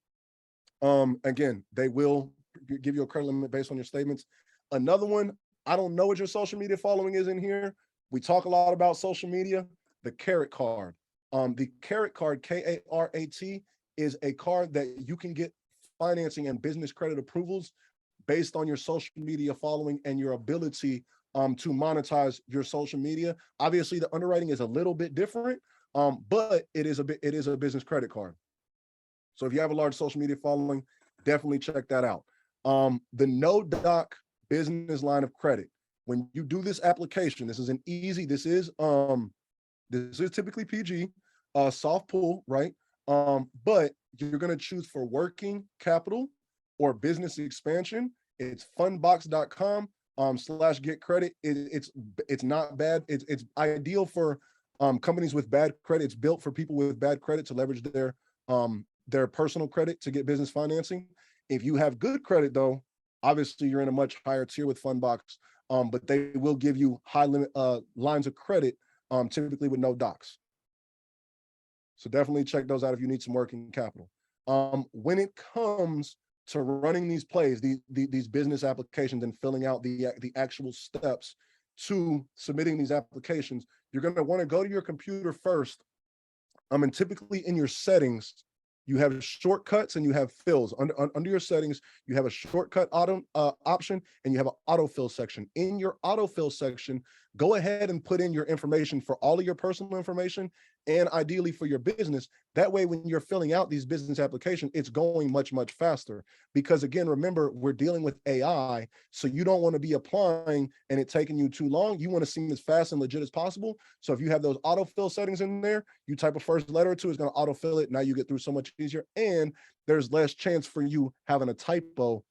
Again, they will give you a credit limit based on your statements. Another one, I don't know what your social media following is in here. We talk a lot about social media. The Carrot card. The Carrot card, K-A-R-A-T, is a card that you can get financing and business credit approvals based on your social media following and your ability to monetize your social media. Obviously, the underwriting is a little bit different, but it is a business credit card. So if you have a large social media following, definitely check that out. The no doc business line of credit. When you do this application, this is typically PG, soft pull, right? But you're going to choose for working capital or business expansion. It's fundbox.com /get credit. It's not bad. It's ideal for companies with bad credit. It's built for people with bad credit to leverage their personal credit to get business financing. If you have good credit though, obviously you're in a much higher tier with Fundbox, but they will give you high limit lines of credit, typically with no docs. So definitely check those out if you need some working capital. When it comes to running these plays, these business applications and filling out the actual steps to submitting these applications, you're going to want to go to your computer first. And typically in your settings, you have shortcuts and you have fills. Under your settings, you have a shortcut option and you have an autofill section. In your autofill section, go ahead and put in your information for all of your personal information and ideally for your business. That way, when you're filling out these business applications, it's going much, much faster. Because again, remember, we're dealing with AI. So you don't want to be applying and it taking you too long. You want to seem as fast and legit as possible. So if you have those autofill settings in there, you type a first letter or two, it's going to autofill it. Now you get through so much easier. And there's less chance for you having a typo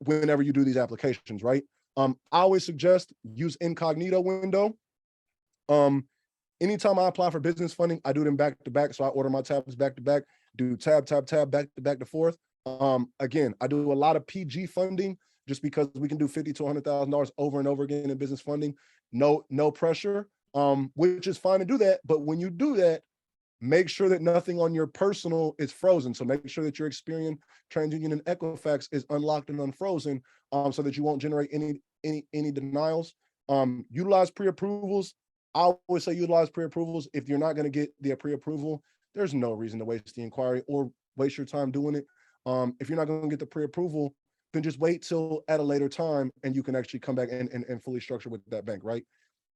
whenever you do these applications, right? I always suggest use incognito window. Anytime I apply for business funding, I do them back to back. So I order my tabs back to back, do tab, tab, tab, back to forth. Again, I do a lot of PG funding just because we can do $50,000 to $100,000 over and over again in business funding. No pressure, which is fine to do that. But when you do that, make sure that nothing on your personal is frozen. So make sure that your Experian, TransUnion, and Equifax is unlocked and unfrozen, so that you won't generate any denials. Utilize pre-approvals. I always say utilize pre-approvals. If you're not going to get the pre-approval, there's no reason to waste the inquiry or waste your time doing it. If you're not going to get the pre-approval, then just wait till at a later time and you can actually come back and fully structure with that bank, right?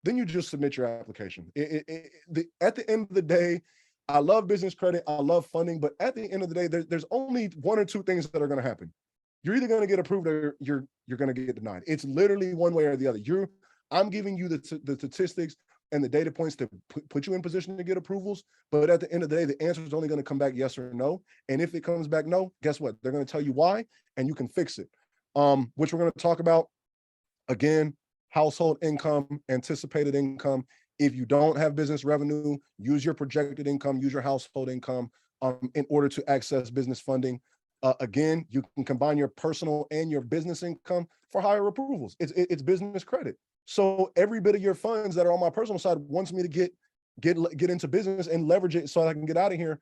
Then you just submit your application. At the end of the day, I love business credit, I love funding, but at the end of the day, there's only one or two things that are going to happen. You're either going to get approved or you're going to get denied. It's literally one way or the other. I'm giving you the statistics and the data points to put you in position to get approvals, but at the end of the day, the answer is only going to come back yes or no. And if it comes back no, guess what? They're going to tell you why, and you can fix it. Which we're going to talk about again: household income, anticipated income. If you don't have business revenue, use your projected income, use your household income in order to access business funding. Again, you can combine your personal and your business income for higher approvals. It's business credit. So every bit of your funds that are on my personal side wants me to get into business and leverage it so I can get out of here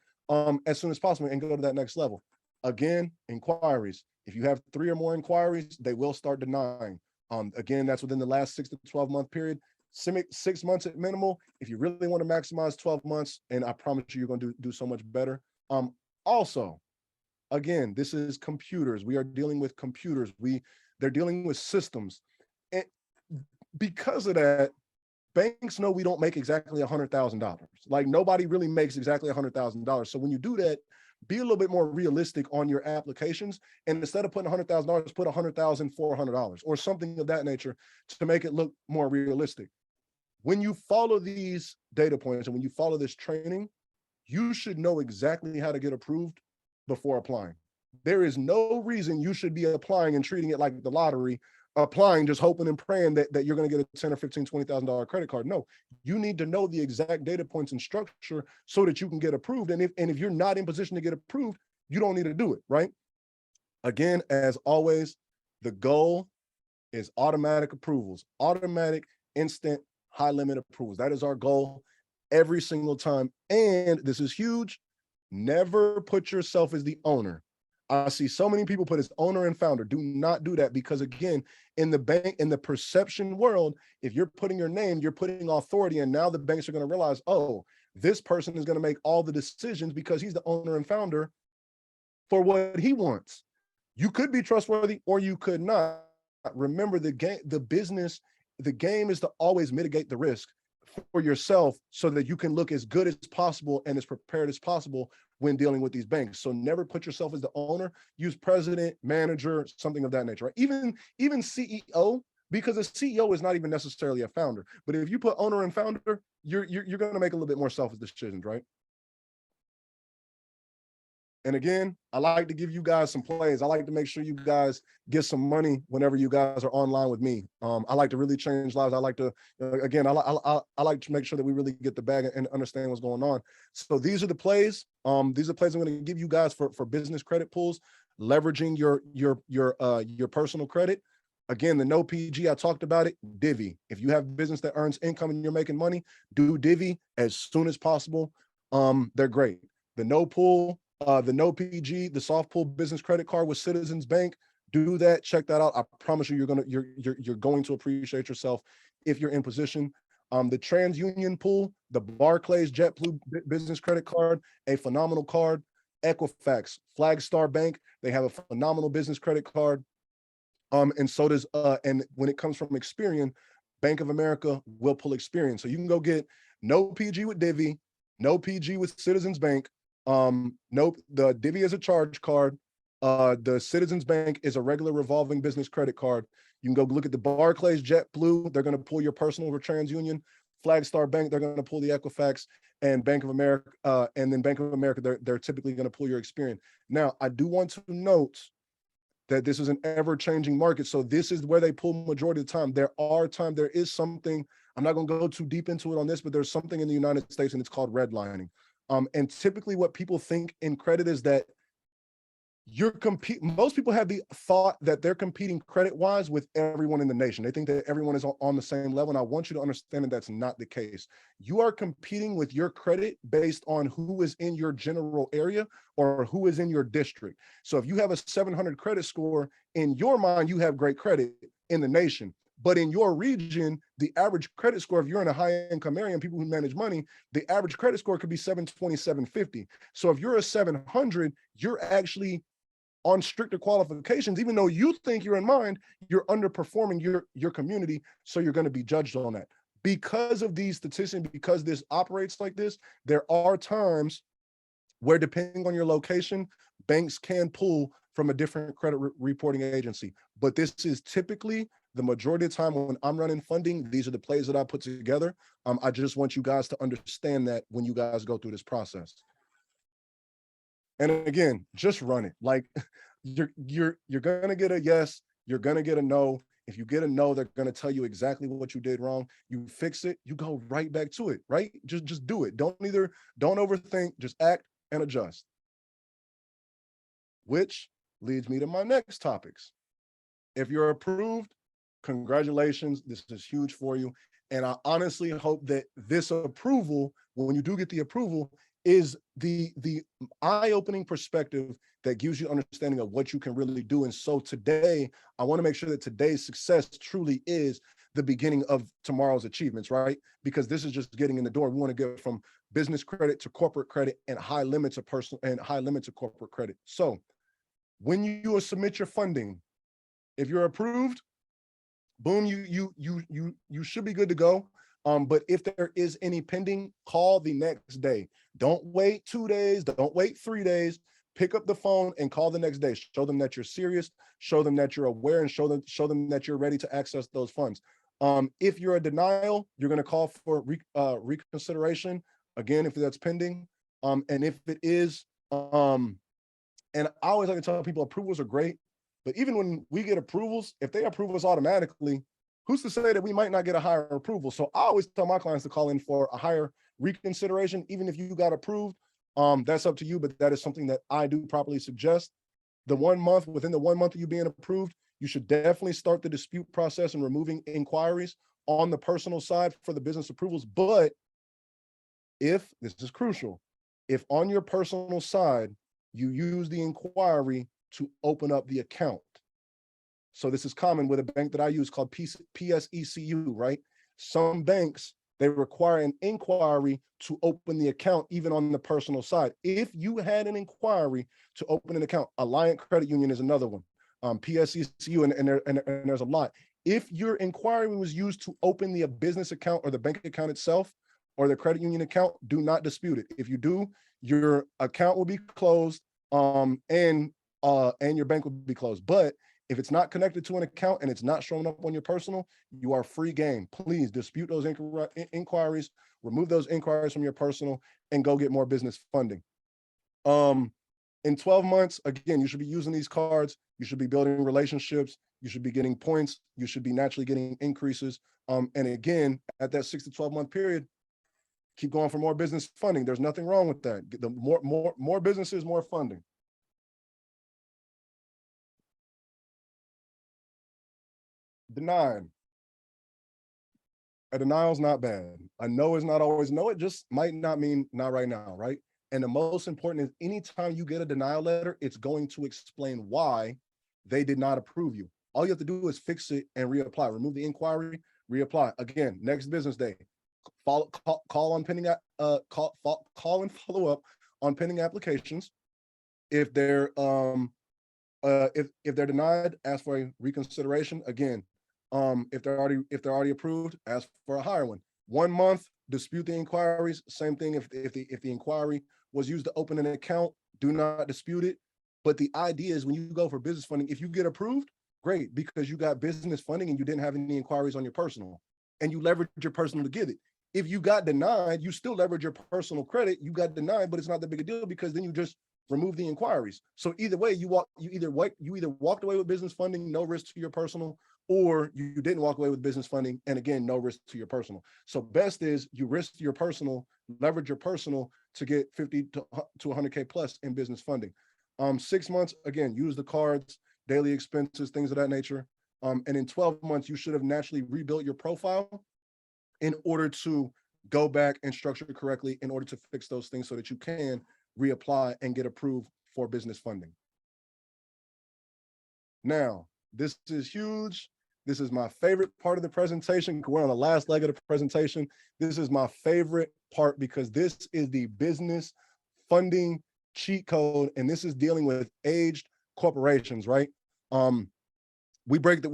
as soon as possible and go to that next level. Again, inquiries. If you have 3 or more inquiries, they will start denying. Again, that's within the last 6 to 12 month period. 6 months at minimal. If you really want to maximize 12 months, and I promise you're going to do so much better. Also, again, this is computers. We are dealing with computers. They're dealing with systems. And because of that, banks know we don't make exactly $100,000. Like nobody really makes exactly $100,000. So when you do that, be a little bit more realistic on your applications. And instead of putting $100,000, put $100,400 or something of that nature to make it look more realistic. When you follow these data points and when you follow this training, you should know exactly how to get approved before applying. There is no reason you should be applying and treating it like the lottery, applying, just hoping and praying that you're going to get a $10,000 or $15,000, $20,000 credit card. No, you need to know the exact data points and structure so that you can get approved. And if you're not in position to get approved, you don't need to do it, right? Again, as always, the goal is automatic approvals, automatic, instant, high limit approvals. That is our goal every single time. And this is huge. Never put yourself as the owner. I see so many people put as owner and founder. Do not do that, because again, in the bank, in the perception world, if you're putting your name, you're putting authority, and now the banks are going to realize, oh, this person is going to make all the decisions because he's the owner and founder for what he wants. You could be trustworthy or you could not. Remember, the game is to always mitigate the risk for yourself so that you can look as good as possible and as prepared as possible when dealing with these banks. So never put yourself as the owner. Use president, manager, something of that nature, right? Even CEO, because a CEO is not even necessarily a founder. But if you put owner and founder, you're going to make a little bit more selfish decisions, right? And again, I like to give you guys some plays. I like to make sure you guys get some money whenever you guys are online with me. I like to really change lives. I like to, again, I like to make sure that we really get the bag and understand what's going on. So these are the plays. These are the plays I'm going to give you guys for business credit pools, leveraging your personal credit. Again, the no PG, I talked about it. Divvy. If you have business that earns income and you're making money, do Divvy as soon as possible. They're great. The no pool. The no PG, the soft pull business credit card with Citizens Bank, do that. Check that out. I promise you, you're going to appreciate yourself if you're in position. The TransUnion pool, the Barclays JetBlue business credit card, a phenomenal card. Equifax, Flagstar Bank, they have a phenomenal business credit card. And so does and when it comes from Experian, Bank of America will pull Experian. So you can go get no PG with Divvy, no PG with Citizens Bank. Nope, the Divvy is a charge card. The Citizens Bank is a regular revolving business credit card. You can go look at the Barclays, JetBlue. They're going to pull your personal or TransUnion. Flagstar Bank, they're going to pull the Equifax, and Bank of America, and then Bank of America, they're typically going to pull your Experian. Now, I do want to note that this is an ever-changing market. So this is where they pull majority of the time. There is something, I'm not going to go too deep into it on this, but there's something in the United States and it's called redlining. And typically what people think in credit is that most people have the thought that they're competing credit-wise with everyone in the nation. They think that everyone is on the same level. And I want you to understand that that's not the case. You are competing with your credit based on who is in your general area or who is in your district. So if you have a 700 credit score, in your mind, you have great credit in the nation. But in your region, the average credit score, if you're in a high income area and people who manage money, the average credit score could be 720, 750. So if you're a 700, you're actually on stricter qualifications, even though you think you're in mind, you're underperforming your community. So you're going to be judged on that. Because of these statistics, because this operates like this, there are times where, depending on your location, banks can pull from a different credit reporting agency. But this is typically the majority of the time when I'm running funding, these are the plays that I put together. I just want you guys to understand that when you guys go through this process. And again, just run it. Like you're gonna get a yes, you're gonna get a no. If you get a no, they're gonna tell you exactly what you did wrong. You fix it, you go right back to it, right? Just do it. Don't overthink, just act and adjust. Which leads me to my next topics. If you're approved, congratulations. This is huge for you. And I honestly hope that this approval, when you do get the approval, is the eye-opening perspective that gives you understanding of what you can really do. And so today, I want to make sure that today's success truly is the beginning of tomorrow's achievements, right? Because this is just getting in the door. We want to get from business credit to corporate credit and high limits of personal and high limits of corporate credit. So when you submit your funding, if you're approved, boom, you should be good to go. But if there is any pending, call the next day. Don't wait 2 days. Don't wait 3 days. Pick up the phone and call the next day. Show them that you're serious. Show them that you're aware, and show them that you're ready to access those funds. If you're a denial, you're going to call for reconsideration again if that's pending. And if it is, and I always like to tell people approvals are great, but even when we get approvals, if they approve us automatically, who's to say that we might not get a higher approval? So I always tell my clients to call in for a higher reconsideration, even if you got approved. That's up to you, but that is something that I do properly suggest. Within the 1 month of you being approved, you should definitely start the dispute process and removing inquiries on the personal side for the business approvals. But if, this is crucial, if on your personal side, you use the inquiry to open up the account. So this is common with a bank that I use called PSECU, right? Some banks, they require an inquiry to open the account, even on the personal side. If you had an inquiry to open an account, Alliant Credit Union is another one, PSECU, and there's a lot. If your inquiry was used to open the business account or the bank account itself or the credit union account, do not dispute it. If you do, your account will be closed, and your bank will be closed. But if it's not connected to an account and it's not showing up on your personal, you are free game. Please dispute those inquiries, remove those inquiries from your personal, and go get more business funding. In 12 months, again, you should be using these cards. You should be building relationships. You should be getting points. You should be naturally getting increases. And again, at that 6 to 12 month period, keep going for more business funding. There's nothing wrong with that. The more businesses, more funding. Denying. A denial is not bad. A no is not always no. It just might not mean not right now, right? And the most important is anytime you get a denial letter, it's going to explain why they did not approve you. All you have to do is fix it and reapply. Remove the inquiry, reapply. Again, next business day, call and follow up on pending applications. If they're if they're denied, ask for a reconsideration. Again, If they're already approved, ask for a higher one. 1 month, dispute the inquiries. Same thing if the inquiry was used to open an account, do not dispute it. But the idea is when you go for business funding, if you get approved, great, because you got business funding and you didn't have any inquiries on your personal, and you leverage your personal to get it. If you got denied, you still leverage your personal credit. You got denied, but it's not that big a deal because then you just remove the inquiries. So either way, you either walked away with business funding, no risk to your personal, or you didn't walk away with business funding, and again, no risk to your personal. So best is you risk your personal, leverage your personal to get 50 to 100K plus in business funding. 6 months, again, use the cards, daily expenses, things of that nature. And in 12 months, you should have naturally rebuilt your profile in order to go back and structure it correctly in order to fix those things so that you can reapply and get approved for business funding. Now, this is huge. This is my favorite part of the presentation. We're on the last leg of the presentation. This is my favorite part because this is the business funding cheat code, and this is dealing with aged corporations, right? We're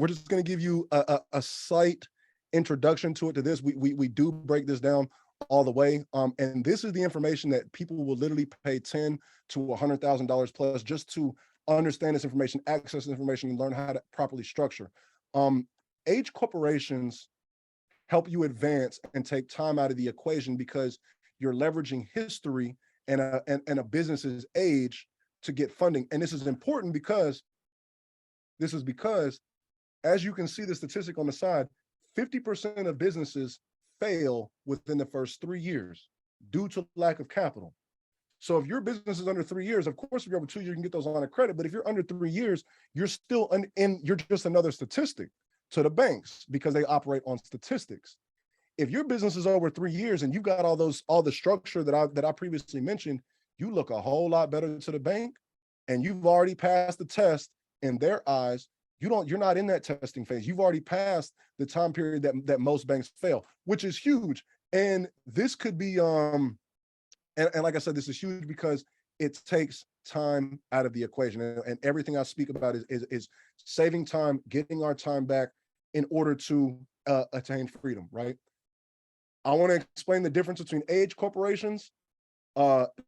just going to give you a slight introduction to this. We do break this down all the way. And this is the information that people will literally pay $10,000 to $100,000 plus just to understand this information, access this information, and learn how to properly structure. Age corporations help you advance and take time out of the equation because you're leveraging history and a business's age to get funding. And this is important because as you can see the statistic on the side, 50% of businesses fail within the first 3 years due to lack of capital. So if your business is under 3 years, of course, if you're over 2 years, you can get those line of credit. But if you're under 3 years, you're still you're just another statistic to the banks because they operate on statistics. If your business is over 3 years and you've got all the structure that I previously mentioned, you look a whole lot better to the bank, and you've already passed the test in their eyes. You're not in that testing phase. You've already passed the time period that most banks fail, which is huge. And this could be and like I said, this is huge because it takes time out of the equation. And everything I speak about is saving time, getting our time back in order to attain freedom, right? I want to explain the difference between age corporations,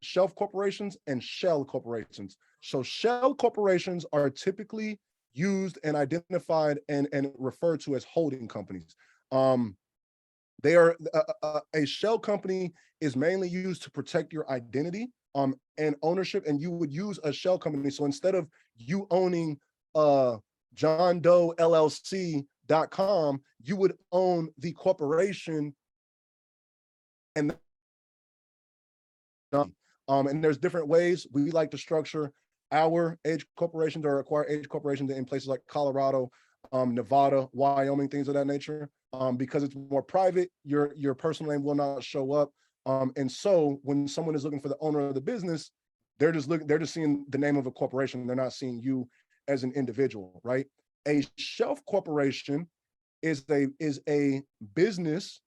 shelf corporations, and shell corporations. So shell corporations are typically used and identified and referred to as holding companies. They are a shell company is mainly used to protect your identity and ownership, and you would use a shell company. So instead of you owning John Doe LLC.com, you would own the corporation and there's different ways we like to structure our age corporations or acquire age corporations in places like Colorado, Nevada, Wyoming, things of that nature. Because it's more private, your personal name will not show up. And so when someone is looking for the owner of the business, they're just seeing the name of a corporation. They're not seeing you as an individual, right? A shelf corporation is a business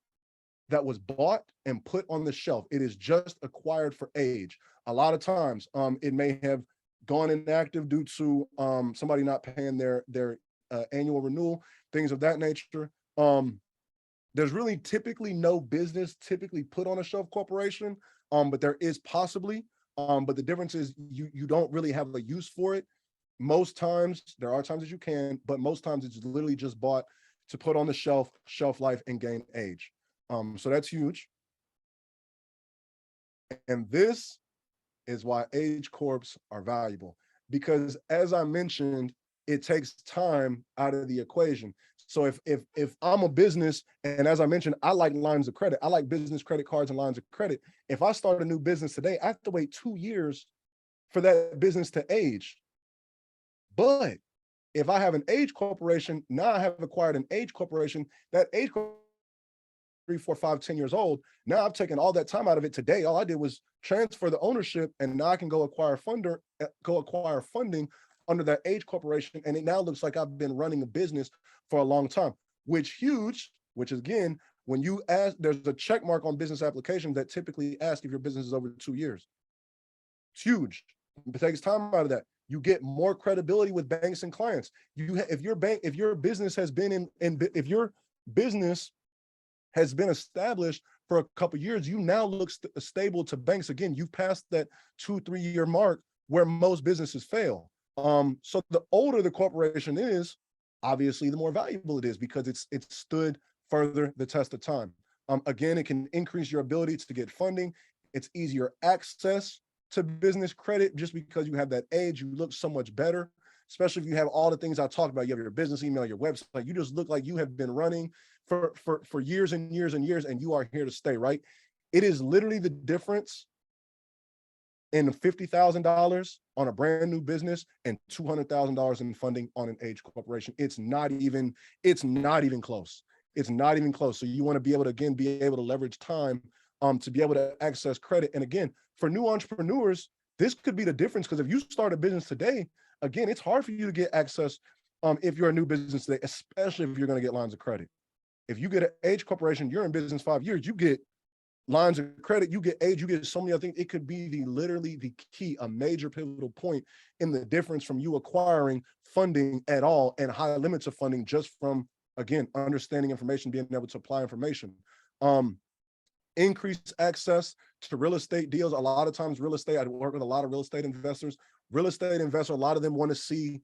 that was bought and put on the shelf. It is just acquired for age. A lot of times, it may have gone inactive due to somebody not paying their annual renewal, things of that nature. There's really typically no business typically put on a shelf corporation, but there is possibly. But the difference is you don't really have a use for it. Most times, there are times that you can, but most times it's literally just bought to put on the shelf life, and gain age. So that's huge. And this is why age corps are valuable, because as I mentioned, it takes time out of the equation. So if I'm a business, and as I mentioned, I like lines of credit, I like business credit cards and lines of credit. If I start a new business today, I have to wait 2 years for that business to age. But if I have an age corporation, now I have acquired an age corporation, that age 3, 4, 5, 10 years old. Now I've taken all that time out of it today. All I did was transfer the ownership, and now I can go acquire funding under that age corporation. And it now looks like I've been running a business for a long time, which is again, when you ask, there's a check mark on business applications that typically ask if your business is over 2 years. It's huge. It takes time out of that. You get more credibility with banks and clients. If your business has been if your business has been established for a couple of years, you now look stable to banks. Again, you've passed that 2-3 year mark where most businesses fail. So the older the corporation is, obviously the more valuable it is because it's stood further the test of time. Again, it can increase your ability to get funding. It's easier access to business credit just because you have that age. You look so much better, especially if you have all the things I talked about. You have your business email, your website. You just look like you have been running for years and years and years, and you are here to stay, right? It is literally the difference in $50,000 on a brand new business and $200,000 in funding on an age corporation. It's not even close. It's not even close. So you want to be able to, again, be able to leverage time to be able to access credit. And again, for new entrepreneurs, this could be the difference, because if you start a business today, again, it's hard for you to get access if you're a new business today, especially if you're going to get lines of credit. If you get an age corporation, you're in business 5 years, you get lines of credit, you get age, you get so many other things. It could be literally the key, a major pivotal point in the difference from you acquiring funding at all and high limits of funding just from, again, understanding information, being able to apply information. Increased access to real estate deals. A lot of times real estate, I work with a lot of real estate investors. Real estate investors, a lot of them want to see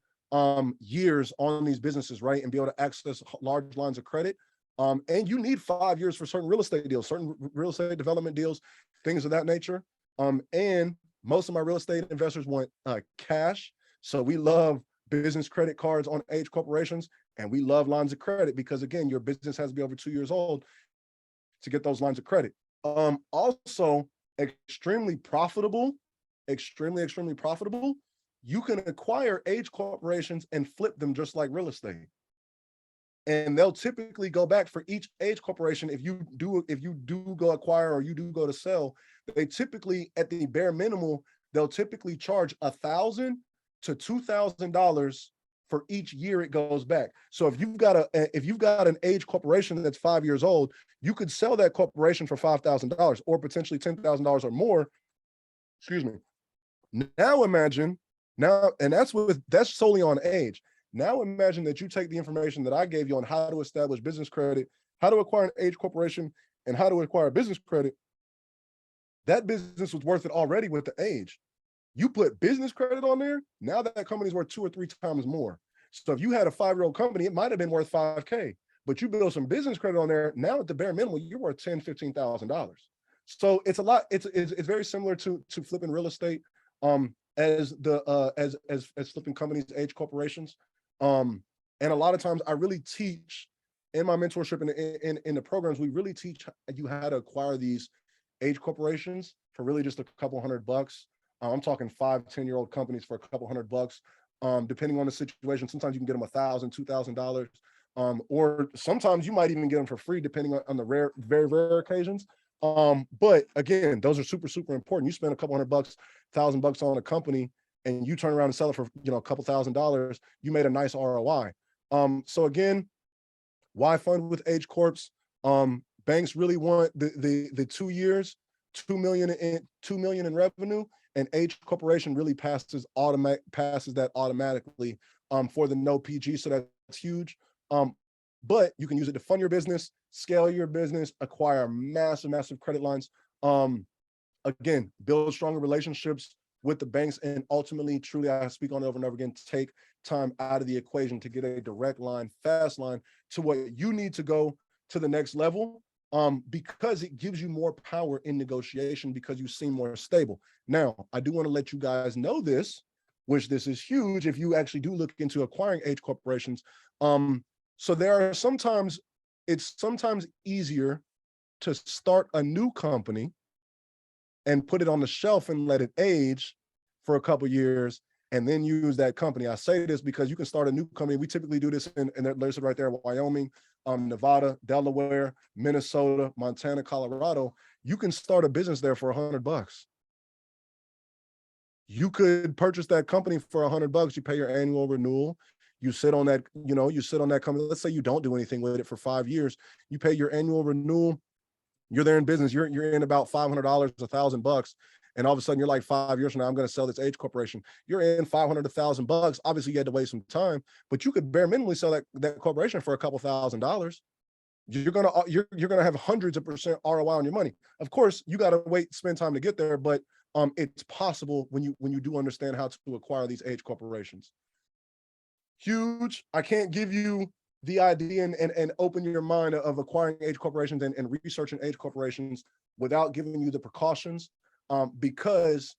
years on these businesses, right? And be able to access large lines of credit. And you need 5 years for certain real estate deals, certain real estate development deals, things of that nature. And most of my real estate investors want cash. So we love business credit cards on age corporations, and we love lines of credit because, again, your business has to be over 2 years old to get those lines of credit. Also, extremely profitable. You can acquire age corporations and flip them just like real estate. And they'll typically go back for each age corporation. If you do go acquire or you do go to sell, they typically, at the bare minimum, they'll typically charge $1,000 to $2,000 for each year it goes back. So if you've got an age corporation that's 5 years old, you could sell that corporation for $5,000 or potentially $10,000 or more. Excuse me. Now imagine, and that's solely on age. Now imagine that you take the information that I gave you on how to establish business credit, how to acquire an age corporation, and how to acquire business credit. That business was worth it already with the age. You put business credit on there, now that company's worth 2 or 3 times more. So if you had a 5-year-old company, it might have been worth $5K, but you build some business credit on there, now at the bare minimum, you're worth $10,000, $15,000. So it's a lot, it's very similar to flipping real estate, as flipping companies, age corporations. And a lot of times I really teach in my mentorship in the programs, we really teach you how to acquire these age corporations for really just a couple $100. I'm talking 5-10-year-old companies for a couple $100. Depending on the situation, sometimes you can get them $1,000, $2,000, or sometimes you might even get them for free, depending on the very rare occasions. But again, those are super, super important. You spend a couple $100, $1,000 on a company, and you turn around and sell it for, a couple $1,000, you made a nice ROI. So again, why fund with age corps? Banks really want the 2 years, 2 million in revenue, and age corporation really passes that automatically for the no PG. So that's huge. But you can use it to fund your business, scale your business, acquire massive credit lines. Again, build stronger relationships with the banks, and ultimately, truly, I speak on it over and over again, take time out of the equation to get a direct line, fast line to what you need to go to the next level, because it gives you more power in negotiation because you seem more stable. Now, I do want to let you guys know this, which this is huge if you actually do look into acquiring age corporations. So it's sometimes easier to start a new company and put it on the shelf and let it age for a couple of years and then use that company. I say this because you can start a new company. We typically do this in they're listed right there, Wyoming, Nevada, Delaware, Minnesota, Montana, Colorado. You can start a business there for $100. You could purchase that company for $100. You pay your annual renewal. You sit on that, company. Let's say you don't do anything with it for 5 years. You pay your annual renewal. You're there in business. You're in about $500, $1,000, and all of a sudden you're like 5 years from now, I'm going to sell this H corporation. You're in 500 to $1,000. Obviously you had to waste some time, but you could bare minimally sell that corporation for a couple $1,000. You're gonna have hundreds of percent ROI on your money. Of course, you got to spend time to get there, but it's possible when you do understand how to acquire these H corporations. Huge. I can't give you the idea and open your mind of acquiring H corporations and researching H corporations without giving you the precautions, because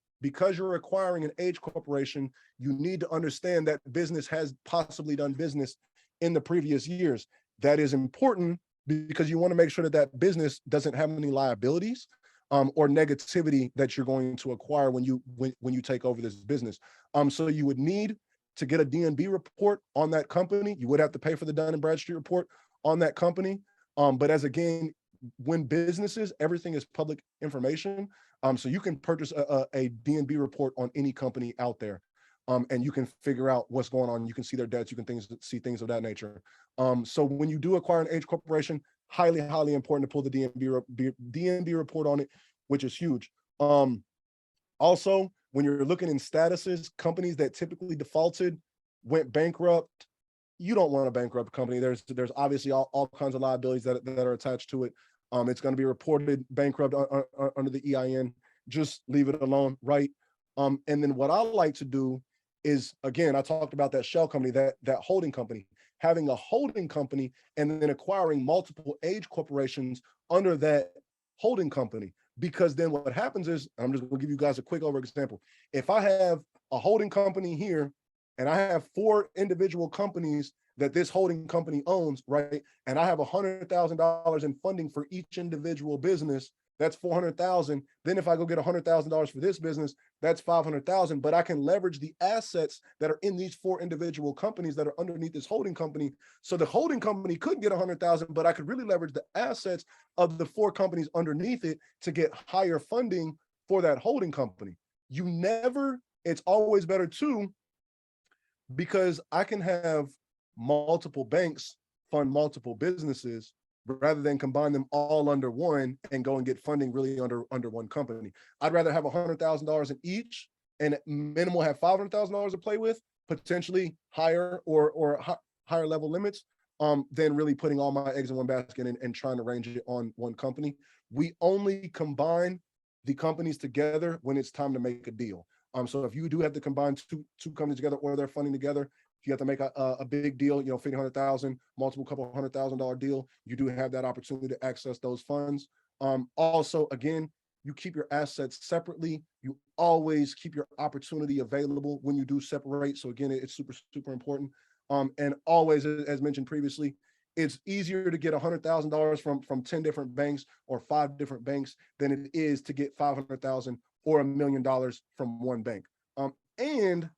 you're acquiring an H corporation, you need to understand that business has possibly done business in the previous years. That is important because you want to make sure that business doesn't have any liabilities or negativity that you're going to acquire when you take over this business. So you would need to get a DNB report on that company. You would have to pay for the Dun & Bradstreet report on that company. But as again, when businesses, everything is public information. So you can purchase a DNB report on any company out there. And you can figure out what's going on. You can see their debts. You can see things of that nature. So when you do acquire an H corporation, highly, highly important to pull the DNB report on it, which is huge. Also, when you're looking in statuses, companies that typically defaulted, went bankrupt, you don't want a bankrupt company. There's obviously all kinds of liabilities that are attached to it. It's going to be reported bankrupt under the EIN. Just leave it alone, right? And then what I like to do is, again, I talked about that shell company, that holding company, having a holding company and then acquiring multiple H corporations under that holding company. Because then what happens is, I'm just going to give you guys a quick over example. If I have a holding company here and I have 4 individual companies that this holding company owns, right? And I have $100,000 in funding for each individual business, that's $400,000. Then if I go get $100,000 for this business, that's $500,000. But I can leverage the assets that are in these 4 individual companies that are underneath this holding company. So the holding company could get $100,000, but I could really leverage the assets of the 4 companies underneath it to get higher funding for that holding company. It's always better too, because I can have multiple banks fund multiple businesses rather than combine them all under one and go and get funding really under one company. I'd rather have $100,000 in each and minimal have $500,000 to play with, potentially higher or higher level limits, than really putting all my eggs in one basket and trying to range it on one company. We only combine the companies together when it's time to make a deal. So if you do have to combine two companies together or they're funding together, if you have to make a big deal, $50,000, multiple couple $100,000 deal, you do have that opportunity to access those funds. Also, again, you keep your assets separately. You always keep your opportunity available when you do separate. So again, it's super, super important. And always, as mentioned previously, it's easier to get $100,000 from 10 different banks or 5 different banks than it is to get $500,000 or $1 million from one bank. And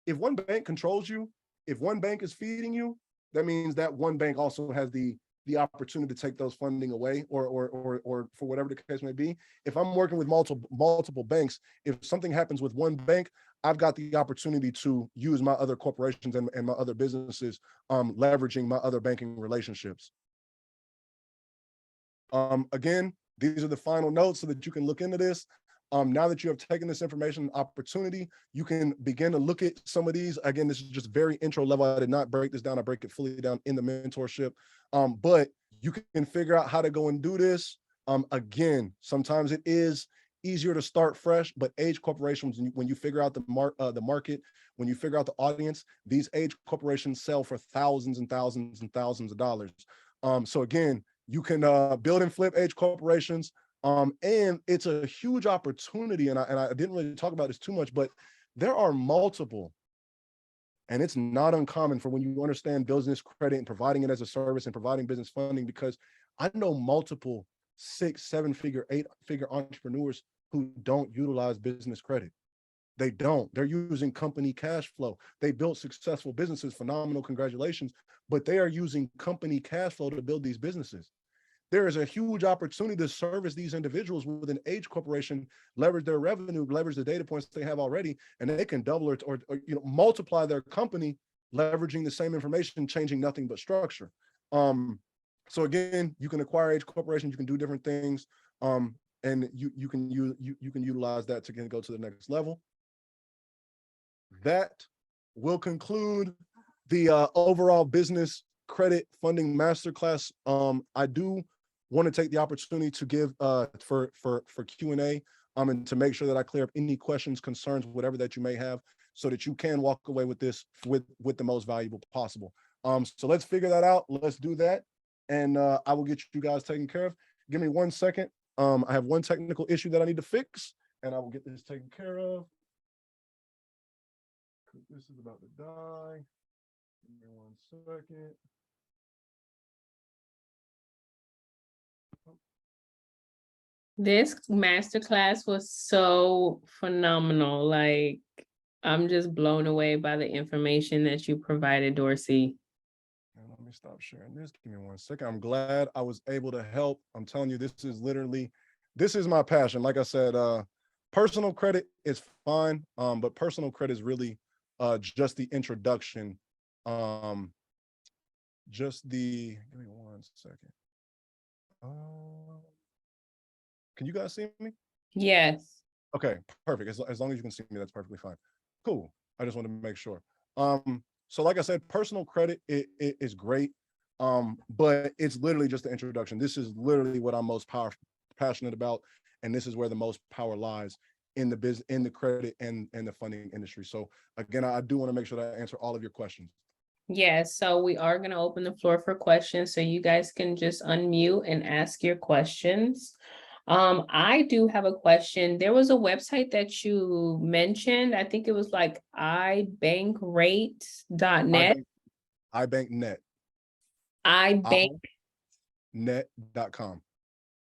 if one bank controls you, if one bank is feeding you, that means that one bank also has the opportunity to take those funding away or for whatever the case may be. If I'm working with multiple banks, if something happens with one bank, I've got the opportunity to use my other corporations and my other businesses, leveraging my other banking relationships. Again, these are the final notes so that you can look into this. Now that you have taken this information opportunity, you can begin to look at some of these. Again, this is just very intro level. I did not break this down. I break it fully down in the mentorship. But you can figure out how to go and do this. Again, sometimes it is easier to start fresh, but age corporations, when you figure out the market, when you figure out the audience, these age corporations sell for thousands and thousands and thousands of dollars. So again, you can build and flip age corporations. And it's a huge opportunity. And I didn't really talk about this too much, but there are multiple, and it's not uncommon for when you understand business credit and providing it as a service and providing business funding, because I know multiple 6, 7-figure, 8-figure entrepreneurs who don't utilize business credit. They don't. They're using company cash flow. They built successful businesses, phenomenal, congratulations, but they are using company cash flow to build these businesses. There is a huge opportunity to service these individuals with an age corporation, leverage their revenue, leverage the data points they have already, and they can double it or multiply their company, leveraging the same information, changing nothing but structure. So again, you can acquire age corporations, you can do different things. and you can utilize that to go to the next level. That will conclude the overall business credit funding masterclass. I do want to take the opportunity to give for Q&A and to make sure that I clear up any questions, concerns, whatever that you may have, so that you can walk away with this with the most valuable possible. So let's figure that out. Let's do that, and I will get you guys taken care of. Give me 1 second. I have one technical issue that I need to fix, and I will get this taken care of. This is about to die. Give me 1 second. This masterclass was so phenomenal. Like, I'm just blown away by the information that you provided, Dorsey. Let me stop sharing this. Give me 1 second. I'm glad I was able to help. I'm telling you, this is my passion. Like I said, personal credit is fine, but personal credit is really just the introduction. Give me 1 second. Can you guys see me? Yes. Okay, perfect. As long as you can see me, that's perfectly fine. Cool. I just wanted to make sure. So like I said, personal credit is great, but it's literally just the introduction. This is literally what I'm most passionate about, and this is where the most power lies in the business, in the credit and the funding industry. So again, I do want to make sure that I answer all of your questions. Yes, so we are going to open the floor for questions, so you guys can just unmute and ask your questions. I do have a question. There was a website that you mentioned. I think it was like ibankrate.net. iBankNet. ibank Net.com.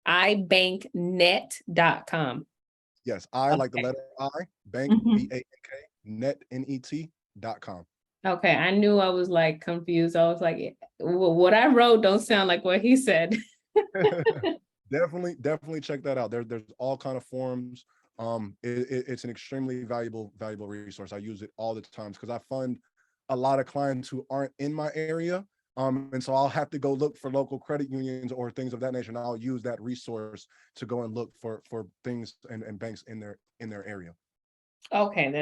ibanknet.com. Yes, I like the Okay. letter I, bank, BANK, net, NET.com. Okay, I knew I was like confused. I was like, what I wrote don't sound like what he said. Definitely check that out. There's all kind of forums. It's an extremely valuable resource. I use it all the times because I fund a lot of clients who aren't in my area. And so I'll have to go look for local credit unions or things of that nature, and I'll use that resource to go and look for things and banks in their area. Okay,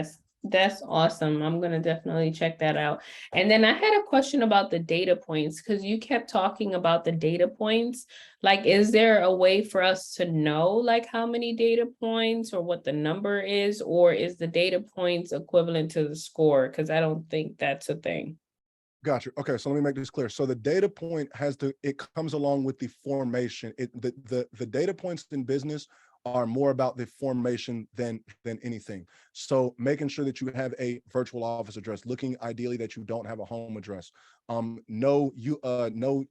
that's awesome. I'm gonna definitely check that out. And then I had a question about the data points, because you kept talking about the data points. Like, is there a way for us to know like how many data points or what the number is, or is the data points equivalent to the score? Because I don't think that's a thing. Gotcha. Okay, so let me make this clear. So the data point it comes along with the formation. The data points in business are more about the formation than anything. So making sure that you have a virtual office address, looking ideally that you don't have a home address. No UPS, no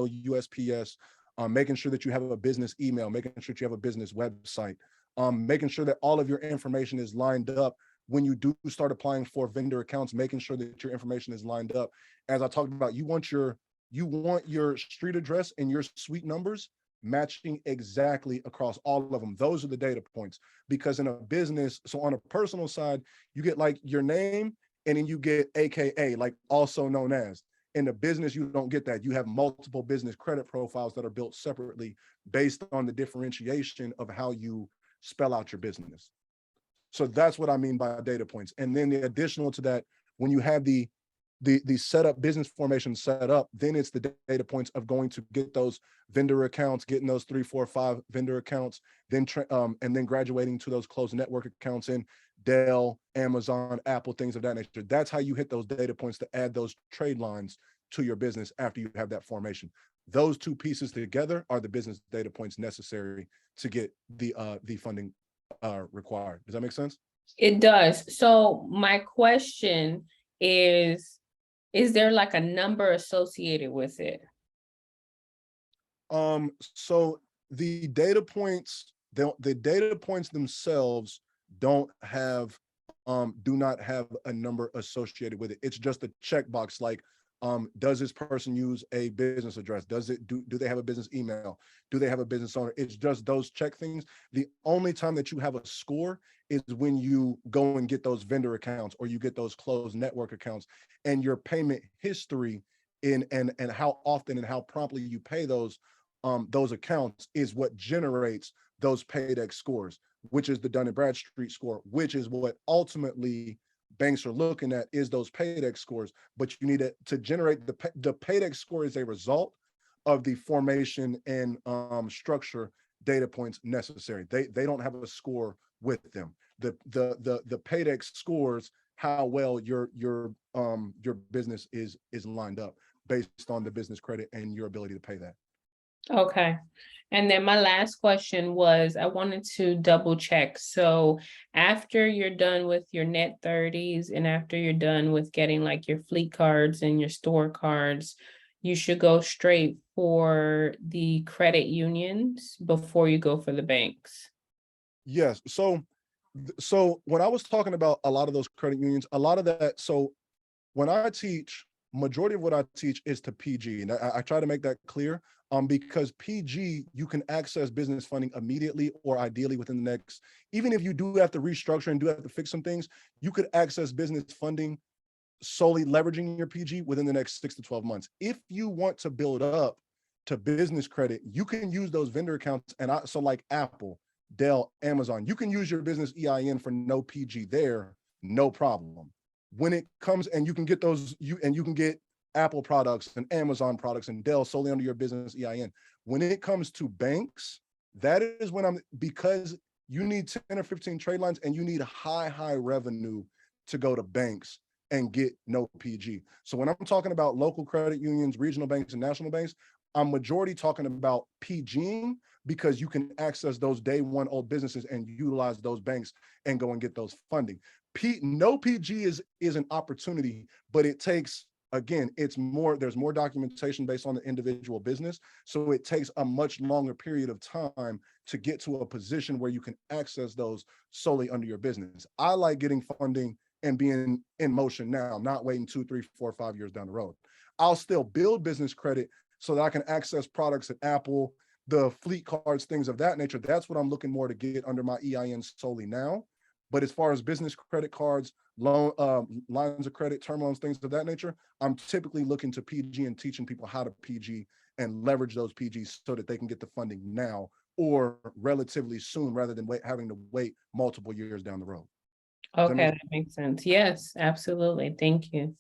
USPS. Making sure that you have a business email, making sure that you have a business website. Making sure that all of your information is lined up when you do start applying for vendor accounts, making sure that your information is lined up. As I talked about, you want your street address and your suite numbers matching exactly across all of them. Those are the data points, because in a business, so on a personal side, you get like your name and then you get AKA, like also known as. In the business, you don't get that. You have multiple business credit profiles that are built separately based on the differentiation of how you spell out your business. So that's what I mean by data points. And then the additional to that, when you have the setup business formation set up, then it's the data points of going to get those vendor accounts, getting those 3, 4, 5 vendor accounts, then and then graduating to those closed network accounts in Dell, Amazon, Apple, things of that nature. That's how you hit those data points to add those trade lines to your business after you have that formation. Those two pieces together are the business data points necessary to get the funding required. Does that make sense? It does. So my question is there like a number associated with it? So the data points, the data points themselves do not have a number associated with it. It's just a checkbox, like, does this person use a business address? Do they have a business email? Do they have a business owner? It's just those check things. The only time that you have a score is when you go and get those vendor accounts or you get those closed network accounts, and your payment history and how often and how promptly you pay those those accounts is what generates those PAYDEX scores, which is the Dun and Bradstreet score, which is what ultimately banks are looking at, is those PAYDEX scores. But you need to generate the PAYDEX score is a result of the formation and structure data points necessary. They don't have a score with them. The PAYDEX scores how well your business is lined up based on the business credit and your ability to pay that. Okay. And then my last question was, I wanted to double check. So after you're done with your net 30s and after you're done with getting like your fleet cards and your store cards, you should go straight for the credit unions before you go for the banks. Yes. So when I was talking about a lot of those credit unions, a lot of that, so when I teach, majority of what I teach is to PG, and I try to make that clear, because PG, you can access business funding immediately, or ideally within the next, even if you do have to restructure and do have to fix some things, you could access business funding solely leveraging your PG within the next 6 to 12 months. If you want to build up to business credit, you can use those vendor accounts, and so like Apple, Dell, Amazon, you can use your business EIN for no PG there, no problem. When it comes, and you can get those, you can get Apple products and Amazon products and Dell solely under your business EIN. When it comes to banks, that is when because you need 10 or 15 trade lines and you need high revenue to go to banks and get no PG. So when I'm talking about local credit unions, regional banks, and national banks, I'm majority talking about PGing, because you can access those day one old businesses and utilize those banks and go and get those funding. No PG is an opportunity, but it takes, again, there's more documentation based on the individual business. So it takes a much longer period of time to get to a position where you can access those solely under your business. I like getting funding and being in motion now, not waiting 2, 3, 4, 5 years down the road. I'll still build business credit so that I can access products at Apple, the fleet cards, things of that nature. That's what I'm looking more to get under my EIN solely now. But as far as business credit cards, loan lines of credit, term loans, things of that nature, I'm typically looking to PG and teaching people how to PG and leverage those PGs so that they can get the funding now or relatively soon, rather than having to wait multiple years down the road. Okay, that makes sense. Yes, absolutely. Thank you.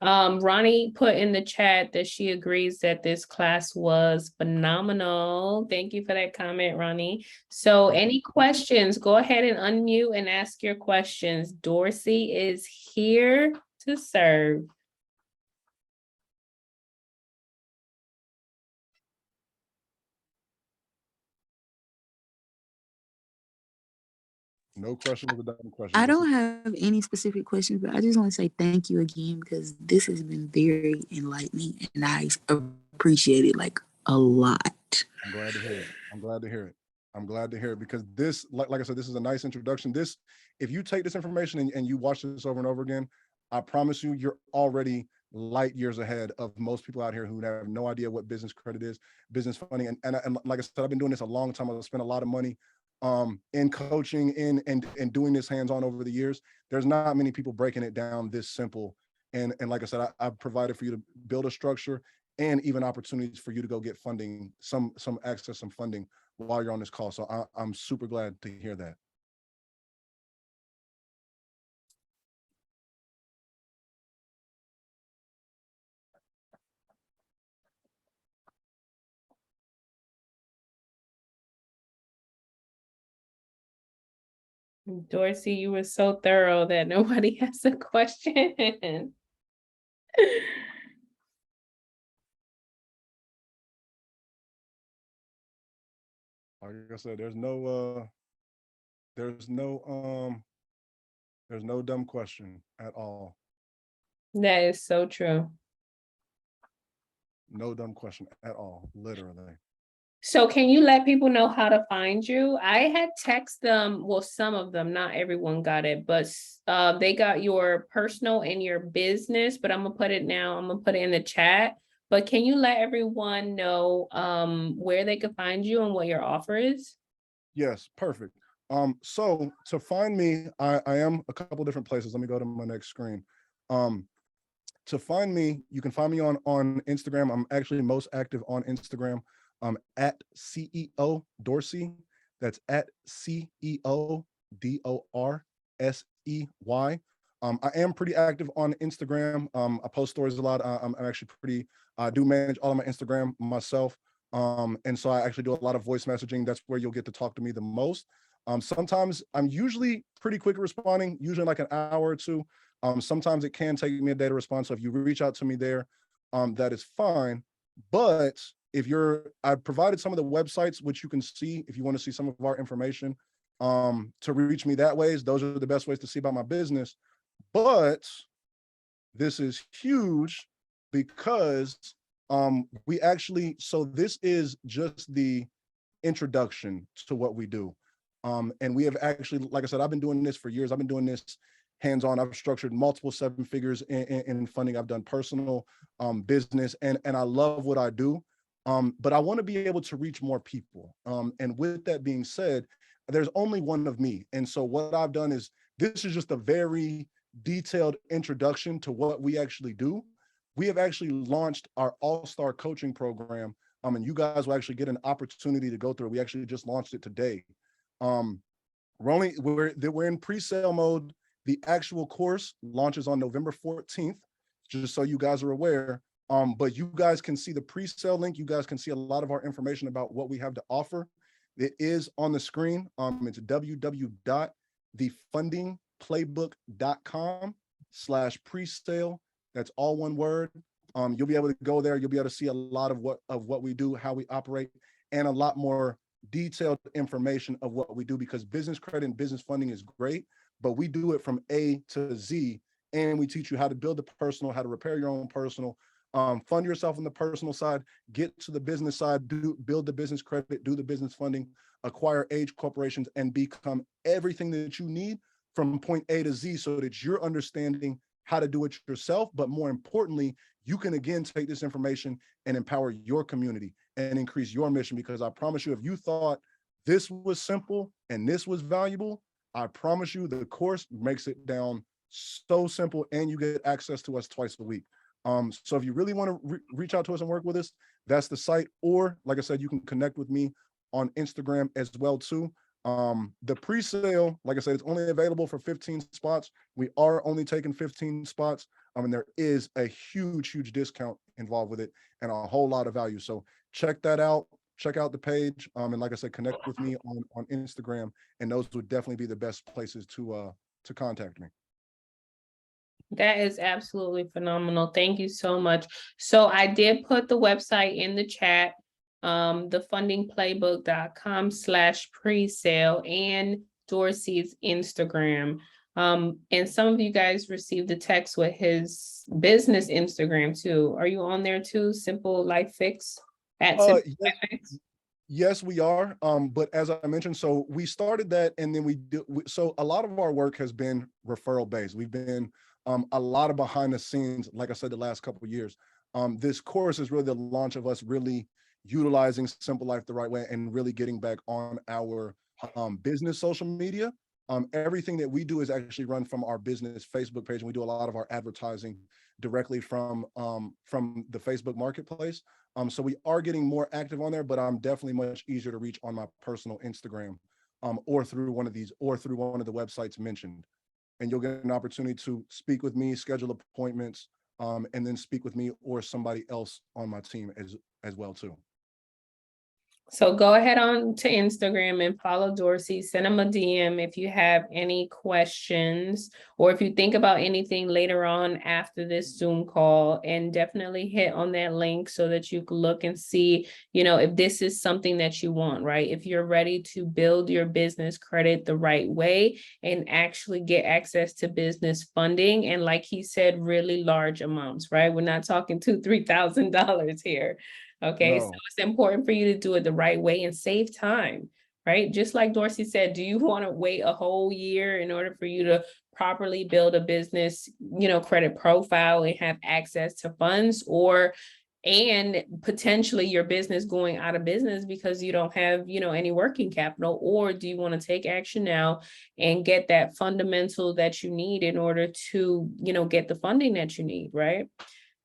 Ronnie put in the chat that she agrees that this class was phenomenal. Thank you for that comment, Ronnie. So any questions, go ahead and unmute and ask your questions. Dorsey is here to serve. No question is a dumb question. I don't have any specific questions, but I just want to say thank you again, because this has been very enlightening and I appreciate it like a lot. I'm glad to hear it. I'm glad to hear it. I'm glad to hear it, because this, like I said, this is a nice introduction. This, if you take this information and you watch this over and over again, I promise you, you're already light years ahead of most people out here who have no idea what business credit is, business funding. And like I said, I've been doing this a long time. I've spent a lot of money in coaching and doing this hands-on over the years. There's not many people breaking it down this simple. And like I said, I've provided for you to build a structure and even opportunities for you to go get funding, some access, some funding while you're on this call. So I'm super glad to hear that. Dorsey, you were so thorough that nobody has a question. Like I said, there's no dumb question at all. That is so true. No dumb question at all, literally. So can you let people know how to find you? I had text them, well, some of them, not everyone got it, but they got your personal and your business, but I'm gonna put it in the chat. But can you let everyone know where they could find you and what your offer is? Yes, perfect. So to find me, I am a couple different places. Let me go to my next screen. To find me, you can find me on Instagram. I'm actually most active on Instagram. at CEO Dorsey. That's at CEO Dorsey. I am pretty active on Instagram. I post stories a lot. I'm actually pretty, I do manage all of my Instagram myself. And so I actually do a lot of voice messaging. That's where you'll get to talk to me the most. Sometimes I'm usually pretty quick at responding, usually like an hour or two. Sometimes it can take me a day to respond. So if you reach out to me there, that is fine. But if I've provided some of the websites, which you can see if you want to see some of our information, to reach me that ways. Those are the best ways to see about my business. But this is huge because so this is just the introduction to what we do. And we have actually, like I said, I've been doing this for years. I've been doing this hands-on. I've structured multiple seven figures in funding. I've done personal business, and I love what I do. But I want to be able to reach more people. And with that being said, there's only one of me. And so what I've done is, this is just a very detailed introduction to what we actually do. We have actually launched our all-star coaching program. And you guys will actually get an opportunity to go through it. We actually just launched it today. We're in pre-sale mode. The actual course launches on November 14th, just so you guys are aware. But you guys can see the pre-sale link. You guys can see a lot of our information about what we have to offer. It is on the screen. It's www.thefundingplaybook.com/presale. That's all one word. You'll be able to go there. You'll be able to see a lot of what we do, how we operate, and a lot more detailed information of what we do, because business credit and business funding is great, but we do it from A to Z, and we teach you how to build the personal, how to repair your own personal, fund yourself on the personal side, get to the business side, build the business credit, do the business funding, acquire age corporations, and become everything that you need from point A to Z, so that you're understanding how to do it yourself. But more importantly, you can again take this information and empower your community and increase your mission. Because I promise you, if you thought this was simple and this was valuable, I promise you the course makes it down so simple, and you get access to us twice a week. So if you really want to reach out to us and work with us, that's the site. Or like I said, you can connect with me on Instagram as well too. The pre-sale, like I said, it's only available for 15 spots. We are only taking 15 spots. And there is a huge discount involved with it, and a whole lot of value. So check that out. Check out the page. And like I said, connect with me on Instagram, and those would definitely be the best places to contact me. That is absolutely phenomenal. Thank you so much. So I did put the website in the chat, thefundingplaybook.com/presale, and Dorsey's Instagram. And some of you guys received a text with his business Instagram too. Are you on there too? Simple Life Fix at Simple Life Fix? Yes, we are. But as I mentioned, so we started that, and then so a lot of our work has been referral based. We've been a lot of behind the scenes, like I said, the last couple of years. This course is really the launch of us really utilizing Simple Life the right way, and really getting back on our business social media. Everything that we do is actually run from our business Facebook page, and we do a lot of our advertising directly from the Facebook marketplace. So we are getting more active on there, but I'm definitely much easier to reach on my personal Instagram, or through one of the websites mentioned. And you'll get an opportunity to speak with me, schedule appointments, and then speak with me or somebody else on my team as well too. So go ahead on to Instagram and follow Dorsey. Send him a DM if you have any questions, or if you think about anything later on after this Zoom call, and definitely hit on that link so that you can look and see, if this is something that you want, right? If you're ready to build your business credit the right way and actually get access to business funding. And like he said, really large amounts, right? We're not talking $2,000-$3,000 here. Okay, No. so it's important for you to do it the right way and save time, right? Just like Dorsey said, do you want to wait a whole year in order for you to properly build a business, credit profile and have access to funds, and potentially your business going out of business because you don't have, any working capital? Or do you want to take action now and get that fundamental that you need in order to, get the funding that you need, right?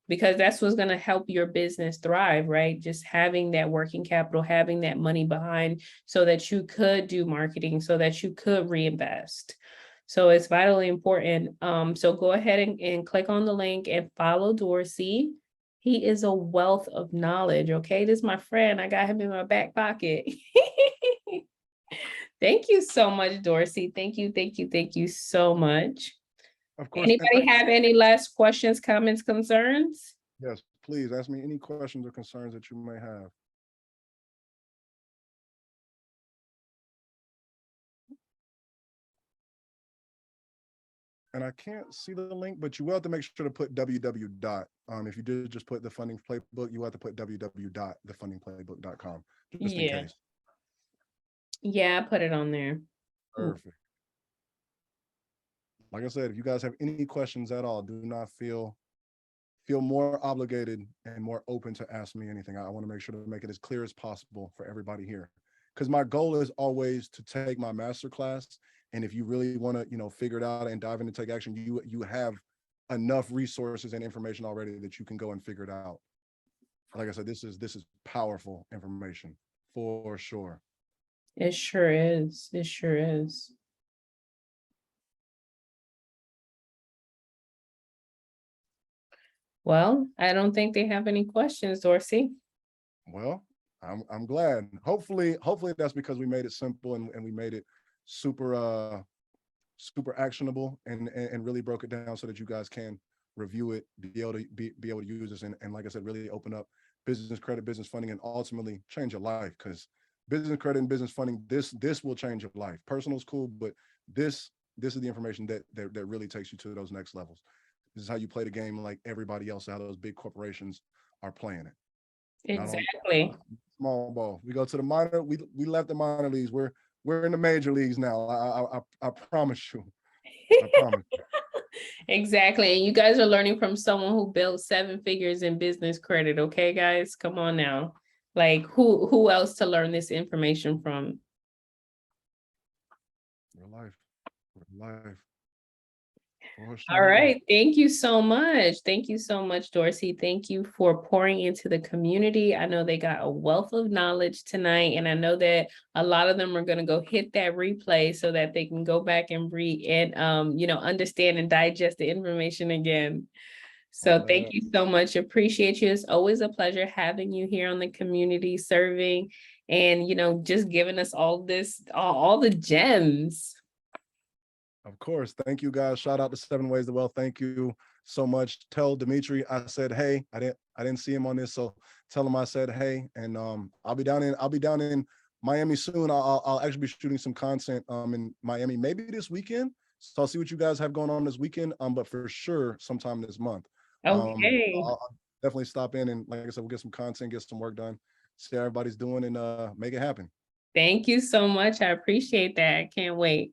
because that's what's going to help your business thrive, right? Just having that working capital, having that money behind so that you could do marketing, so that you could reinvest. So it's vitally important. So go ahead and click on the link and follow Dorsey. He is a wealth of knowledge. Okay, this is my friend. I got him in my back pocket. Thank you so much, Dorsey. Thank you, thank you, thank you so much. Of course. Anybody have any last questions, comments, concerns? Yes, please ask me any questions or concerns that you may have. And I can't see the link, but you will have to make sure to put www dot. If you did just put the funding playbook, you have to put www.thefundingplaybook.com just in case. Yeah, I put it on there. Perfect. Like I said, if you guys have any questions at all, do not feel more obligated and more open to ask me anything. I want to make sure to make it as clear as possible for everybody here, because my goal is always to take my masterclass. And if you really want to, figure it out and dive in and take action, you have enough resources and information already that you can go and figure it out. Like I said, this is powerful information for sure. It sure is. It sure is. Well, I don't think they have any questions, Dorsey. Well, I'm glad. Hopefully that's because we made it simple and we made it super actionable and really broke it down so that you guys can review it, be able to use this and like I said, really open up business credit, business funding, and ultimately change your life. Because business credit and business funding, this will change your life. Personal is cool, but this is the information that really takes you to those next levels. This is how you play the game like everybody else, how those big corporations are playing it. Exactly. Small ball. We go to the minor. We left the minor leagues. We're in the major leagues now. I promise you. I promise. Exactly. And you guys are learning from someone who built 7 figures in business credit. Okay, guys, come on now. Like who else to learn this information from? Real life. All right. Thank you so much. Thank you so much, Dorsey. Thank you for pouring into the community. I know they got a wealth of knowledge tonight, and I know that a lot of them are going to go hit that replay so that they can go back and read and understand and digest the information again. So thank you so much. Appreciate you. It's always a pleasure having you here on the community, serving and just giving us all this, all the gems. Of course. Thank you guys. Shout out to 7 Ways to Wealth. Thank you so much. Tell Dimitri I said hey. I didn't see him on this, so tell him I said hey. And I'll be down in Miami soon. I'll actually be shooting some content in Miami maybe this weekend. So I'll see what you guys have going on this weekend. But for sure sometime this month. Okay. I'll definitely stop in and like I said, we'll get some content, get some work done, see how everybody's doing and make it happen. Thank you so much. I appreciate that. I can't wait.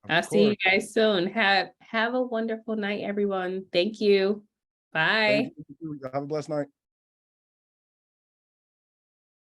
I'll see you guys soon. Have a wonderful night, everyone. Thank you. Bye. Thank you. Have a blessed night.